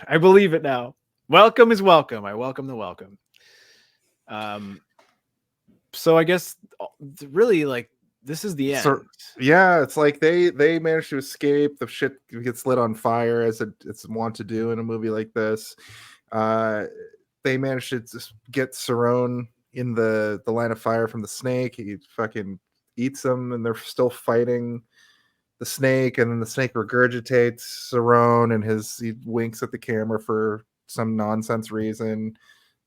I believe it now. Welcome is welcome. I welcome the welcome. So I guess really like this is the end. So, yeah, it's like they manage to escape. The shit gets lit on fire as it's wont to do in a movie like this. They manage to just get Cerrone in the line of fire from the snake. He fucking eats them, and they're still fighting the snake. And then the snake regurgitates Cerrone, and he winks at the camera for some nonsense reason.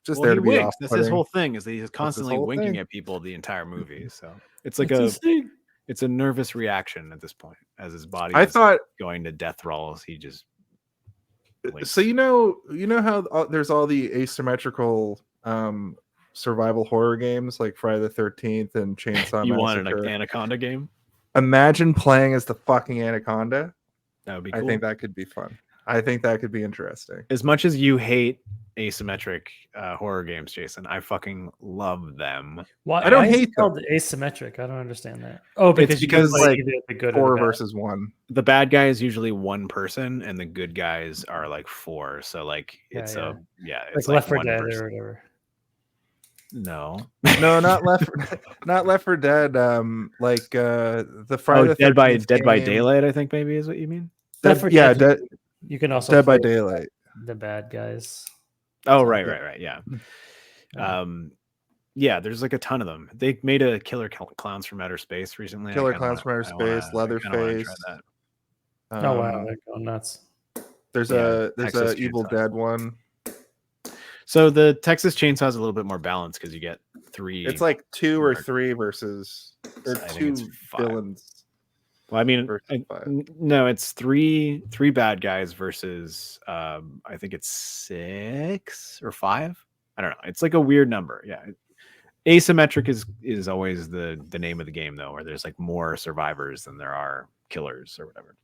Just there to be off. That's his whole thing, is that he's constantly winking at people the entire movie. So it's like it's a nervous reaction at this point as his body is going to death rolls. He just winks. So you know how there's all the asymmetrical survival horror games like Friday the 13th and Chainsaw You Massacre. wanted an Anaconda game? Imagine playing as the fucking Anaconda. That would be cool. I think that could be fun. I think that could be interesting. As much as you hate asymmetric horror games, Jason, I fucking love them. Why? I don't why is hate it called asymmetric. I don't understand that. Oh, because like the good 4 versus 1. The bad guy is usually one person, and the good guys are like 4. So like it's it's like Left 4 Dead or whatever. No, not Left 4 Dead. Like the Friday the 13th Dead by Daylight, I think maybe is what you mean. Dead, you can also Dead by Daylight. The bad guys. Oh, right, yeah. Yeah, there's like a ton of them. They made a Killer Clowns from Outer Space recently. Killer Clowns from Outer Space, Leatherface. Oh wow, they're going nuts. There's a Evil Dead one. So the Texas Chainsaw is a little bit more balanced because you get 3. It's like 2 or 3 versus or 2 villains. Well, I mean, no, it's 3 bad guys versus I think it's 6 or 5. I don't know. It's like a weird number. Yeah. Asymmetric is always the name of the game, though, where there's like more survivors than there are killers or whatever.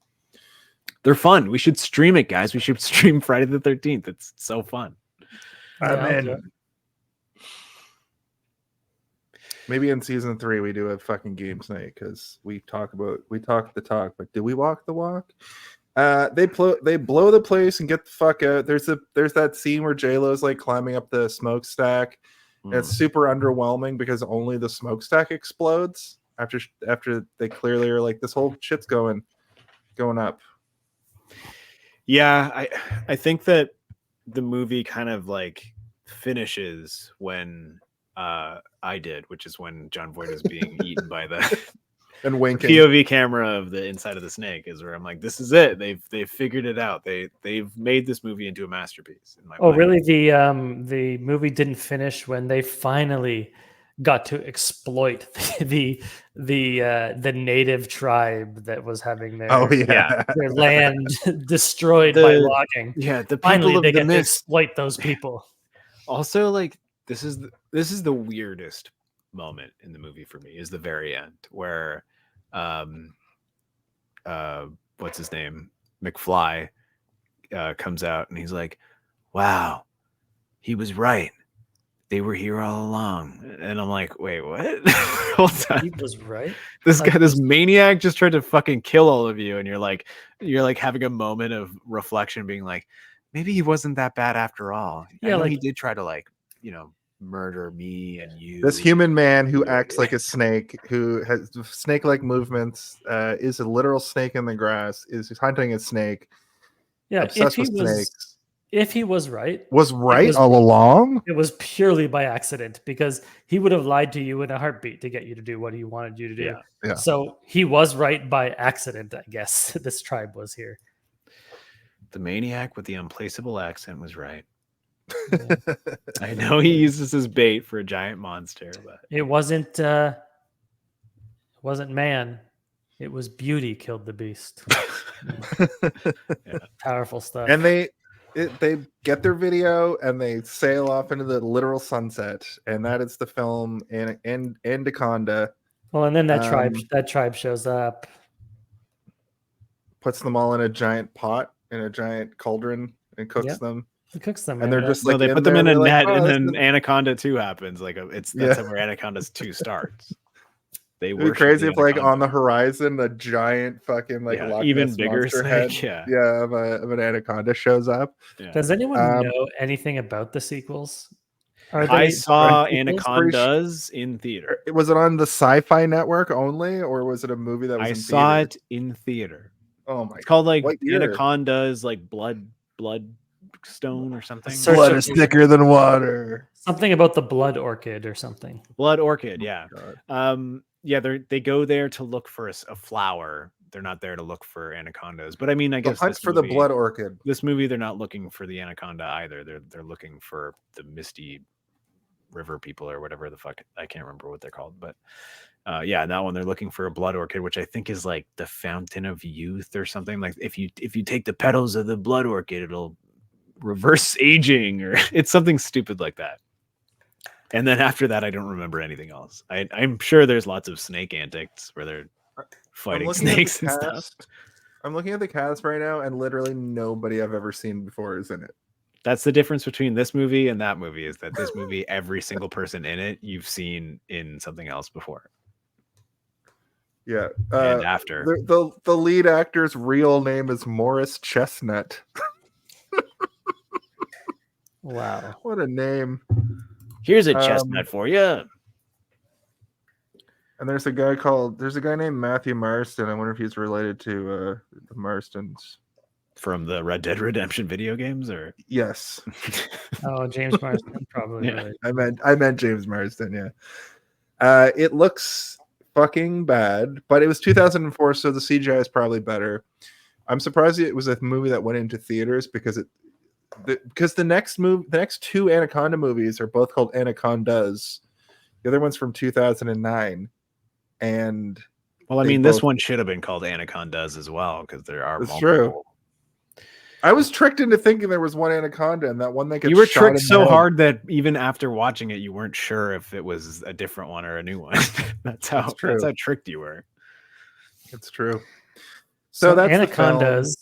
They're fun. We should stream it, guys. We should stream Friday the 13th. It's so fun. I'm in. Maybe in season 3 we do a fucking game snake because we talk the talk, but do we walk the walk? They blow the place and get the fuck out. There's that scene where J-Lo's like climbing up the smokestack. And it's super underwhelming because only the smokestack explodes after they clearly are like, this whole shit's going up. Yeah, I think that the movie kind of like finishes when I did, which is when John Voight is being eaten by the and winking POV camera of the inside of the snake, is where I'm like, this is it. They've figured it out. They've made this movie into a masterpiece. In my mind. Really? The movie didn't finish when they finally got to exploit the native tribe that was having their their land destroyed by logging. Yeah, the finally people they of get the to mist. exploit those people. Also, like this is the weirdest moment in the movie for me, is the very end where what's his name, McFly comes out and he's like, wow, he was right, they were here all along. And I'm like, wait, what? Hold on. He was right. This maniac just tried to fucking kill all of you, and you're like having a moment of reflection, being like, maybe he wasn't that bad after all. Yeah, like he did try to murder me and you. This human man who acts like a snake, who has snake-like movements, is a literal snake in the grass, is hunting a snake. Yeah, obsessed with snakes. If he was right, all along. It was purely by accident, because he would have lied to you in a heartbeat to get you to do what he wanted you to do. Yeah. So he was right by accident, I guess. This tribe was here. The maniac with the unplaceable accent was right. Yeah. I know he uses his bait for a giant monster, but it wasn't man. It was beauty killed the beast. Yeah. Powerful stuff. And they get their video and they sail off into the literal sunset, and that is the film Anaconda. Well, and then that tribe shows up, puts them all in a giant pot, in a giant cauldron, and cooks them. He cooks them, and they're just like, they put them in a net, like, and then Anaconda 2 happens. Like that's where Anaconda 2 starts. It'd be crazy if, like, on the horizon, a giant fucking Loch even Ness bigger snake, head, of an anaconda shows up. Does anyone know anything about the sequels? I saw Pretty Anacondas in theater. Was it on the Sci-Fi Network only, or was it a movie that was I in saw theaters? it in theater. Oh my! It's called like What year? Anacondas, like Bloodstone or something. Search Blood of- is thicker than water. Something about the blood orchid or something. Blood orchid, yeah. God. Yeah, they go there to look for a flower. They're not there to look for anacondas. But I mean, I The guess hunt for the blood orchid. This movie, they're not looking for the anaconda either. They're looking for the misty river people or whatever the fuck. I can't remember what they're called, but yeah, that one they're looking for a blood orchid, which I think is like the fountain of youth or something. Like if you take the petals of the blood orchid, it'll reverse aging, or it's something stupid like that. And then after that, I don't remember anything else. I'm sure there's lots of snake antics where they're fighting snakes and stuff. I'm looking at the cast right now, and literally nobody I've ever seen before is in it. That's the difference between this movie and that movie, is that this movie, every single person in it, you've seen in something else before. Yeah. And after. The lead actor's real name is Morris Chestnut. Wow. What a name. Here's a chestnut for you. And there's a guy named Matthew Marston. I wonder if he's related to the Marstons. From the Red Dead Redemption video games, or yes. Oh, James Marsden, probably. Yeah. Right. I meant James Marsden, yeah. It looks fucking bad, but it was 2004, so the CGI is probably better. I'm surprised it was a movie that went into theaters because the next two Anaconda movies are both called Anacondas. The other one's from 2009, and well, I mean, this one should have been called Anacondas as well, because there are multiple. True. I was tricked into thinking there was one Anaconda, and that one that gets you were shot tricked in so the head. hard that even after watching it, you weren't sure if it was a different one or a new one. That's how tricked you were. It's true. So that's Anacondas.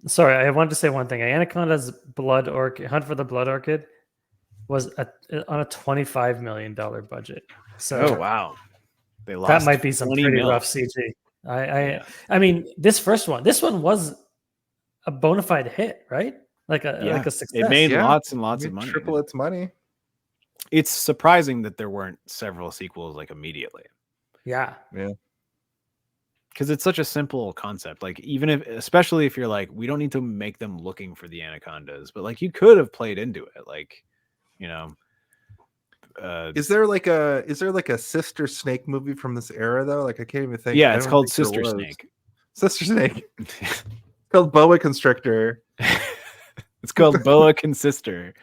Sorry, I wanted to say one thing. Anaconda's blood orchid, Hunt for the Blood Orchid, was on a $25 million budget. So wow, they lost. That might be some pretty mil. rough CG. I mean, this one was a bona fide hit, right? Like a success. It made lots and lots of money. Triple its money. It's surprising that there weren't several sequels like immediately. Yeah. Because it's such a simple concept. Like, especially if you're like, we don't need to make them looking for the anacondas, but like you could have played into it. Like, you know, is there like a Sister Snake movie from this era though? Like I can't even think. Yeah, it's called Sister Snake. Sister Snake. It's called Boa Constrictor. It's called Boa Consister.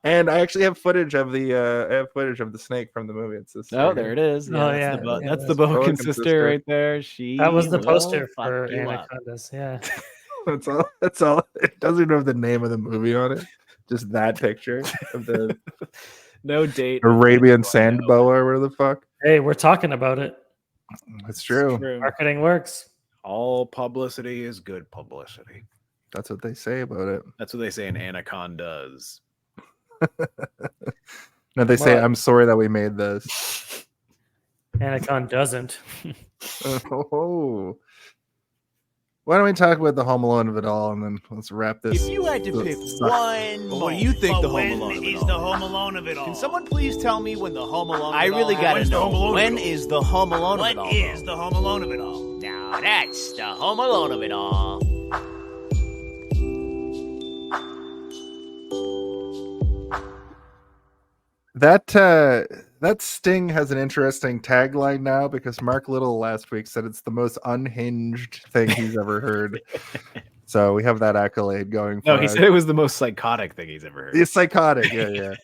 And I actually have footage of the snake from the movie. It's this. There it is. Yeah, that's the Boa Consister right there. That was the poster for Anacondas. Yeah. That's all. It doesn't even have the name of the movie on it. Just that picture of the no date. Arabian sand boa or whatever the fuck. Hey, we're talking about it. It's true. Marketing works. All publicity is good publicity. That's what they say about it. That's what they say in Anacondas. No, they say, I'm sorry that we made this. Anaconda doesn't. Oh. Why don't we talk about the Home Alone of it all, and then let's wrap this. If you had to pick one, what do you think the Home Alone of it is all? the Home Alone of it all? Can someone please tell me when the Home Alone of I it really all gotta happens? know. When is the Home Alone of What it all? is the Home Alone of it all? Now that's the Home Alone of it all. That Sting has an interesting tagline now because Mark Little last week said it's the most unhinged thing he's ever heard. So we have that accolade going for No, he said it was the most psychotic thing he's ever heard. It's psychotic, yeah.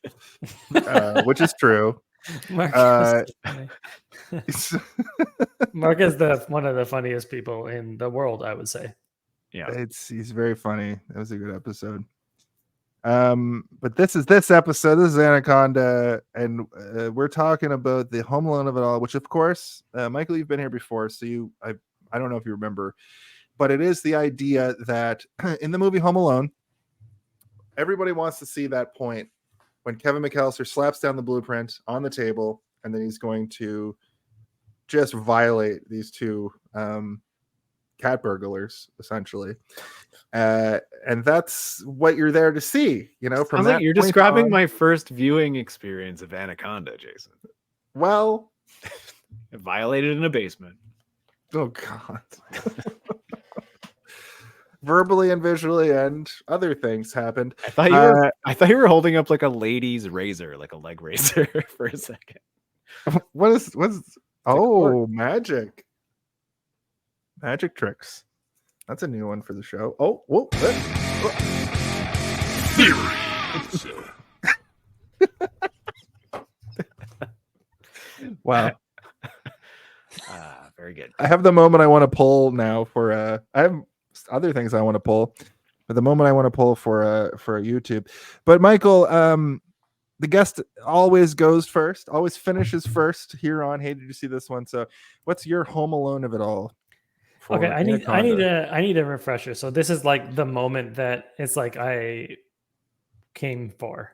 Which is true. Mark is one of the funniest people in the world, I would say. Yeah, he's very funny. That was a good episode. But this episode. This is Anaconda, and we're talking about the Home Alone of it all. Which, of course, Michael, you've been here before, so I don't know if you remember, but it is the idea that in the movie Home Alone, everybody wants to see that point when Kevin McAllister slaps down the blueprint on the table, and then he's going to just violate these two cat burglars, essentially. And that's what you're there to see, you know. From Sounds that like you're point describing on- my first viewing experience of Anaconda, Jason. Well, Violated in a basement. oh god. Verbally and visually, and other things happened. I thought you were holding up like a lady's razor, like a leg razor, for a second. What's magic tricks. That's a new one for the show. Oh, whoa. Wow. Very good. I have the moment I want to pull now for I have other things I want to pull, but the moment I want to pull for a YouTube. But Michael, the guest always goes first, always finishes first here on Hey, did you see this one? So what's your Home Alone of it all? Okay, I need a refresher. So this is like the moment that it's like I came for.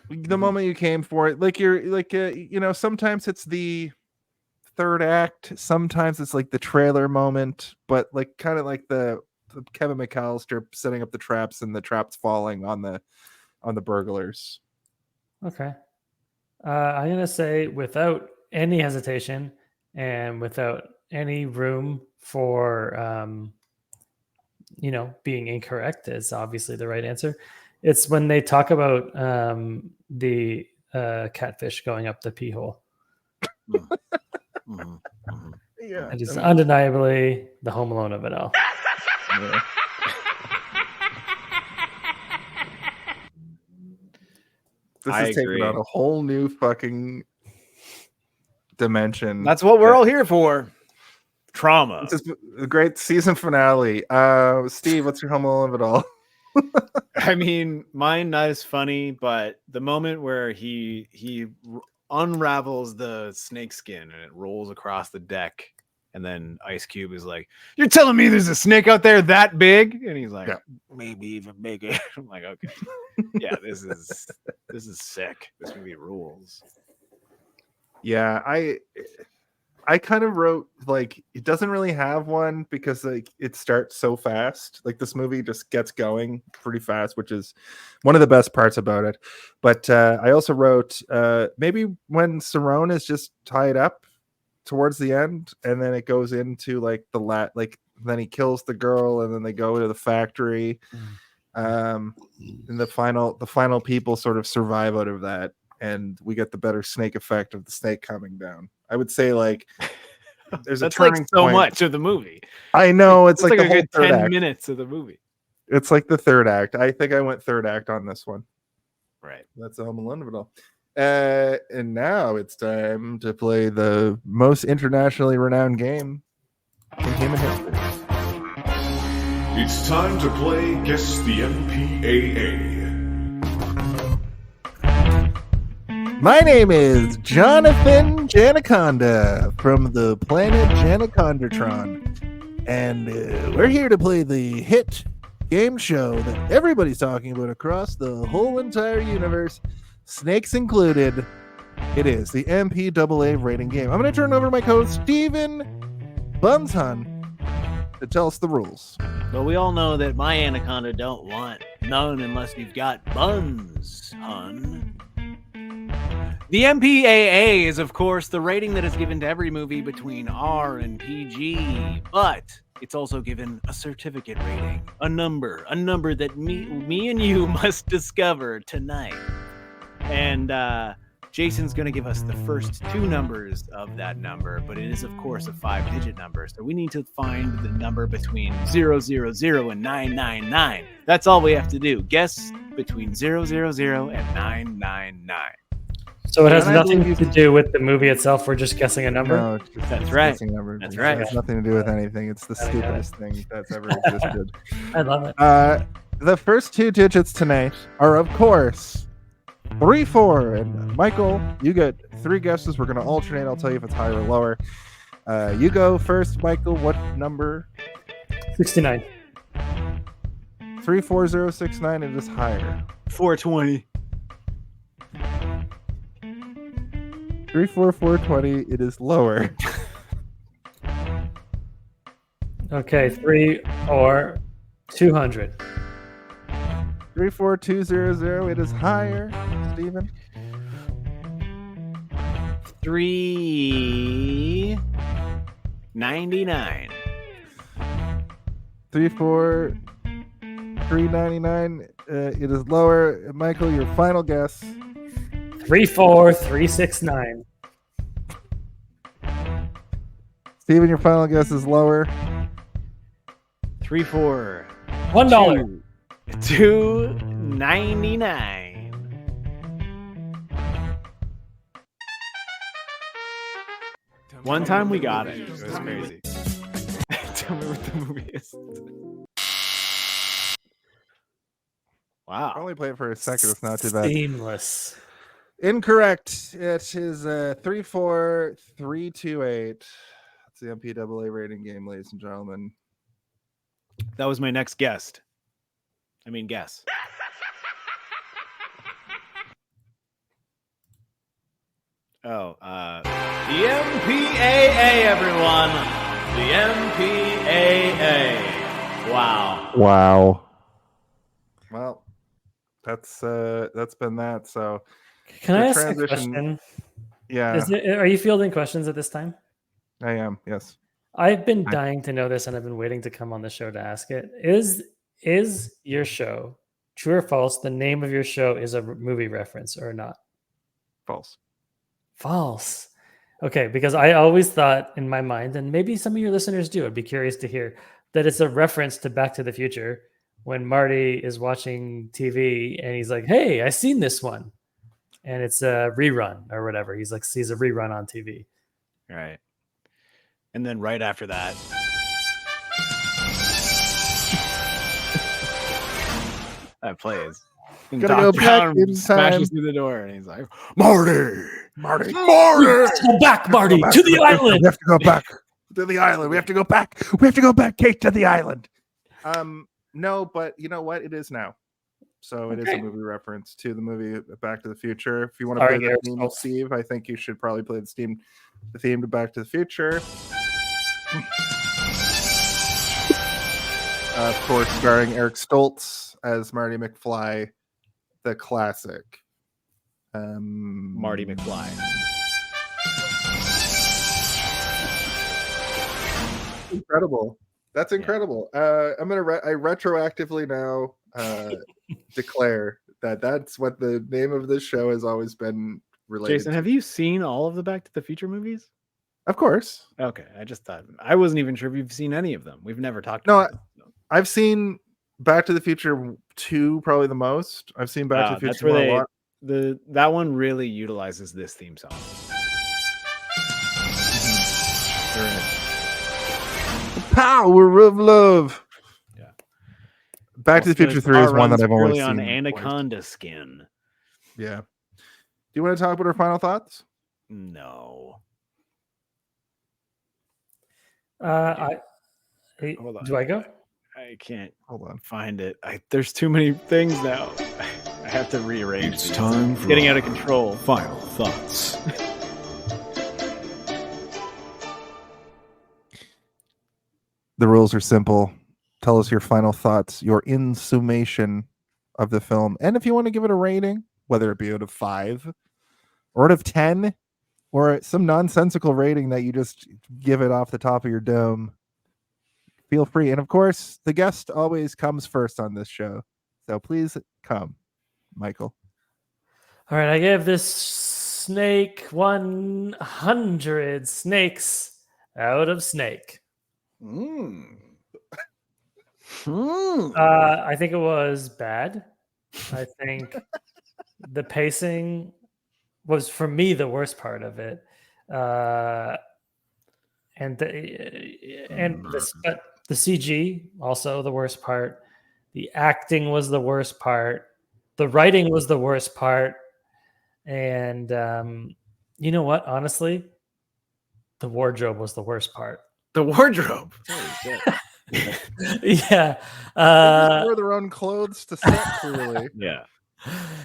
The moment you came for it, like you're like you know, sometimes it's the third act, sometimes it's like the trailer moment, but like kind of like the Kevin McAllister setting up the traps and the traps falling on the burglars. Okay. I'm gonna say without any hesitation and without any room for being incorrect is obviously the right answer. It's when they talk about the catfish going up the pee hole. Yeah, it is undeniably the Home Alone of it all. Yeah. This I is taking agree. on a whole new fucking dimension. That's what we're all here for. Trauma. This is a great season finale. Steve, what's your Home Alone of it all? I mean, mine not as funny, but the moment where he unravels the snake skin and it rolls across the deck, and then Ice Cube is like, "You're telling me there's a snake out there that big?" And he's like, Yeah. "Maybe even bigger." I'm like, "Okay, yeah, this is sick. This movie rules." Yeah, I kind of wrote like it doesn't really have one because like it starts so fast. Like this movie just gets going pretty fast, which is one of the best parts about it. But I also wrote maybe when Cerrone is just tied up towards the end, and then it goes into like like then he kills the girl, and then they go to the factory. And the final people sort of survive out of that, and we get the better snake effect of the snake coming down. I would say like there's That's a turning like so point. much of the movie. I know it's like a the whole good third 10 act. minutes of the movie. It's like the third act. I think I went third act on this one. Right. That's the Home Alone of it all. And now it's time to play the most internationally renowned game in human history. It's time to play Guess the MPAA. My name is Jonathan Janaconda from the planet Janacondatron, and we're here to play the hit game show that everybody's talking about across the whole entire universe, snakes included. It is the MPAA rating game. I'm going to turn over to my co-host Steven Bunshun to tell us the rules. But we all know that my Anaconda don't want none unless you've got buns, hun. The MPAA is, of course, the rating that is given to every movie between R and PG, but it's also given a certificate rating, a number that me and you must discover tonight. And Jason's going to give us the first two numbers of that number, but it is, of course, a 5-digit number. So we need to find the number between 000 and 999. That's all we have to do. Guess between 000 and 999. So it has nothing to do with the movie itself. We're just guessing a number. No, it's just That's right. guessing numbers. That's It right. has nothing to do with anything. It's the stupidest thing that's ever existed. I love it. The first two digits tonight are, of course, 3, 4. And Michael, you get 3 guesses. We're going to alternate. I'll tell you if it's higher or lower. You go first, Michael. What number? 69. 34069. It is higher. 420. 34420. It is lower. Okay, 3 or 200. 34200. It is higher, Steven. 399. 34399. It is lower. Michael, your final guess. 34369. Steven, your final guess is lower. 3 4 $1. 299. One time we got it. It was crazy. Tell me what the movie is. I Wow. only played it for a second. It's not too bad. Seamless. Incorrect. It is 34328. That's the MPAA rating game, ladies and gentlemen. That was my next guess. Oh, the MPAA, everyone. The MPAA. Wow. Wow. Well, that's been that. So Can the I ask transition- a question? yeah, Are you fielding questions at this time? I am. Yes. I've been dying to know this, and I've been waiting to come on the show to ask it. Is your show, true or false, the name of your show is a movie reference or not? False. False. Okay, because I always thought in my mind, and maybe some of your listeners do, I'd be curious to hear, that it's a reference to Back to the Future when Marty is watching TV and he's like, hey, I seen this one. And it's a rerun or whatever. He's like, sees a rerun on TV. Right. And then right after that, that plays. And Gotta go Doc back Brown in smashes time. through the door, and he's like, Marty. Let's go back, Marty, to the island. We have to go back to the island. We have to go back. We have to go back, Kate, to the island. No, but you know what? It is now. So it is a movie reference to the movie Back to the Future. If you want to play the theme, Steve, I think you should probably play the theme to Back to the Future. Of course, starring Eric Stoltz as Marty McFly, the classic. Marty McFly. Incredible. That's incredible. I'm gonna I retroactively now declare that that's what the name of this show has always been related. Jason, to. have you seen all of the Back to the Future movies? Of course. Okay, I just thought I wasn't even sure if you've seen any of them. We've never talked. No, about them. I've seen Back to the Future 2 probably the most. I've seen Back to the That's Future where a lot. that one really utilizes this theme song. The power of love. Yeah. Back to the Future 3 is one that I've only on seen. Anaconda skin. Yeah. Do you want to talk about our final thoughts? No. Hold on. Do I go? I can't Hold on. find it. There's too many things now. I have to rearrange. It's these. time It's for getting out of control. final thoughts. The rules are simple. Tell us your final thoughts, your in summation of the film. And if you want to give it a rating, whether it be out of 5 or out of 10 or some nonsensical rating that you just give it off the top of your dome, feel free. And of course, the guest always comes first on this show. So please come, Michael. All right, I gave this snake 100 snakes out of snake. I think it was bad. I think the pacing was, for me, the worst part of it. But the CG also the worst part. The acting was the worst part. The writing was the worst part. And you know what? Honestly, the wardrobe was the worst part. The wardrobe. Yeah. They wore their own clothes to set, clearly. Yeah.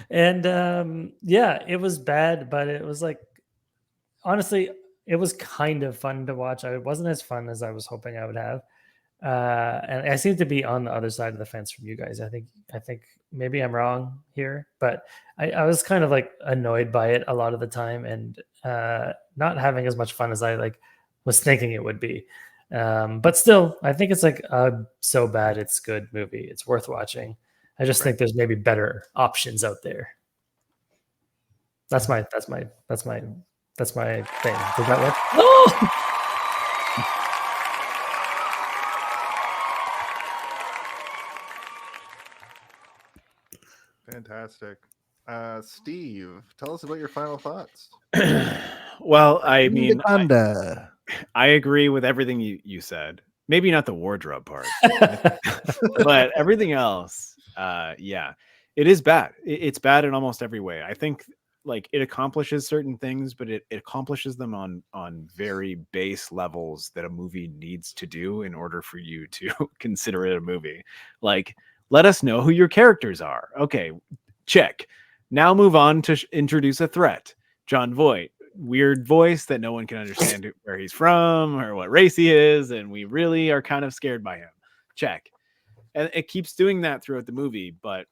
And yeah, it was bad, but it was like, honestly, it was kind of fun to watch. It wasn't as fun as I was hoping I would have. And I seem to be on the other side of the fence from you guys. I think maybe I'm wrong here, but I was kind of like annoyed by it a lot of the time, and not having as much fun as I like was thinking it would be. But still, I think it's like a so bad it's good movie. It's worth watching. I just think there's maybe better options out there. That's my thing. Does that work? Oh! Fantastic. Steve, tell us about your final thoughts. Well, I mean, Anaconda. I agree with everything you said. Maybe not the wardrobe part, but everything else, yeah, it is bad. It's bad in almost every way. I think like it accomplishes certain things, but it accomplishes them on very base levels that a movie needs to do in order for you to consider it a movie. Like, let us know who your characters are. Okay, check. Now move on to introduce a threat. John Voight, weird voice that no one can understand where he's from or what race he is, and we really are kind of scared by him. Check. And it keeps doing that throughout the movie, but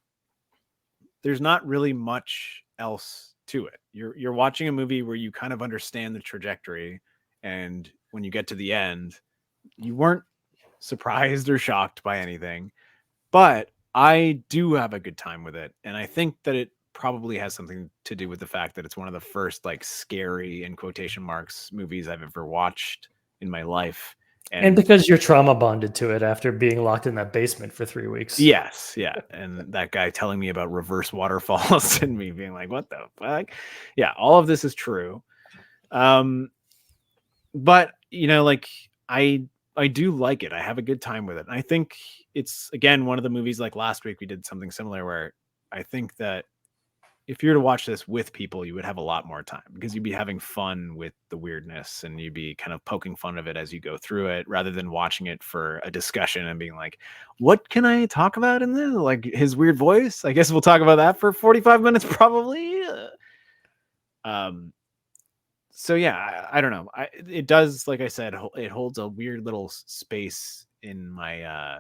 there's not really much else to it. You're watching a movie where you kind of understand the trajectory, and when you get to the end, you weren't surprised or shocked by anything. But I do have a good time with it, and I think that it probably has something to do with the fact that it's one of the first like scary in quotation marks movies I've ever watched in my life. And because you're trauma bonded to it after being locked in that basement for 3 weeks. Yes, yeah. And that guy telling me about reverse waterfalls and me being like, what the fuck? Yeah, all of this is true. But you know, like I do like it. I have a good time with it. And I think it's again one of the movies like last week we did something similar where I think that if you were to watch this with people, you would have a lot more time because you'd be having fun with the weirdness and you'd be kind of poking fun of it as you go through it rather than watching it for a discussion and being like, what can I talk about in this? Like his weird voice. I guess we'll talk about that for 45 minutes probably. So yeah, I don't know. It does, like I said, it holds a weird little space in my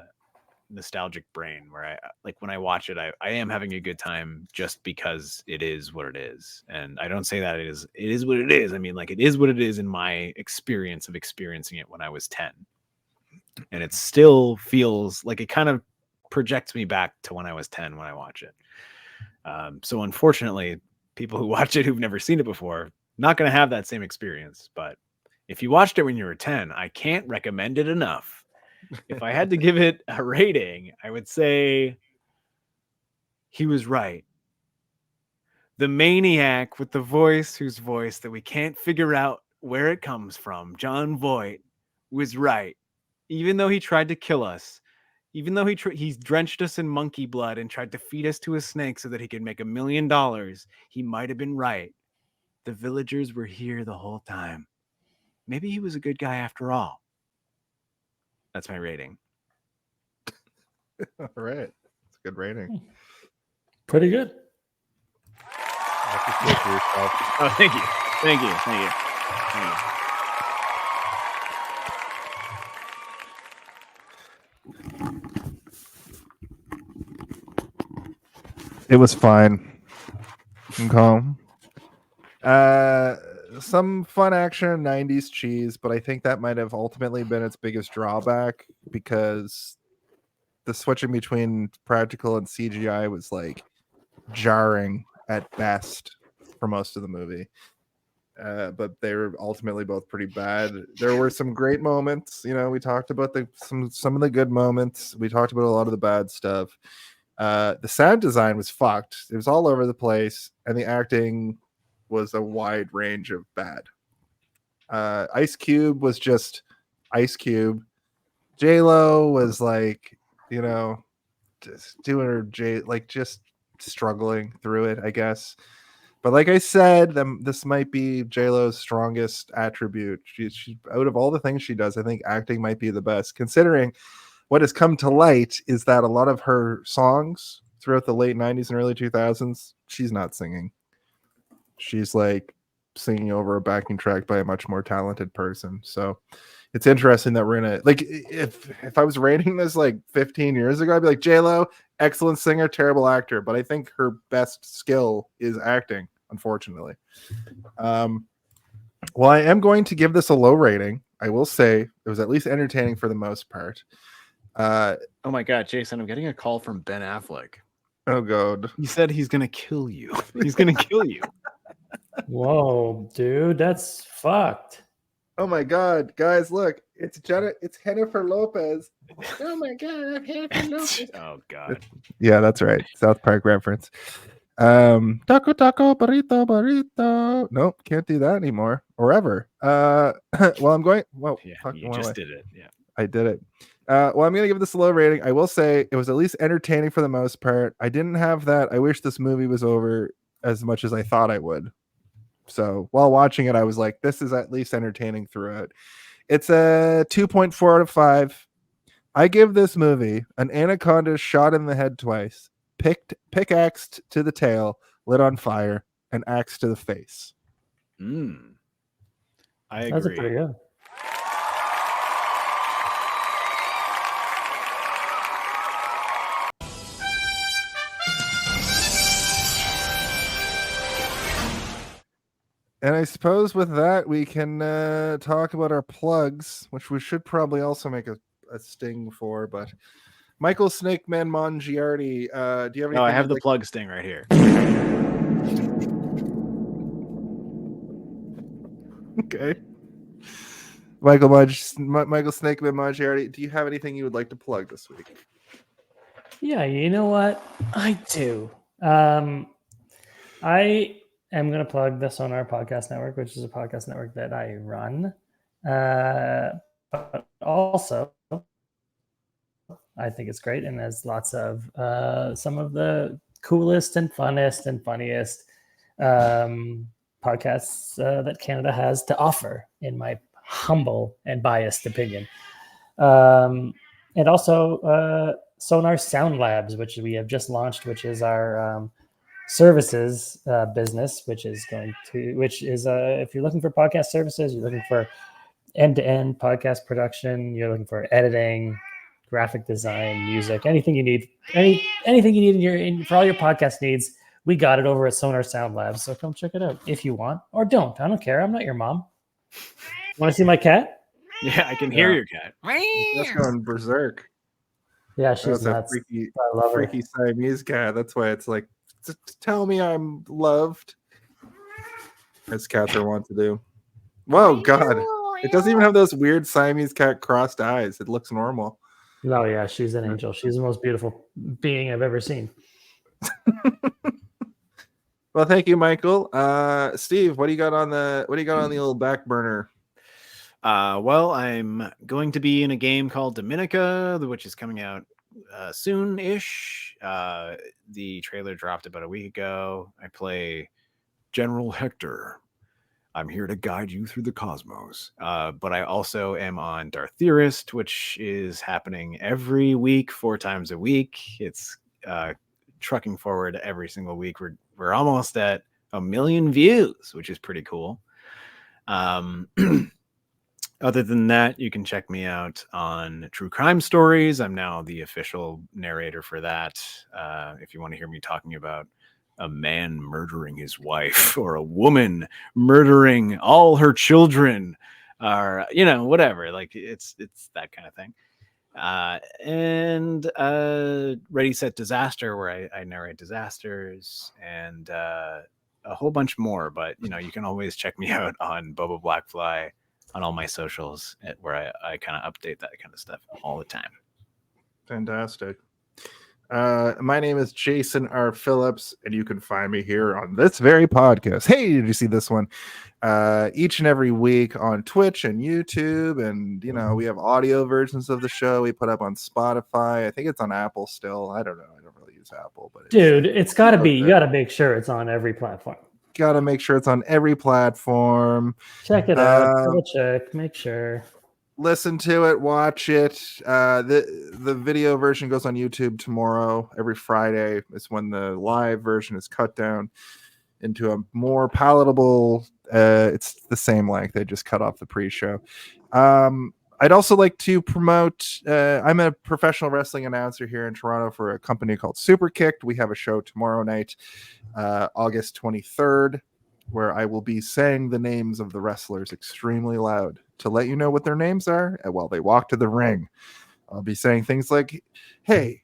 nostalgic brain where I like when I watch it, I am having a good time just because it is what it is. And I don't say that it is what it is. I mean, like it is what it is in my experience of experiencing it when I was 10. And it still feels like it kind of projects me back to when I was 10 when I watch it. So unfortunately, people who watch it who've never seen it before, not going to have that same experience. But if you watched it when you were 10, I can't recommend it enough. If I had to give it a rating, I would say he was right. The maniac with the voice, whose voice that we can't figure out where it comes from, John Voight, was right. Even though he tried to kill us, even though he's drenched us in monkey blood and tried to feed us to a snake so that he could make $1 million, he might have been right. The villagers were here the whole time. Maybe he was a good guy after all. That's my rating. All right. It's a good rating. Pretty good. Oh, thank you. Thank you. Thank you. Thank you. It was fine. And calm. Some fun action, 90s cheese, but I think that might have ultimately been its biggest drawback because the switching between practical and CGI was like jarring at best for most of the movie. But they were ultimately both pretty bad. There were some great moments. You know, we talked about some of the good moments. We talked about a lot of the bad stuff. The sound design was fucked. It was all over the place, and the acting was a wide range of bad. Ice Cube was just Ice Cube. J-Lo was like, you know, just doing her just struggling through it, I guess. But like I said, this might be J-Lo's strongest attribute. She out of all the things she does, I think acting might be the best, considering what has come to light is that a lot of her songs throughout the late 90s and early 2000s, she's not singing. She's like singing over a backing track by a much more talented person. So it's interesting that we're gonna like if I was rating this like 15 years ago, I'd be like J-Lo, excellent singer, terrible actor, but I think her best skill is acting, unfortunately. Well, I am going to give this a low rating. I will say it was at least entertaining for the most part. Oh my God, Jason, I'm getting a call from Ben Affleck. Oh God. He said he's gonna kill you. He's gonna kill you. Whoa, dude, that's fucked. Oh my God, guys, look, it's Jennifer Lopez. Oh my God, Jennifer Lopez. Oh God. Yeah, that's right. South Park reference. Taco burrito. Nope, can't do that anymore or ever. Well, I'm going. Well, Yeah, fuck, you just did it. Yeah. I did it. Well, I'm gonna give this a low rating. I will say it was at least entertaining for the most part. I didn't have that. I wish this movie was over as much as I thought I would. So while watching it, I was like, this is at least entertaining throughout. It's a 2.4 out of 5. I give this movie an anaconda shot in the head twice, pickaxed to the tail, lit on fire, and axe to the face. I agree. That's pretty good. And I suppose with that, we can talk about our plugs, which we should probably also make a sting for. But Michael Snakeman Mongiardi, do you have anything? No, I have the plug sting right here. Okay. Michael Snakeman Mongiardi, do you have anything you would like to plug this week? Yeah, you know what? I do. I am going to plug the Sonar Podcast Network, which is a podcast network that I run. But also, I think it's great and has lots of some of the coolest and funnest and funniest podcasts that Canada has to offer, in my humble and biased opinion. And also Sonar Sound Labs, which we have just launched, which is our services business, which is if you're looking for podcast services, you're looking for end-to-end podcast production, you're looking for editing, graphic design, music, anything you need, anything you need for all your podcast needs, we got it over at Sonar Sound Labs. So come check it out if you want, or don't. I don't care. I'm not your mom. Want to see my cat? Yeah, I can hear your cat. That's going berserk. Yeah, she's nuts. Freaky, I love her. freaky Siamese cat. That's why it's like, tell me I'm loved. As cats are wont to do. Whoa, God. It doesn't even have those weird Siamese cat crossed eyes. It looks normal. No, yeah, she's an angel. She's the most beautiful being I've ever seen. Well, thank you, Michael. Steve, what do you got on the old back burner? Well, I'm going to be in a game called Dominica, which is coming out soon-ish. The trailer dropped about a week ago. I play General Hector. I'm here to guide you through the cosmos. But I also am on Darth Theorist, which is happening every week, 4 times a week. It's trucking forward every single week. We're almost at 1 million views, which is pretty cool. Other than that, you can check me out on True Crime Stories. I'm now the official narrator for that. If you want to hear me talking about a man murdering his wife or a woman murdering all her children, or whatever, like it's that kind of thing. And Ready Set Disaster, where I narrate disasters, and a whole bunch more. But you can always check me out on Boba Blackfly on all my socials, where I kind of update that kind of stuff all the time. Fantastic. My name is Jason R. Phillips, and you can find me here on this very podcast. Hey, did you see this one? Each and every week on Twitch and YouTube, and we have audio versions of the show we put up on Spotify. I think it's on Apple still. I don't know. I don't really use Apple, but it's got to be. You got to make sure it's on every platform. Got to make sure it's on every platform. Check it out. Double check. Make sure. Listen to it, watch it. The video version goes on YouTube tomorrow. Every Friday is when the live version is cut down into a more palatable. It's the same length. They just cut off the pre-show. I'd also like to promote, I'm a professional wrestling announcer here in Toronto for a company called Super Kicked. We have a show tomorrow night, August 23rd, where I will be saying the names of the wrestlers extremely loud to let you know what their names are while they walk to the ring. I'll be saying things like, hey,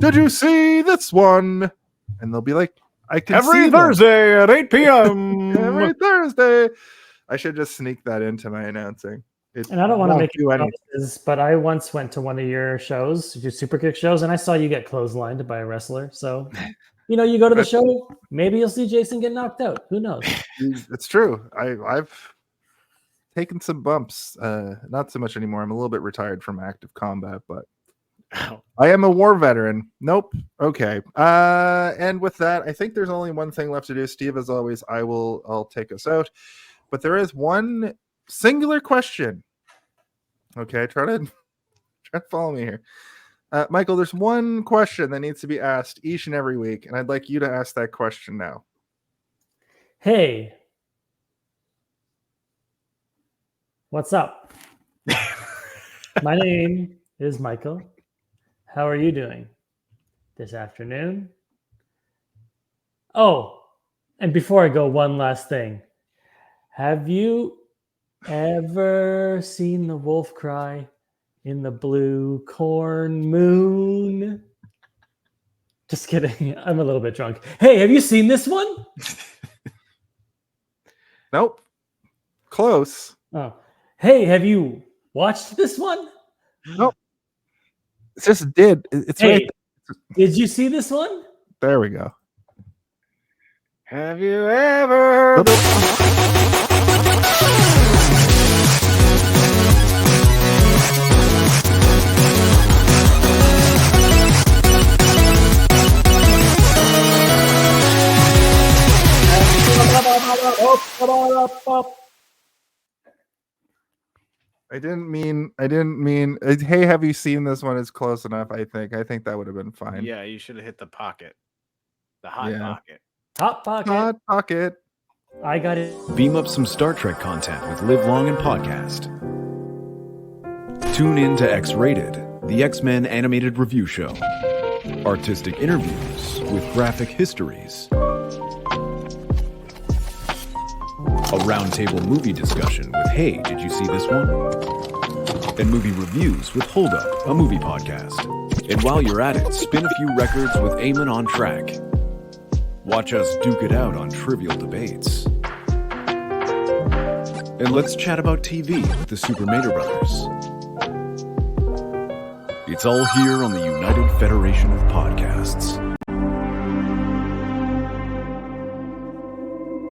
did you see this one? And they'll be like, I can see Every Thursday at 8 p.m. Every Thursday. I should just sneak that into my announcing. And I don't want to make do anything. promises, but I once went to one of your shows, your Super Kick shows, and I saw you get clotheslined by a wrestler. So, you go to the show, maybe you'll see Jason get knocked out. Who knows? It's true. I've taken some bumps. Not so much anymore. I'm a little bit retired from active combat, but I am a war veteran. Nope. Okay. And with that, I think there's only one thing left to do. Steve, as always, I'll take us out. But there is one singular question. Okay, try to follow me here. Michael, there's one question that needs to be asked each and every week, and I'd like you to ask that question now. Hey, what's up? My name is Michael. How are you doing this afternoon? Oh, and before I go, one last thing. Have you ever seen the wolf cry in the blue corn moon? Just kidding. I'm a little bit drunk. Hey, have you seen this one? Nope. Close. Oh. Hey, have you watched this one? Nope. It just did. It's hey, right. Did you see this one? There we go. Have you ever? I didn't mean. Hey, have you seen this one? Is close enough. I think that would have been fine. Yeah, you should have hit the pocket, the hot pocket. Hot pocket. Hot pocket. I got it. Beam up some Star Trek content with Live Long and Podcast. Tune in to X-Rated, the X-Men animated review show. Artistic interviews with graphic histories. A roundtable movie discussion with Hey, did you see this one? And movie reviews with Hold Up, a movie podcast. And while you're at it, spin a few records with Eamon on Track. Watch us duke it out on trivial debates. And let's chat about TV with the Super Mater Brothers. It's all here on the United Federation of Podcasts.